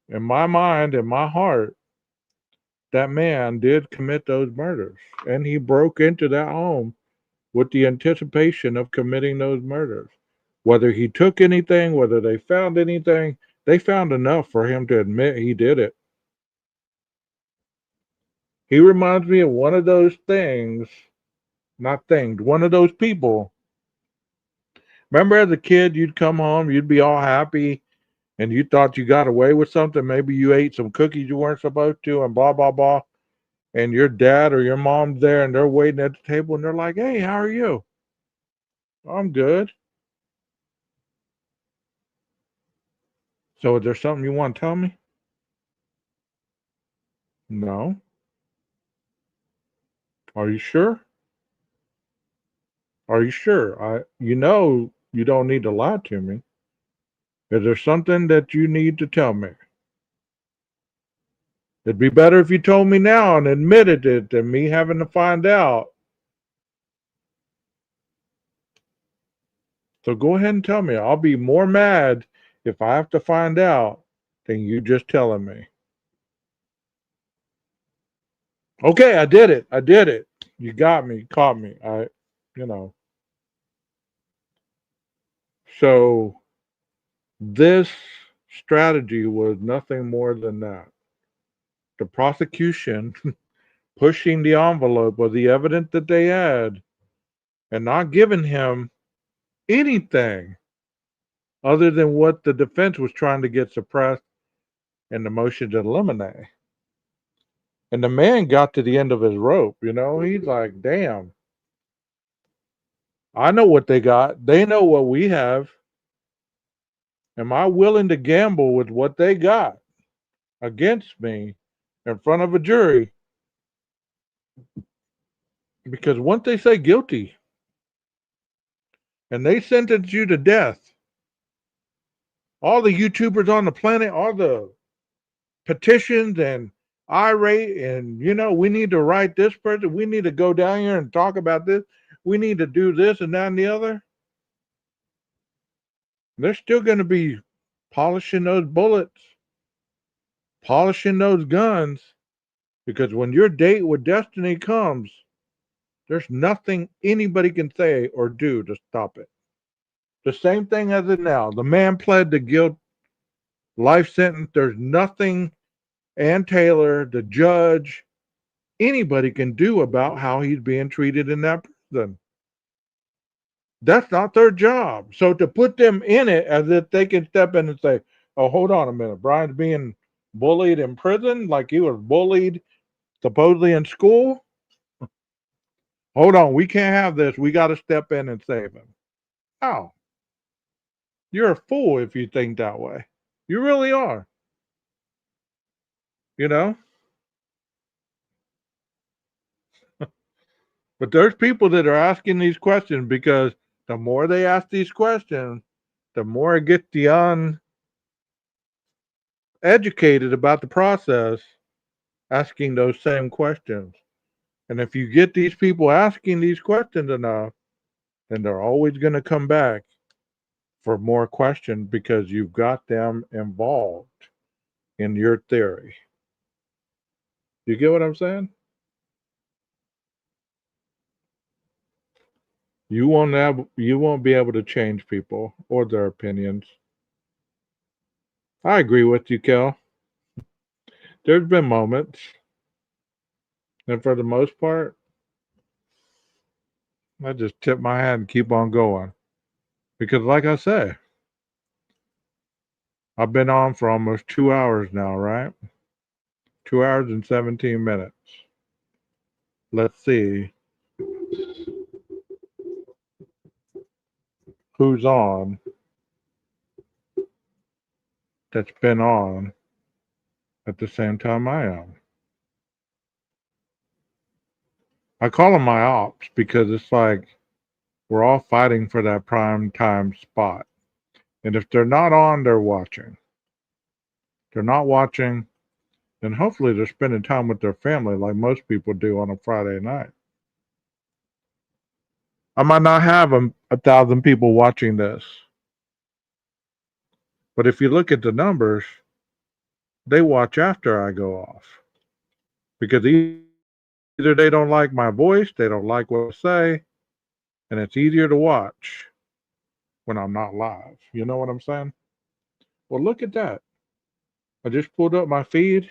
in my mind and my heart that man did commit those murders. And he broke into that home with the anticipation of committing those murders. Whether he took anything, whether they found anything, they found enough for him to admit he did it. He reminds me of one of those things, not things, one of those people. Remember as a kid, you'd come home, you'd be all happy, and you thought you got away with something. Maybe you ate some cookies you weren't supposed to, and blah, blah, blah. And your dad or your mom's there, and they're waiting at the table, and they're like, hey, how are you? I'm good. So is there something you want to tell me? No. Are you sure? Are you sure? You know you don't need to lie to me. Is there something that you need to tell me? It'd be better if you told me now and admitted it than me having to find out. So go ahead and tell me. I'll be more mad if I have to find out than you just telling me. Okay, I did it. I did it. You got me, caught me. So this strategy was nothing more than that. The prosecution pushing the envelope of the evidence that they had and not giving him anything other than what the defense was trying to get suppressed in the motion to eliminate. And the man got to the end of his rope, he's like, damn, I know what they got. They know what we have. Am I willing to gamble with what they got against me in front of a jury Because once they say guilty and they sentence you to death, all the YouTubers on the planet, all the petitions and irate, and we need to write this person, we need to go down here and talk about this, we need to do this and that and the other. They're still going to be polishing those bullets, polishing those guns, because when your date with destiny comes, there's nothing anybody can say or do to stop it. The same thing as it now. The man pled to guilt, life sentence. There's nothing Ann Taylor, the judge, anybody can do about how he's being treated in that prison. That's not their job. So to put them in it as if they can step in and say, oh, hold on a minute, Brian's being bullied in prison like he was bullied supposedly in school. Hold on, we can't have this. We got to step in and save him. How? You're a fool if you think that way. You really are. But there's people that are asking these questions because the more they ask these questions, the more it gets the uneducated about the process asking those same questions. And if you get these people asking these questions enough, then they're always going to come back for more questions because you've got them involved in your theory. You get what I'm saying? You won't be able to change people or their opinions. I agree with you, Kel. There's been moments, and for the most part, I just tip my hat and keep on going. Because like I say, I've been on for almost 2 hours now, right? 2 hours and 17 minutes. Let's see who's on that's been on at the same time I am. I call them my ops because it's like we're all fighting for that prime time spot. And if they're not on, they're watching. If they're not watching, then hopefully they're spending time with their family like most people do on a Friday night. I might not have 1,000 people watching this. But if you look at the numbers, they watch after I go off. Because either they don't like my voice, they don't like what I say, and it's easier to watch when I'm not live. You know what I'm saying? Well, look at that. I just pulled up my feed.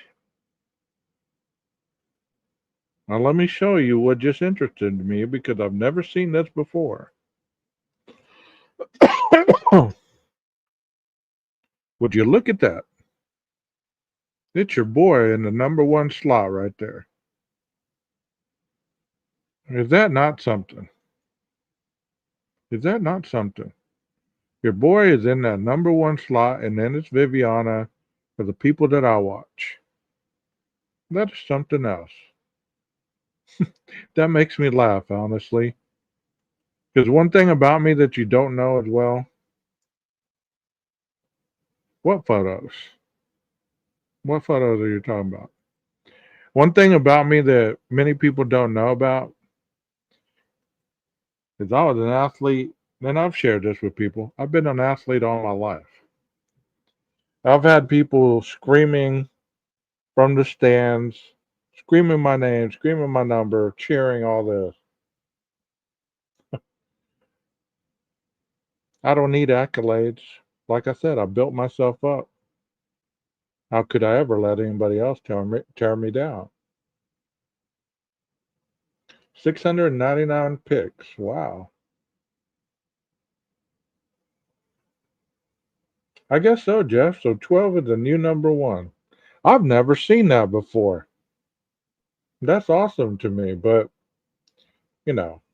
Now let me show you what just interested me because I've never seen this before. Would you look at that? It's your boy in the #1 slot right there. Is that not something? Is that not something? Your boy is in that #1 slot, and then it's Viviana for the people that I watch. That is something else. That makes me laugh, honestly. Because one thing about me that you don't know as well. What photos? What photos are you talking about? One thing about me that many people don't know about is I was an athlete, and I've shared this with people. I've been an athlete all my life. I've had people screaming from the stands, screaming my name, screaming my number, cheering, all this. I don't need accolades. Like I said, I built myself up. How could I ever let anybody else tear me down? 699 picks. Wow. I guess so, Jeff. So 12 is the new #1. I've never seen that before. That's awesome to me, but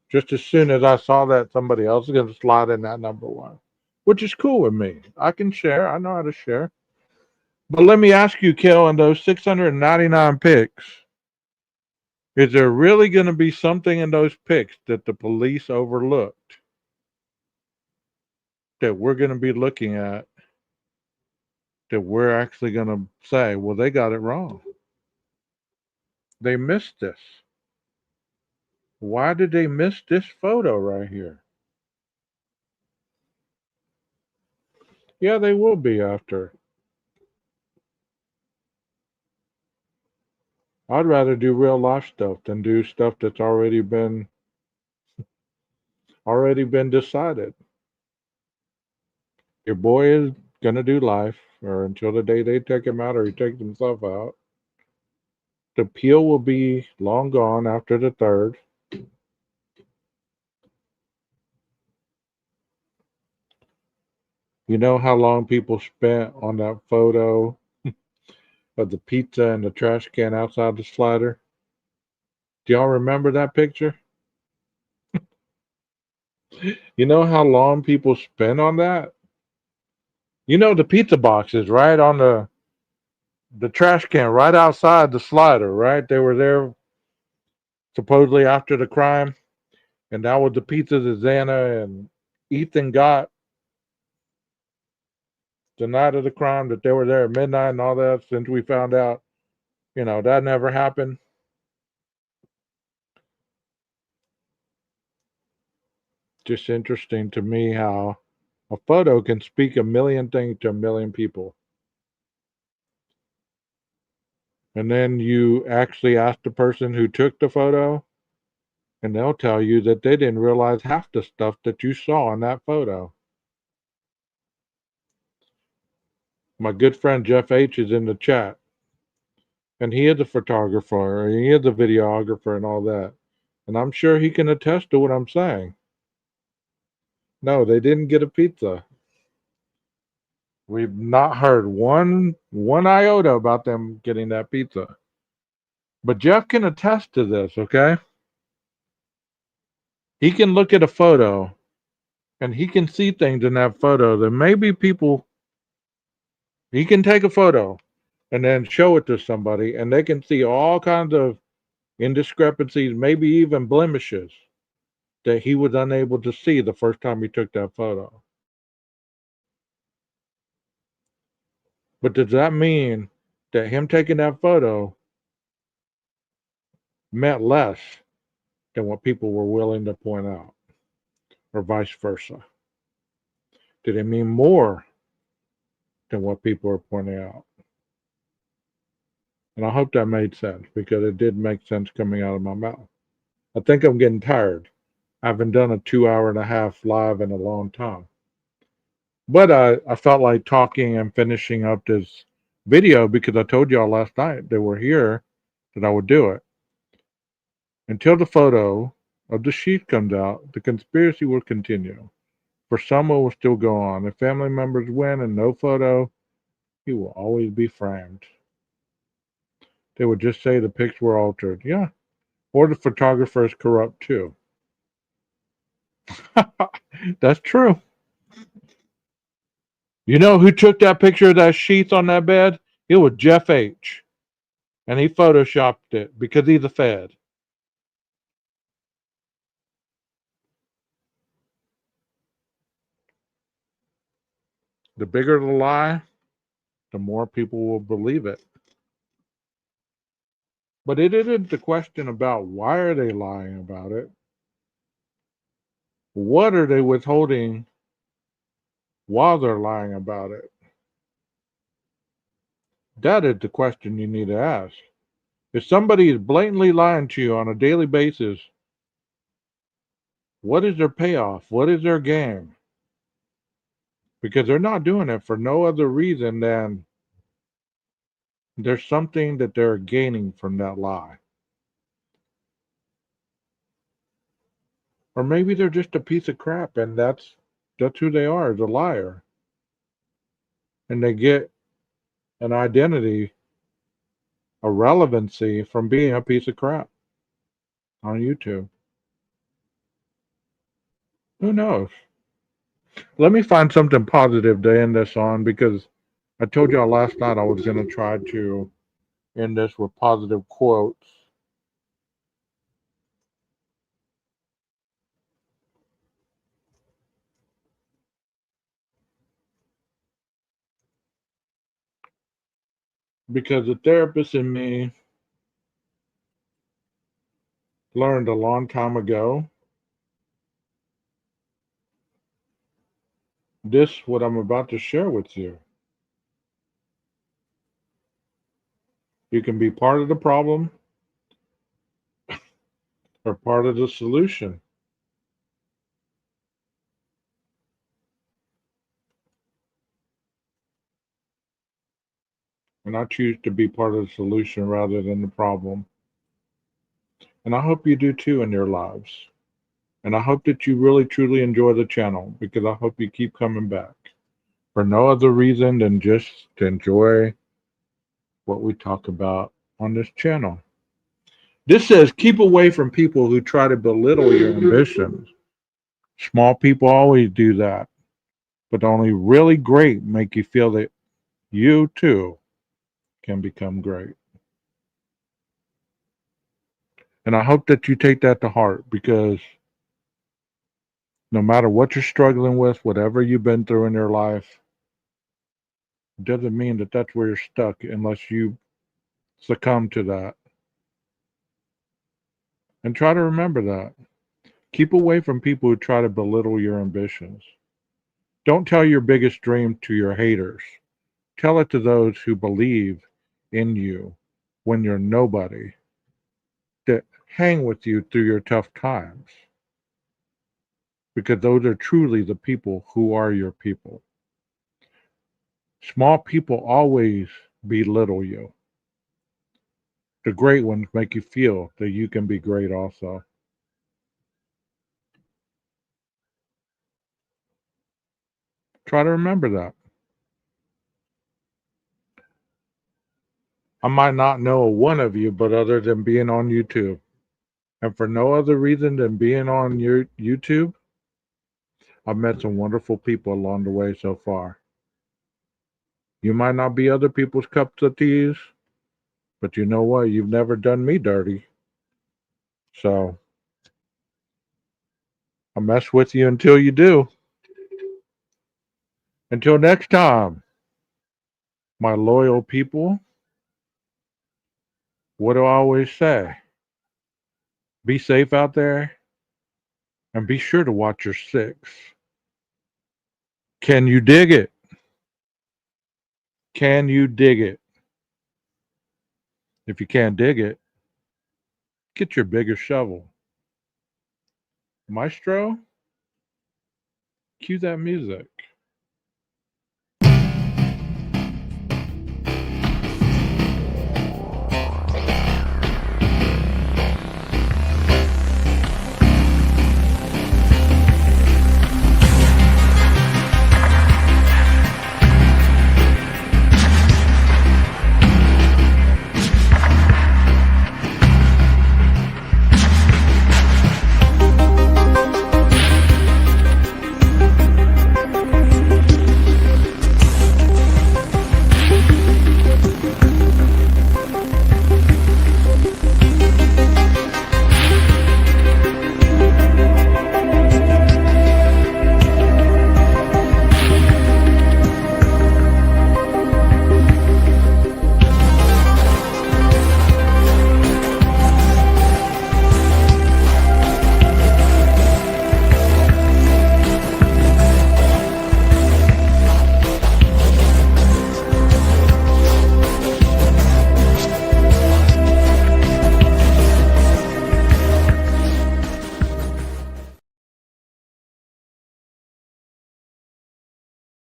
just as soon as I saw that, somebody else is going to slide in that #1, which is cool with me. I can share. I know how to share. But let me ask you, Kel, in those 699 picks, Is there really going to be something in those pics that the police overlooked that we're going to be looking at that we're actually going to say, well, they got it wrong? They missed this. Why did they miss this photo right here? Yeah, they will be after. I'd rather do real life stuff than do stuff that's already been decided. Your boy is gonna do life, or until the day they take him out or he takes himself out. The appeal will be long gone after the 3rd. You know how long people spent on that photo of the pizza and the trash can outside the slider? Do y'all remember that picture? You know how long people spent on that? You know the pizza box is right on the trash can right outside the slider, right? They were there supposedly after the crime, and that was the pizza that Xana and Ethan got the night of the crime, that they were there at midnight and all that, since we found out, that never happened. Just interesting to me how a photo can speak a million things to a million people. And then you actually ask the person who took the photo, and they'll tell you that they didn't realize half the stuff that you saw in that photo. My good friend Jeff H is in the chat, and he is a photographer, and he is a videographer and all that. And I'm sure he can attest to what I'm saying. No, they didn't get a pizza. We've not heard one iota about them getting that pizza. But Jeff can attest to this, okay? He can look at a photo and he can see things in that photo that maybe people, he can take a photo and then show it to somebody and they can see all kinds of indiscrepancies, maybe even blemishes that he was unable to see the first time he took that photo. But does that mean that him taking that photo meant less than what people were willing to point out, or vice versa? Did it mean more than what people were pointing out? And I hope that made sense, because it did make sense coming out of my mouth. I think I'm getting tired. I haven't done a 2.5 hour live in a long time. But I felt like talking and finishing up this video because I told y'all last night they were here that I would do it. Until the photo of the sheet comes out, the conspiracy will continue. For some, it will still go on. If family members win and no photo, he will always be framed. They would just say the pics were altered. Yeah. Or the photographer is corrupt too. That's true. You know who took that picture of that sheets on that bed? It was Jeff H. And he photoshopped it because he's a Fed. The bigger the lie, the more people will believe it. But it isn't the question about why are they lying about it. What are they withholding while they're lying about it? That is the question you need to ask. If somebody is blatantly lying to you on a daily basis, what is their payoff? What is their game? Because they're not doing it for no other reason than there's something that they're gaining from that lie. Or maybe they're just a piece of crap and that's who they are, as a liar. And they get an identity, a relevancy from being a piece of crap on YouTube. Who knows? Let me find something positive to end this on, because I told y'all last night I was going to try to end this with positive quotes. Because the therapist in me learned a long time ago this, what I'm about to share with you. You can be part of the problem or part of the solution. And I choose to be part of the solution rather than the problem. And I hope you do too in your lives. And I hope that you really truly enjoy the channel, because I hope you keep coming back for no other reason than just to enjoy what we talk about on this channel. This says keep away from people who try to belittle your ambitions. Small people always do that, but only really great make you feel that you too can become great. And I hope that you take that to heart, because no matter what you're struggling with, whatever you've been through in your life, it doesn't mean that that's where you're stuck unless you succumb to that. And try to remember that. Keep away from people who try to belittle your ambitions. Don't tell your biggest dream to your haters. Tell it to those who believe in you when you're nobody, that hang with you through your tough times. Because those are truly the people who are your people. Small people always belittle you. The great ones make you feel that you can be great also. Try to remember that. I might not know one of you, but other than being on YouTube. And for no other reason than being on your YouTube, I've met some wonderful people along the way so far. You might not be other people's cups of teas, but you know what? You've never done me dirty. So I mess with you until you do. Until next time, my loyal people, what do I always say? Be safe out there, and be sure to watch your six. Can you dig it? Can you dig it? If you can't dig it, get your bigger shovel. Maestro, cue that music.